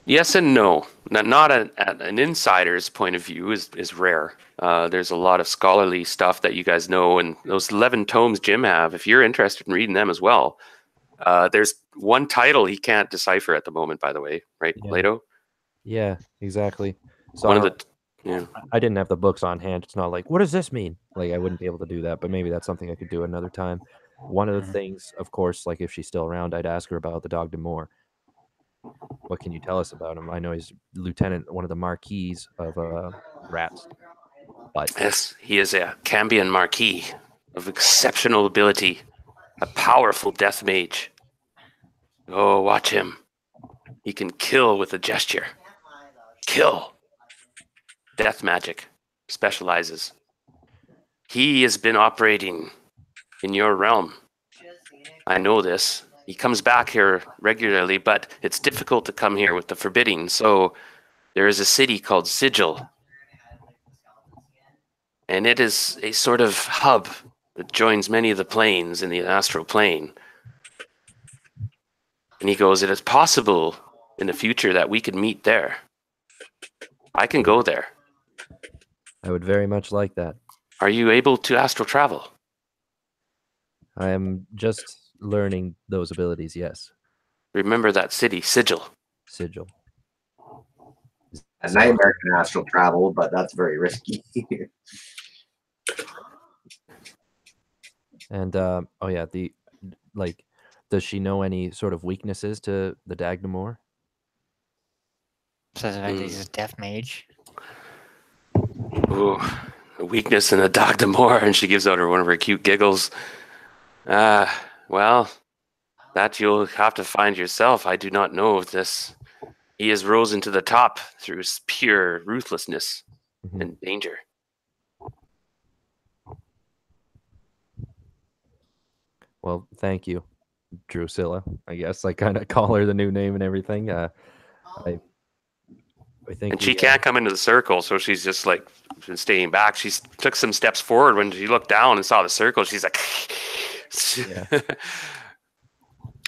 Yes and no. Not an insider's point of view is rare. There's a lot of scholarly stuff that you guys know, and those 11 tomes Jim have, if you're interested in reading them as well. There's one title he can't decipher at the moment, by the way, right, Yeah. Plato? Yeah. Exactly. So One I of don't- the yeah. I didn't have the books on hand. It's not like, what does this mean? Like, I wouldn't be able to do that, but maybe that's something I could do another time. One of the Mhm. things, of course, like if she's still around, I'd ask her about the Dog de Moor. What can you tell us about him? I know he's lieutenant, one of the marquis of Rats. But Yes, he is a Cambion Marquis of exceptional ability, a powerful death mage. Oh, watch him. He can kill with a gesture. Kill. Death magic. Specializes. He has been operating in your realm. I know this. He comes back here regularly, but it's difficult to come here with the forbidding. So there is a city called Sigil, and it is a sort of hub that joins many of the planes in the astral plane. And he goes, it is possible in the future that we could meet there. I can go there. I would very much like that. Are you able to astral travel? I am just learning those abilities, yes. Remember that city, Sigil. Sigil. A nightmare can astral travel, but that's very risky. And oh yeah, does she know any sort of weaknesses to the Dagnamore? Says that he's a death mage. Ooh, a weakness in the Dog de Moor, and she gives out one of her cute giggles. Well, that you'll have to find yourself. I do not know of this. He has risen to the top through pure ruthlessness Mhm. and danger. Well, thank you, Drusilla. I guess I kind of call her the new name and everything. I think And she we, can't come into the circle, so she's just like been staying back. She took some steps forward when she looked down and saw the circle. She's like, Yeah.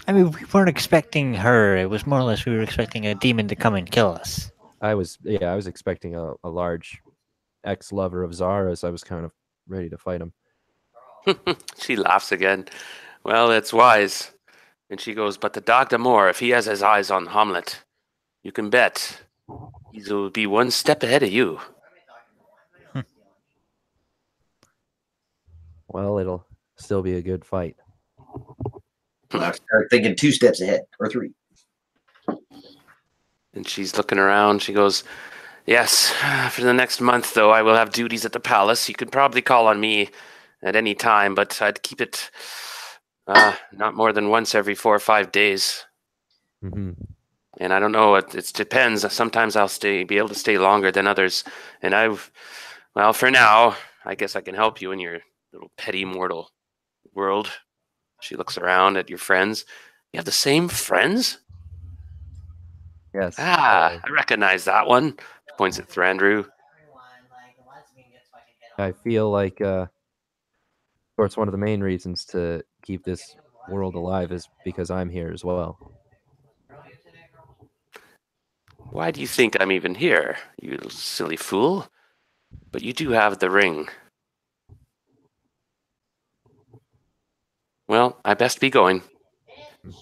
I mean, we weren't expecting her. It was more or less we were expecting a demon to come and kill us. I was expecting a large ex-lover of Zara's. I was kind of ready to fight him. She laughs again. Well, that's wise. And she goes, but the Dr. Moore, if he has his eyes on Hommlet, you can bet he'll be one step ahead of you. Well, it'll still be a good fight. I start thinking 2 steps ahead or 3. And she's looking around. She goes, yes, for the next month, though, I will have duties at the palace. You could probably call on me at any time, but I'd keep it not more than once every 4 or 5 days. Mm-hmm. And I don't know, it depends. Sometimes I'll be able to stay longer than others. And well, for now, I guess I can help you in your little petty mortal world. She looks around at your friends. You have the same friends? Yes. I recognize that one. She points at Thranduil. I feel like, of course, one of the main reasons to keep this world alive is because I'm here as well. Why do you think I'm even here, you silly fool? But you do have the ring. Well, I best be going.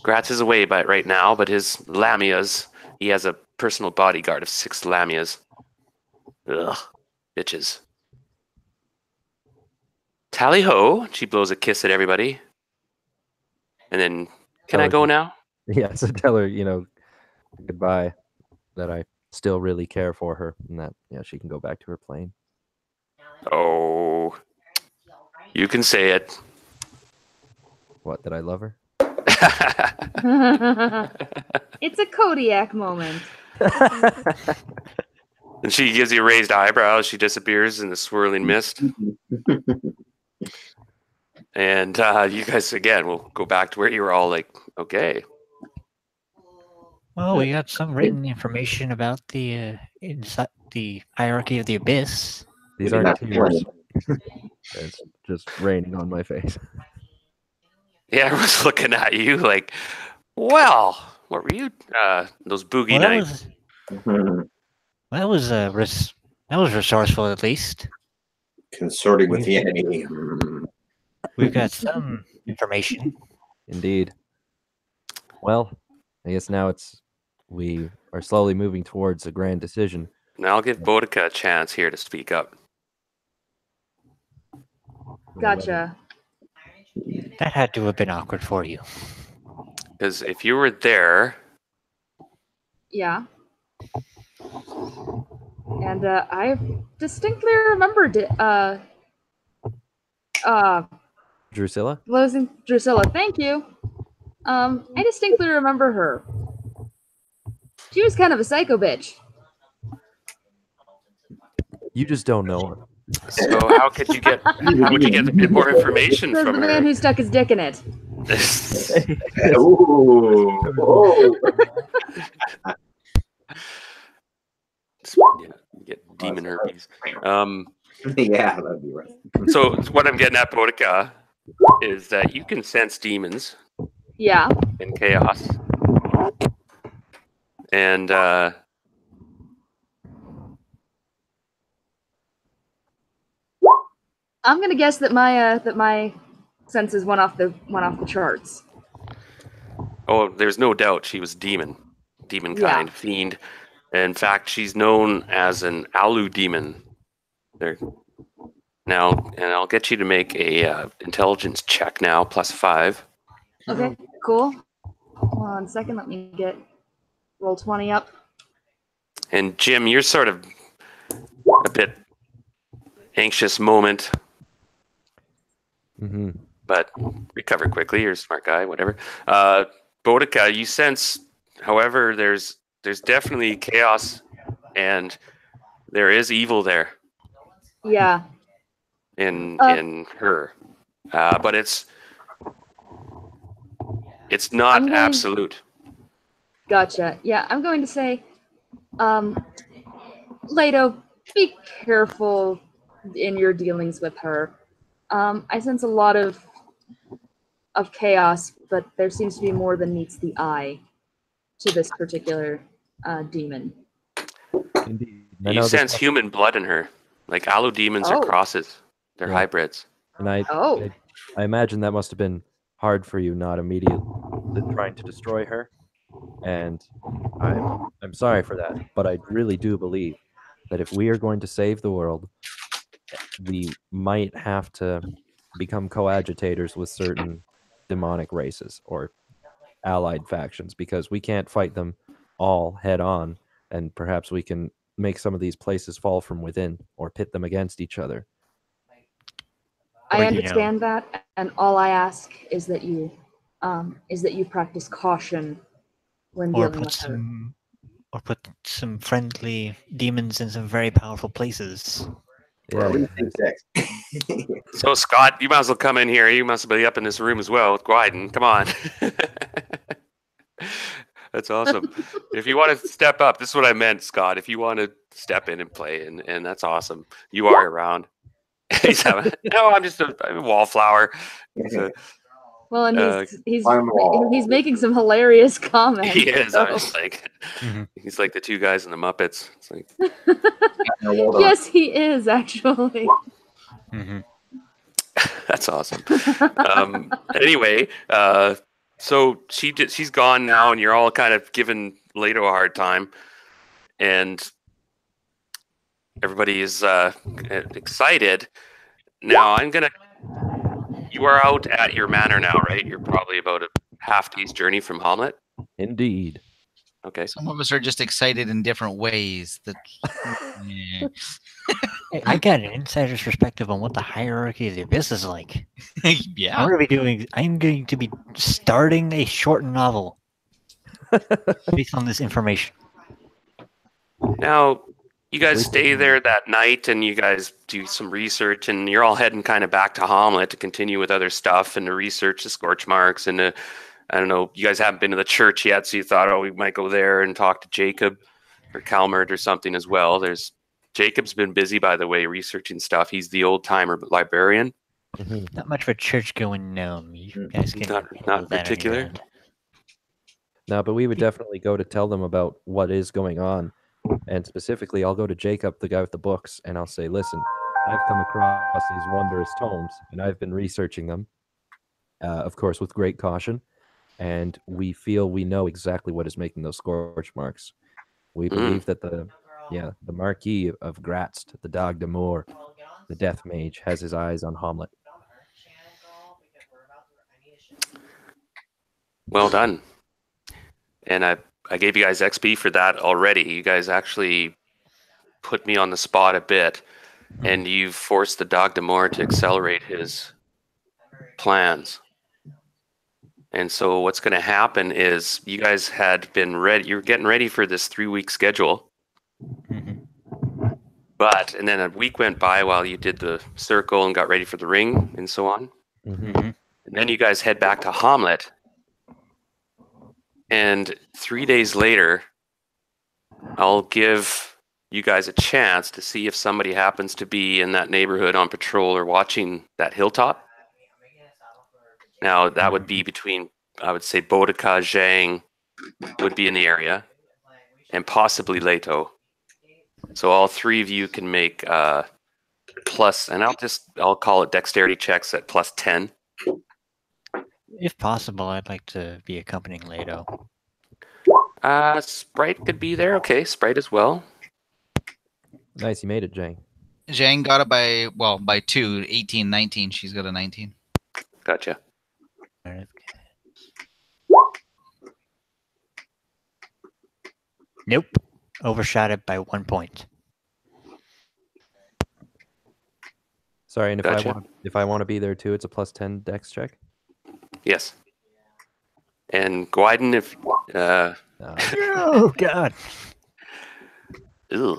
Gratz is away right now, but his lamias, he has a personal bodyguard of 6 lamias. Ugh, bitches. Tally ho! She blows a kiss at everybody. And then, can I go now? Yeah, so tell her, goodbye, that I still really care for her, and that, she can go back to her plane. Oh, you can say it. What, that I love her? It's a Kodiak moment. And she gives you raised eyebrows. She disappears in the swirling mist. And you guys, again, will go back to where you were all like, okay. Well, we got some written information about the inside the hierarchy of the abyss. These aren't tears. It's just raining on my face. Yeah, everyone's looking at you like, well, what were you? Those boogie nights. That was resourceful, at least. Consorting with the enemy. We've got some information. Indeed. Well, I guess now we are slowly moving towards a grand decision. Now I'll give Boudica a chance here to speak up. Gotcha. That had to have been awkward for you. Because if you were there... Yeah. And I distinctly remember Drusilla? losing Drusilla. Thank you. I distinctly remember her. She was kind of a psycho bitch. You just don't know her. So how would you get a bit more information Says from the her? man who stuck his dick in it. Ooh. Yeah, get demon herpes. Yeah, that'd be right. So what I'm getting at, Boudica, is that you can sense demons Yeah. and chaos. And I'm gonna guess that my senses went off the charts. oh, there's no doubt she was demon kind, fiend. In fact, she's known as an alu demon. There. Now, and I'll get you to make a intelligence check now, +5. Okay, cool. Hold on a second. Let me get roll 20 up. And Jim, you're sort of a bit anxious moment, Mm-hmm. but recover quickly. You're a smart guy, whatever. Boudica, you sense, however, there's definitely chaos, and there is evil there Yeah. in her, but it's not absolute. Gotcha. Yeah, I'm going to say, Leto, be careful in your dealings with her. I sense a lot of chaos, but there seems to be more than meets the eye to this particular demon. Indeed. You sense human blood in her. Like alu demons are crosses. They're Yeah. hybrids. And I imagine that must have been hard for you, not immediately trying to destroy her. And I'm sorry for that, but I really do believe that if we are going to save the world, we might have to become coadjutors with certain demonic races or allied factions, because we can't fight them all head on, and perhaps we can make some of these places fall from within or pit them against each other. I Or, understand that, and all I ask is that you practice caution when or dealing put with her. some friendly demons in some very powerful places. Or at least insects. So Scott, you might as well come in here. You must be up in this room as well with Gwyden. Come on. That's awesome. If you want to step up, this is what I meant, Scott. If you want to step in and play, and that's awesome. You are around. He's having, no, I'm a wallflower. Well, and he's On the wall. he's making some hilarious comments. He is. so- I was like, he's like the two guys in the Muppets. It's like, Yes, he is actually. that's awesome. Anyway, so she's gone now, and you're all kind of giving Leto a hard time, and everybody is excited. Now you are out at your manor now, right? You're probably about a half day's journey from Hommlet. Indeed. Okay. Some of us are just excited in different ways. That yeah. Hey, I got an insider's perspective on what the hierarchy of the abyss is like. Yeah. I'm going to be starting a short novel based on this information. Now, you guys stay there that night, and you guys do some research, and you're all heading kind of back to Hommlet to continue with other stuff and to research the scorch marks. And I don't know, you guys haven't been to the church yet, so you thought, oh, we might go there and talk to Jacob or Calmert or something as well. Jacob's been busy, by the way, researching stuff. He's the old-timer librarian. Not much of a church-going gnome. You guys can Not handle that on your particular. end. No, but we would definitely go to tell them about what is going on. And specifically, I'll go to Jacob, the guy with the books, and I'll say, listen, I've come across these wondrous tomes, and I've been researching them, of course, with great caution. And we feel we know exactly what is making those scorch marks. We believe that the Marquis of Gratz, the Dog d'Amour, the Death Mage, has his eyes on Hommlet. Well done. And I gave you guys XP for that already. You guys actually put me on the spot a bit, and you've forced the Dog d'Amour to accelerate his plans. And so what's going to happen is you guys had been ready. You're getting ready for this 3-week schedule. And then a week went by while you did the circle and got ready for the ring and so on. And then you guys head back to Hommlet. And 3 days later, I'll give you guys a chance to see if somebody happens to be in that neighborhood on patrol or watching that hilltop. Now, that would be between, I would say, Boudica, Zhang would be in the area, and possibly Leto. So all three of you can make plus, and I'll call it dexterity checks at plus 10. If possible, I'd like to be accompanying Leto. Sprite could be there. Okay, Sprite as well. Nice, you made it, Jane. Zhang got it by 2, 18, 19. She's got a 19. Gotcha. Nope. Overshot it by 1 point. Sorry, and Gotcha. if I want to be there too, it's a plus 10 dex check. Yes. And Gwyden, if Oh God. Ew.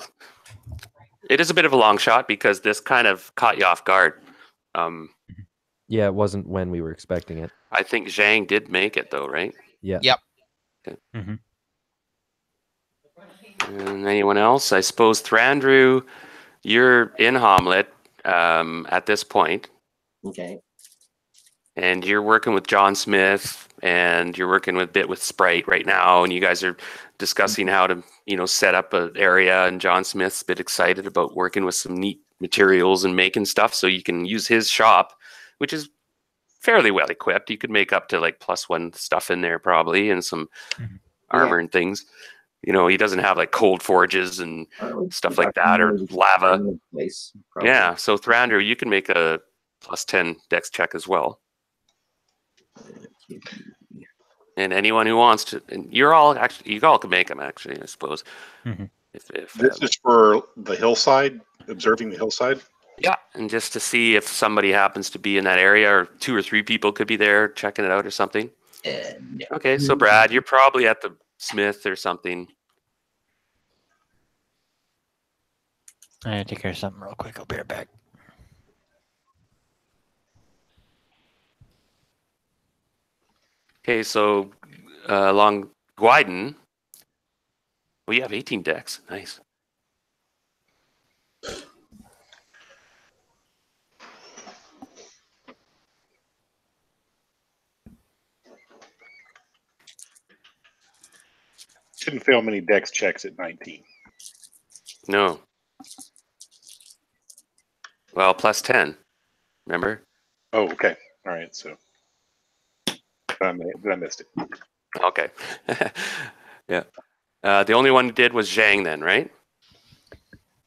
It is a bit of a long shot because this kind of caught you off guard. Yeah, it wasn't when we were expecting it. I think Zhang did make it though, right? Yeah. Yep. Okay. Mm-hmm. And anyone else? I suppose Thrandrau, you're in Hommlet at this point, Okay. and you're working with John Smith, and you're working with Sprite right now, and you guys are discussing how to, set up an area. And John Smith's a bit excited about working with some neat materials and making stuff. So you can use his shop, which is fairly well equipped. You could make up to like +1 stuff in there probably, and some armor and things. You know, he doesn't have like cold forges and stuff like that, or lava. Place, Yeah, so Thrander, you can make a +10 dex check as well. And anyone who wants to, and you all can make them actually, I suppose. If This is for the hillside, observing the hillside. yeah, and just to see if somebody happens to be in that area, or 2 or 3 people could be there checking it out or something. Okay, so Brad, you're probably at the Smith or something. I gotta take care of something real quick. I'll be right back. Okay, so along Gwyden, well, you have 18 decks. Nice. Shouldn't fail many dex checks at 19. No. Well, +10. Remember? Oh, okay. All right. So I missed it. Okay. Yeah. The only one who did was Zhang then, right?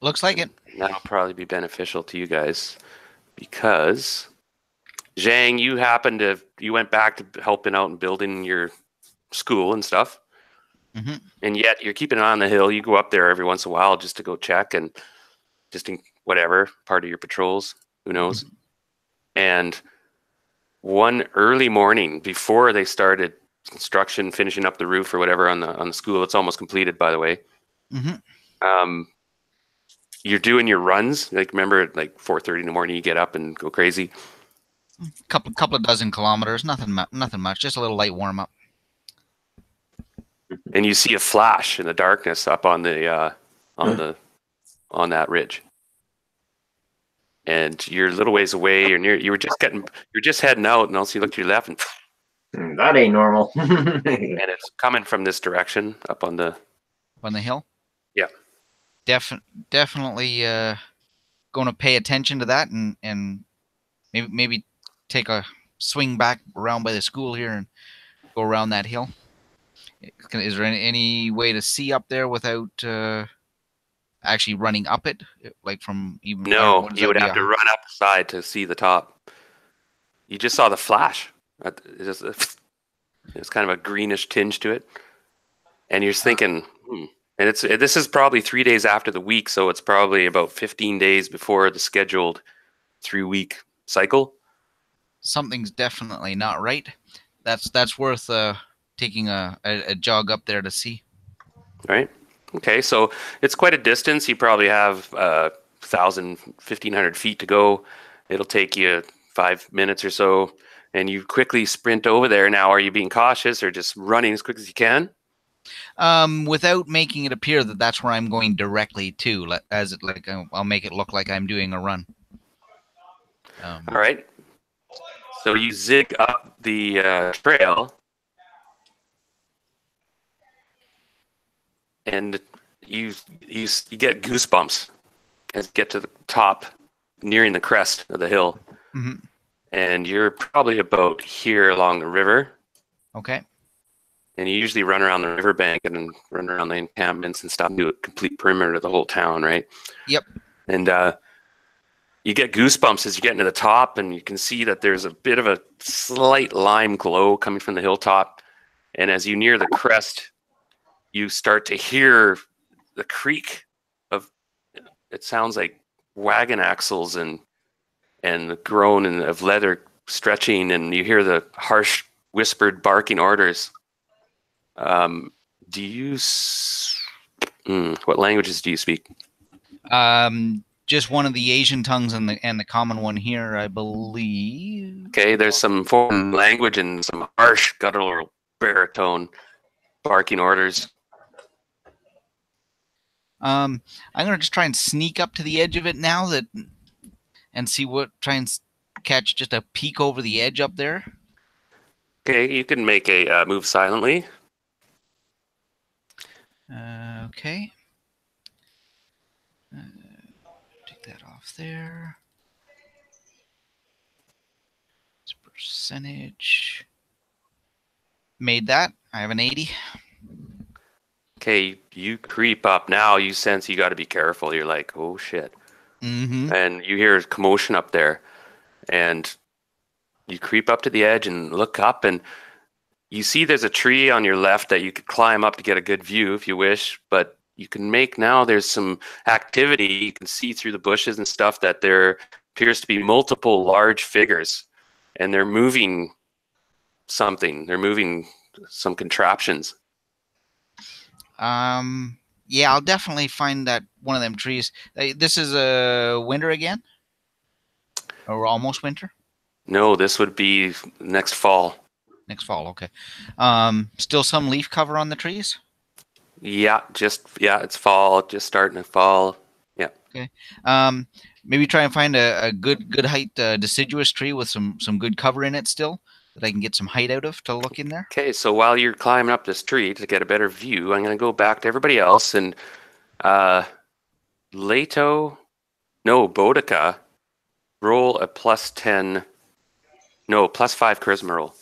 Looks like it. That'll probably be beneficial to you guys because Zhang, you went back to helping out and building your school and stuff. And yet you're keeping an eye on the hill. You go up there every once in a while just to go check and just in whatever part of your patrols, who knows. And one early morning before they started construction, finishing up the roof or whatever on the school, it's almost completed, by the way. You're doing your runs. Like, remember at like 4:30 in the morning, you get up and go crazy. Couple of dozen kilometers, nothing much, just a little light warm up. And you see a flash in the darkness up on the on that ridge. And you're a little ways away. You're just heading out, and also you look to your left, and that ain't normal. And it's coming from this direction up on the hill. Yeah, definitely going to pay attention to that, and maybe take a swing back around by the school here and go around that hill. Is there any way to see up there without actually running up it, like from even? No, you would have to run up the side to see the top. You just saw the flash. It's kind of a greenish tinge to it, and you're thinking, and this is probably 3 days after the week, so it's probably about 15 days before the scheduled 3-week cycle. Something's definitely not right. That's worth taking a jog up there to see. Right. Okay, so it's quite a distance. You probably have 1,000, 1,500 feet to go. It'll take you 5 minutes or so, and you quickly sprint over there. Now, are you being cautious or just running as quick as you can? Without making it appear that that's where I'm going directly to, I'll make it look like I'm doing a run. All right. So you zig up the trail, and you get goosebumps as you get to the top, nearing the crest of the hill. And you're probably about here along the river. Okay. And you usually run around the riverbank and then run around the encampments and stuff, do a complete perimeter of the whole town, right? Yep. And you get goosebumps as you get into the top, and you can see that there's a bit of a slight lime glow coming from the hilltop. And as you near the crest, you start to hear the creak of, it sounds like wagon axles and the groan of leather stretching, and you hear the harsh whispered barking orders. What languages do you speak? Just one of the Asian tongues and the common one here, I believe. Okay, there's some foreign language and some harsh guttural baritone barking orders. I'm gonna just try and sneak up to the edge of it now and see try and catch just a peek over the edge up there. Okay, you can make a move silently. Okay. Take that off. off there. It's percentage. Made that. I have an 80. Okay, you creep up. Now you sense you got to be careful. You're like, oh shit. Mm-hmm. And you hear commotion up there. And you creep up to the edge and look up, and you see there's a tree on your left that you could climb up to get a good view if you wish. But you can make now there's some activity. You can see through the bushes and stuff that there appears to be multiple large figures. And they're moving something. They're moving some contraptions. Yeah, I'll definitely find that one of them trees. This is winter again, or almost winter. No, this would be next fall. Next fall, okay. Still some leaf cover on the trees. Yeah, it's fall, just starting to fall. Yeah. Okay. Maybe try and find a good height deciduous tree with some good cover in it still that I can get some height out of to look in there. Okay, so while you're climbing up this tree to get a better view, I'm going to go back to everybody else and Bodica, roll a +5 charisma roll.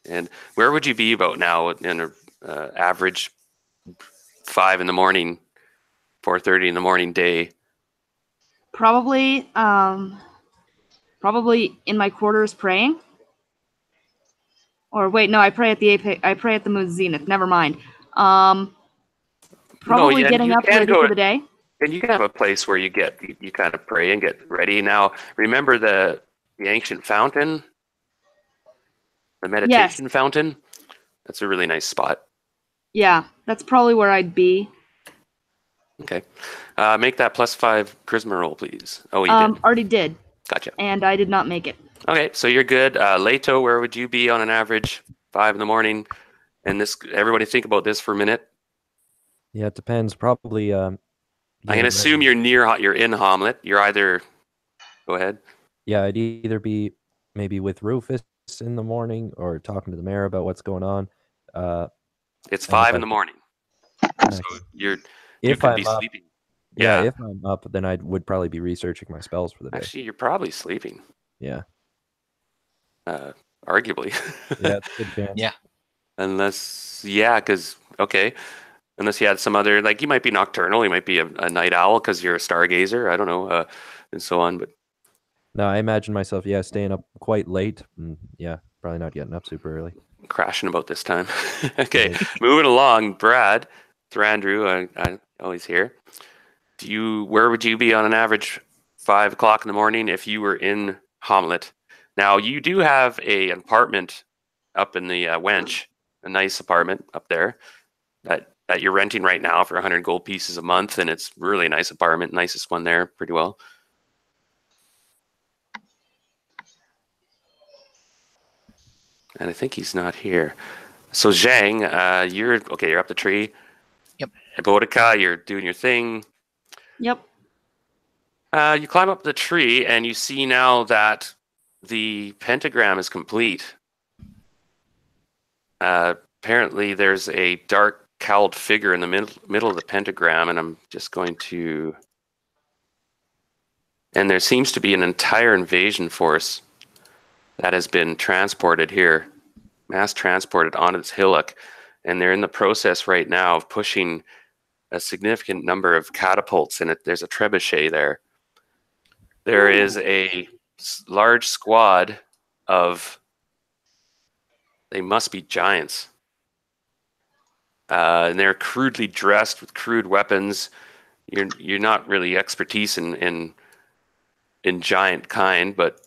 And where would you be about now in an average 5 in the morning, 4:30 in the morning day? Probably in my quarters praying. Or wait, no, I pray at the moon's zenith. Never mind. Probably getting up ready for the day. And you can have a place where you kind of pray and get ready. Now, remember the ancient fountain, the meditation fountain? That's a really nice spot. Yeah, that's probably where I'd be. Okay. Make that +5 charisma roll, please. Oh, you did. Already did. Gotcha. And I did not make it. Okay, so you're good. Leto, where would you be on an average 5 in the morning? And everybody think about this for a minute. Yeah, it depends. Probably. I'm going to assume you're in Hommlet. You're either. Go ahead. Yeah, I'd either be maybe with Rufus in the morning or talking to the mayor about what's going on. It's 5 in the morning. Nice. So you if could I'm be up, sleeping. yeah, if I'm up, then I would probably be researching my spells for the day. Actually, you're probably sleeping. Yeah. Arguably. Yeah, it's a good chance. Yeah. Unless you had some other, like you might be nocturnal, you might be a night owl because you're a stargazer, I don't know, and so on. But no, I imagine myself, staying up quite late. And probably not getting up super early. Crashing about this time. Okay, moving along. Brad, Thrandu, I always hear. Where would you be on an average 5 o'clock in the morning if you were in Hommlet? Now, you do have an apartment up in the Wench, a nice apartment up there that you're renting right now for 100 gold pieces a month, and it's really a nice apartment, nicest one there, pretty well. And I think he's not here. So Zhang, you're up the tree. Yep. Bodica, you're doing your thing. Yep. You climb up the tree and you see now that the pentagram is complete. Apparently there's a dark cowled figure in the middle of the pentagram, and I'm just going to... And there seems to be an entire invasion force that has been transported here, mass transported onto this hillock, and they're in the process right now of pushing a significant number of catapults, and there's a trebuchet there. There is a large squad of, they must be giants, and they're crudely dressed with crude weapons. You're not really expertise in giant kind, but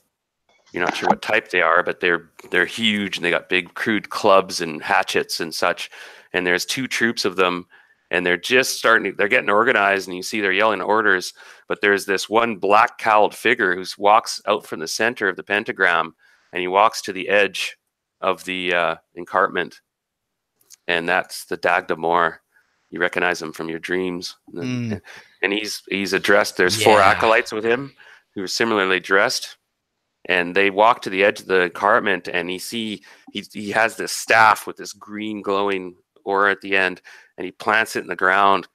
you're not sure what type they are, but they're huge, and they got big crude clubs and hatchets and such. And there's 2 troops of them, and they're just they're getting organized, and you see they're yelling orders. But there's this one black cowled figure who walks out from the center of the pentagram, and he walks to the edge of the encarpment, and that's the Dagda. You recognize him from your dreams. And he's addressed. There's 4 acolytes with him who are similarly dressed. And they walk to the edge of the encarpment, and he has this staff with this green glowing aura at the end, and he plants it in the ground,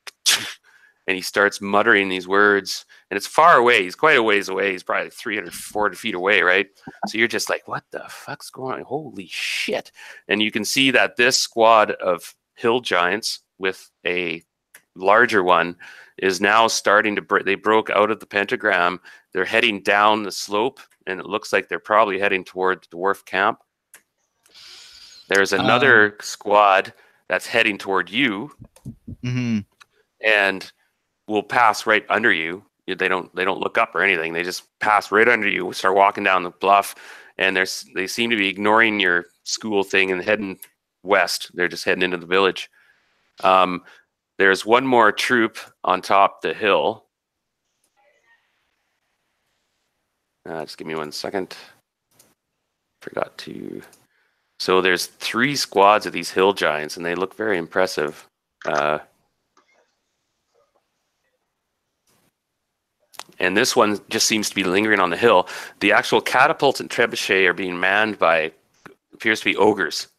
and he starts muttering these words, and it's far away. He's quite a ways away. He's probably 300, 400 feet away, right? So you're just like, what the fuck's going on? Holy shit. And you can see that this squad of hill giants with a larger one is now starting to they broke out of the pentagram. They're heading down the slope, and it looks like they're probably heading toward the dwarf camp. There's another squad that's heading toward you, and will pass right under you. They don't look up or anything. They just pass right under you. Start walking down the bluff, and they seem to be ignoring your school thing and heading west. They're just heading into the village. There's one more troop on top the hill. Just give me 1 second. Forgot to. So there's 3 squads of these hill giants, and they look very impressive. And this one just seems to be lingering on the hill. The actual catapults and trebuchet are being manned by, appears to be ogres.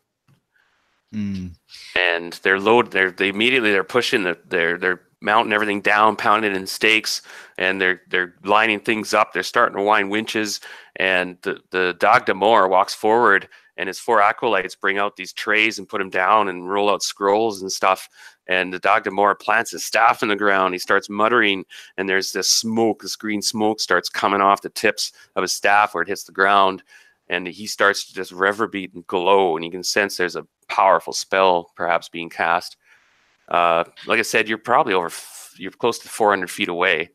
And they're they're pushing they're mounting everything down, pounding it in stakes, and they're lining things up. They're starting to wind winches, and the Dag de Mor walks forward, and his 4 acolytes bring out these trays and put them down and roll out scrolls and stuff. And the Dag de Mor plants his staff in the ground. He starts muttering, and there's this green smoke starts coming off the tips of his staff where it hits the ground. And he starts to just reverberate and glow, and you can sense there's a powerful spell perhaps being cast. Like I said, you're probably you're close to 400 feet away.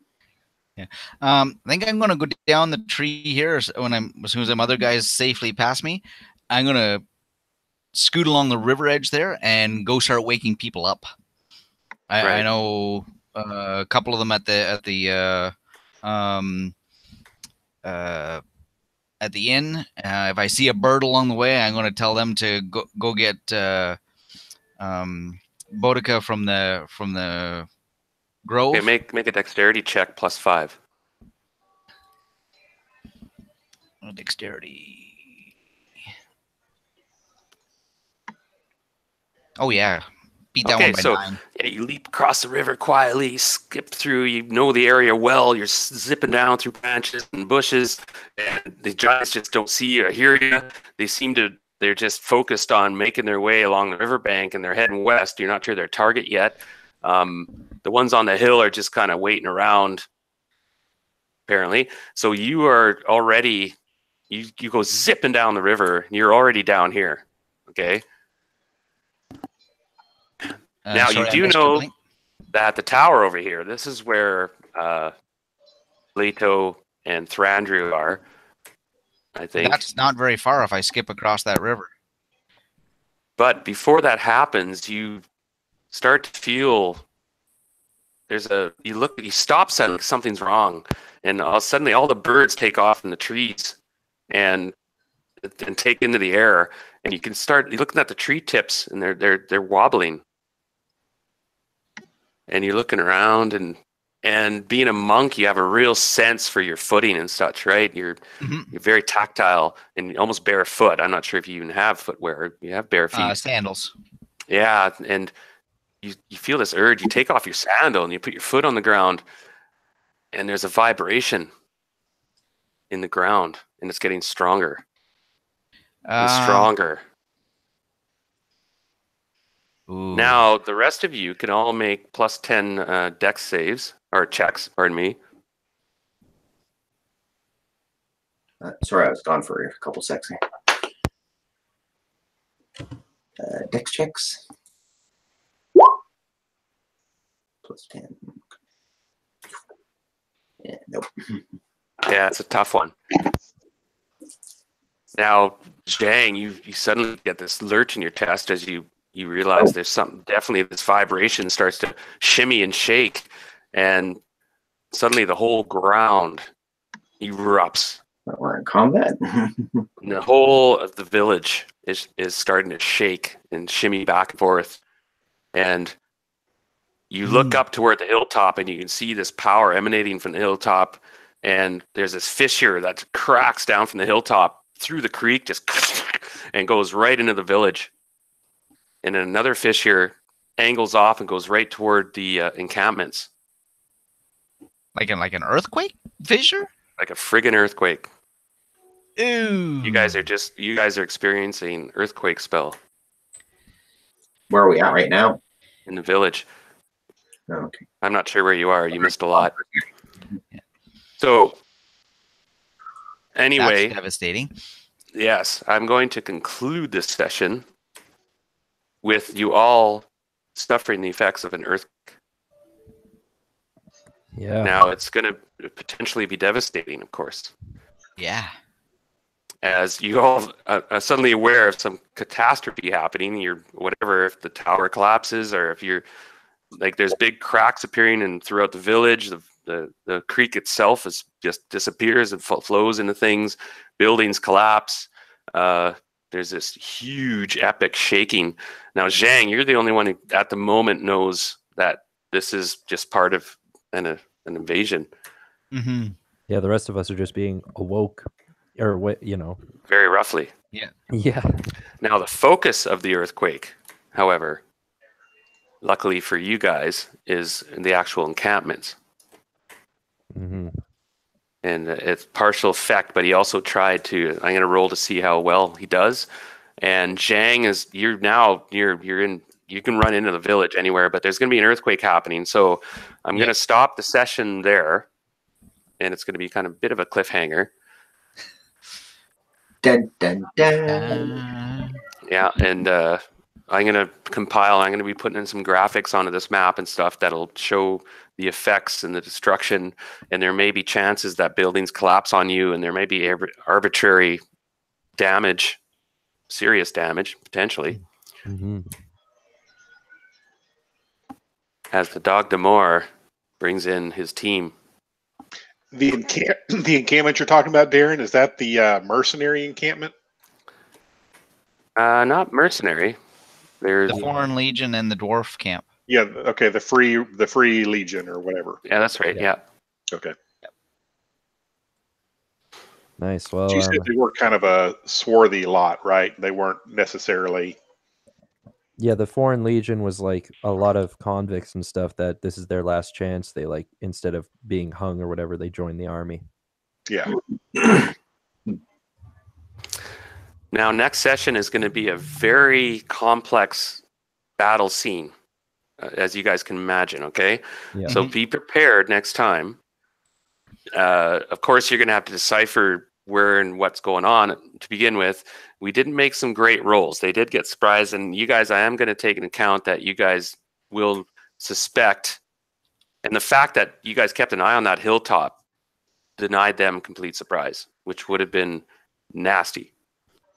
Yeah. I think I'm going to go down the tree here as soon as them other guys safely pass me. I'm going to scoot along the river edge there and go start waking people up. I know a couple of them at the inn. If I see a bird along the way, I'm going to tell them to go get Boudica from the grove. Okay, make a dexterity check +5. Dexterity. Oh yeah, beat that one by 9. Yeah, you leap across the river quietly, skip through. You know the area well. You're zipping down through branches and bushes, and the giants just don't see you or hear you. They're just focused on making their way along the riverbank, and they're heading west. You're not sure their target yet. The ones on the hill are just kind of waiting around, apparently. So you are already, you go zipping down the river, and you're already down here, okay? Now, you do know that the tower over here, this is where Leto and Thrandrau are, I think. That's not very far if I skip across that river. But before that happens, you start to feel you stop suddenly, something's wrong. And suddenly all the birds take off in the trees and take into the air. And you're looking at the tree tips, and they're wobbling. And you're looking around, and being a monk, you have a real sense for your footing and such, right? You're very tactile and almost barefoot. I'm not sure if you even have footwear. You have bare feet. Sandals. Yeah, and you feel this urge. You take off your sandal and you put your foot on the ground, and there's a vibration in the ground, and it's getting stronger and stronger. Ooh. Now, the rest of you can all make +10 dex saves, or checks, pardon me. Sorry, I was gone for a couple seconds. Dex checks. +10. Yeah, nope. Yeah, it's a tough one. Now, Zhang, you suddenly get this lurch in your chest as you realize there's something, definitely this vibration starts to shimmy and shake, and suddenly the whole ground erupts. We're in combat. And the whole of the village is starting to shake and shimmy back and forth. And you look up toward the hilltop, and you can see this power emanating from the hilltop, and there's this fissure that cracks down from the hilltop through the creek, just and goes right into the village. And then another fissure angles off and goes right toward the encampments. Like an earthquake fissure? like a friggin' earthquake. Ooh. You guys are experiencing earthquake spell Where are we at right now? in the village. Oh, okay. I'm not sure where you are. You missed a lot. So anyway, That's devastating. yes, I'm going to conclude this session with you all suffering the effects of an earthquake. Yeah. Now, it's going to potentially be devastating, of course, Yeah. as you all are suddenly aware of some catastrophe happening. You're whatever, if the tower collapses or if you're like, there's big cracks appearing and throughout the village. The creek itself is just disappears and flows into things. Buildings collapse. There's this huge epic shaking. Now, Zhang, you're the only one who at the moment knows that this is just part of an invasion. Mm-hmm. Yeah, the rest of us are just being awoke, or what, you know. Very roughly. Yeah. Yeah. Now, the focus of the earthquake, however, luckily for you guys, is in the actual encampments. Mm-hmm. And it's partial effect, but he also tried to. I'm going to roll to see how well he does. And Zhang is you're in. You can run into the village anywhere, but there's going to be an earthquake happening. So I'm going to stop the session there, and it's going to be kind of a bit of a cliffhanger. Dun, dun, dun. Yeah, and I'm going to compile. I'm going to be putting in some graphics onto this map and stuff that'll show the effects and the destruction. And there may be chances that buildings collapse on you, and there may be arbitrary damage, serious damage potentially. Mm-hmm. As the Dog d'Amour brings in his team. The encampment you're talking about, Darren, is that the mercenary encampment? Not mercenary. There's The Foreign Legion and the Dwarf Camp. Yeah, okay, the free legion or whatever. yeah, that's right. Yeah. Okay. Nice. Well, You said they were kind of a swarthy lot, right? They weren't necessarily. yeah, the Foreign Legion was like a lot of convicts and stuff that this is their last chance. They like, instead of being hung or whatever, they join the army. Yeah. Now, next session is going to be a very complex battle scene, as you guys can imagine. Okay, Yeah. so be prepared next time. Of course, you're going to have to decipher where and what's going on to begin with. We didn't make some great rolls. They did get surprised, and you guys, I am going to take into account that you guys will suspect, and the fact that you guys kept an eye on that hilltop denied them complete surprise, which would have been nasty.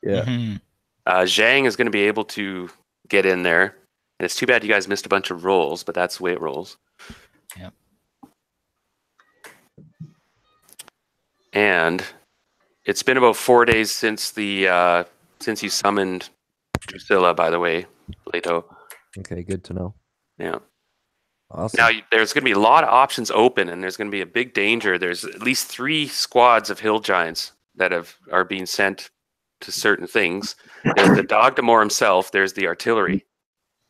Yeah. Mhm. Zhang is going to be able to get in there, and it's too bad you guys missed a bunch of rolls, but that's the way it rolls. Yep. And it's been about 4 days since the since you summoned Drusilla, by the way, Leto. Okay, good to know. Yeah. Awesome. Now there's going to be a lot of options open, and there's going to be a big danger. There's at least 3 squads of hill giants that are being sent to certain things. There's the Dog d'Amour himself. There's the artillery,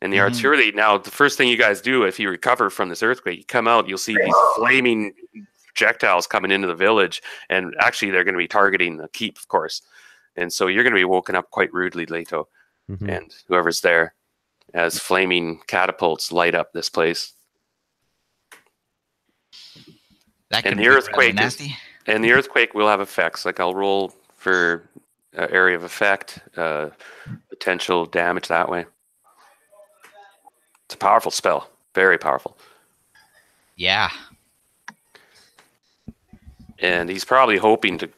and the artillery. Now, the first thing you guys do if you recover from this earthquake, you come out, you'll see these flaming projectiles coming into the village, and actually they're going to be targeting the keep, of course. And so you're going to be woken up quite rudely, Leto, Mhm. and whoever's there, as flaming catapults light up this place. That And could the be really earthquake is- nasty. And the earthquake will have effects. Like I'll roll for area of effect, potential damage that way. It's a powerful spell, very powerful. Yeah. And he's probably hoping to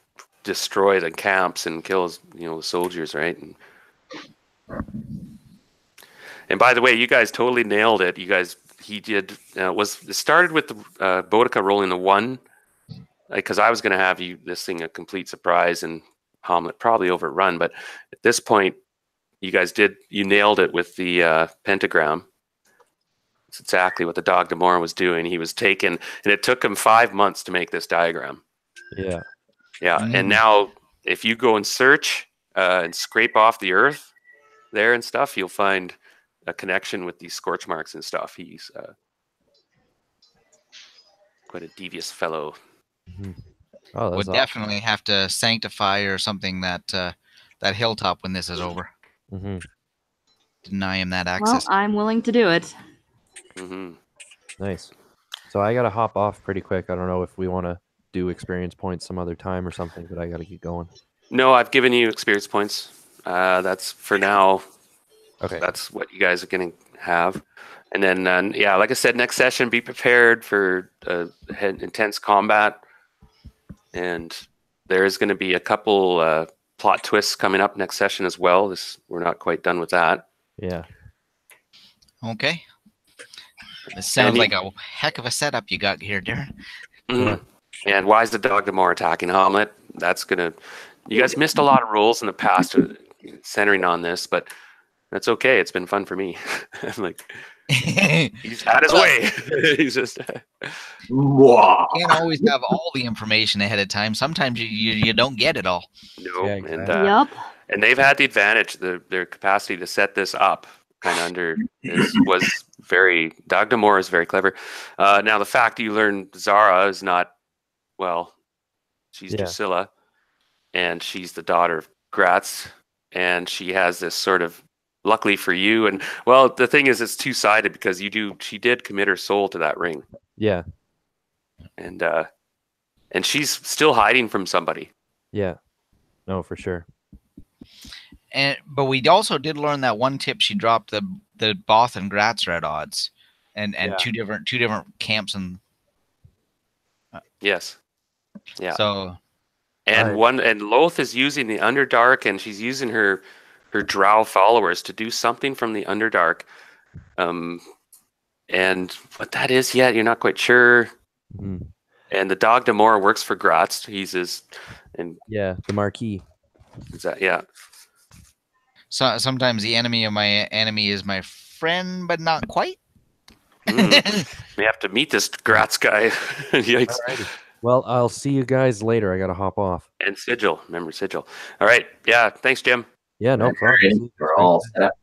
destroy the camps and kill his, the soldiers, right? And by the way, you guys totally nailed it. He did. It started with the Boudica rolling the 1, because I was going to have this thing a complete surprise and Hommlet probably overrun. But at this point, you nailed it with the pentagram. It's exactly what the Dog d'Amour was doing. He was taken, and it took him 5 months to make this diagram. Yeah. Yeah, and now if you go and search and scrape off the earth there and stuff, you'll find a connection with these scorch marks and stuff. quite a devious fellow. Oh, that's Would definitely have to sanctify or something that that hilltop when this is over. Mm-hmm. Deny him that Well, access. I'm willing to do it. Hmm. Nice. So I gotta hop off pretty quick. I don't know if we want to do experience points some other time or something, but I gotta get going. No, I've given you experience points. That's for now. Okay. That's what you guys are going to have. And then, yeah, like I said, next session, be prepared for intense combat. And there is going to be a couple plot twists coming up next session as well. We're not quite done with that. Yeah. Okay. This sounds like a heck of a setup you got here, Darren. Mhm. And why is the dog the more attacking Hommlet? That's gonna. You guys missed a lot of rules in the past centering on this, but that's okay. It's been fun for me. I'm like, he's had his way. He's just. Wow. You can't always have all the information ahead of time. Sometimes you don't get it all. No, Yeah, and exactly. Yup. and they've had the advantage. Their capacity to set this up kind of under was very. Dagdamore is very clever. Now the fact that you learn Zara is not, well, she's Yeah. Drusilla, and she's the daughter of Gratz, and she has this sort of. Luckily for you, and well, the thing is, it's two-sided because she did commit her soul to that ring, Yeah. and she's still hiding from somebody. Yeah. No, for sure. But we also did learn that one tip she dropped the Both and Gratz red odds, and Yeah. two different camps and Yes, yeah. so And Loth is using the Underdark, and she's using her drow followers to do something from the Underdark. And what that is yet, you're not quite sure. Mhm. And the Dog Damore works for Gratz. He's Yeah, the Marquis. yeah. So sometimes the enemy of my enemy is my friend, but not quite. We have to meet this Gratz guy. Yikes. Alrighty. Well, I'll see you guys later. I gotta hop off. And Sigil. Remember Sigil. All right. Yeah. Thanks, Jim. Yeah, no problem. We're all set up.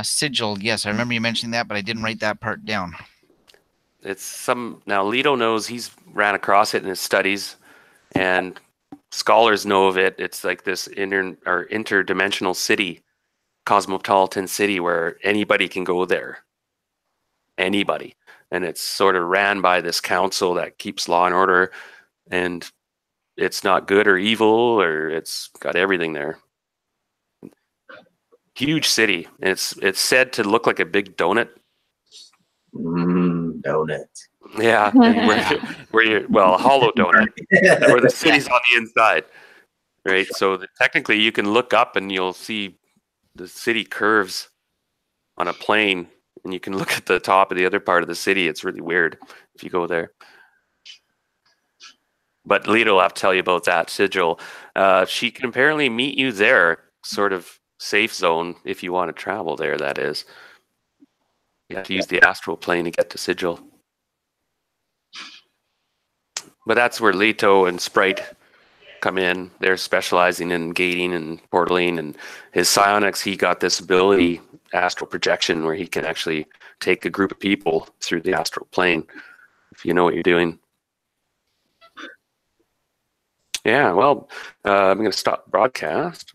Sigil, yes, I remember you mentioning that, but I didn't write that part down. It's now Leto knows, he's ran across it in his studies, and scholars know of it. It's like this interdimensional city, cosmopolitan city, where anybody can go there. Anybody. And it's sort of ran by this council that keeps law and order, and it's not good or evil, or it's got everything there. Huge city. It's said to look like a big donut. Donut. Yeah, and a hollow donut, where the city's on the inside, right? So technically, you can look up and you'll see the city curves on a plane, and you can look at the top of the other part of the city. It's really weird if you go there. But Leto will have to tell you about that. Sigil, she can apparently meet you there, sort of safe zone if you want to travel there. That is, you have to use the astral plane to get to Sigil. But that's where Leto and Sprite come in. They're specializing in gating and portaling, and his psionics, he got this ability, astral projection, where he can actually take a group of people through the astral plane if you know what you're doing. Yeah, well, I'm going to stop broadcast.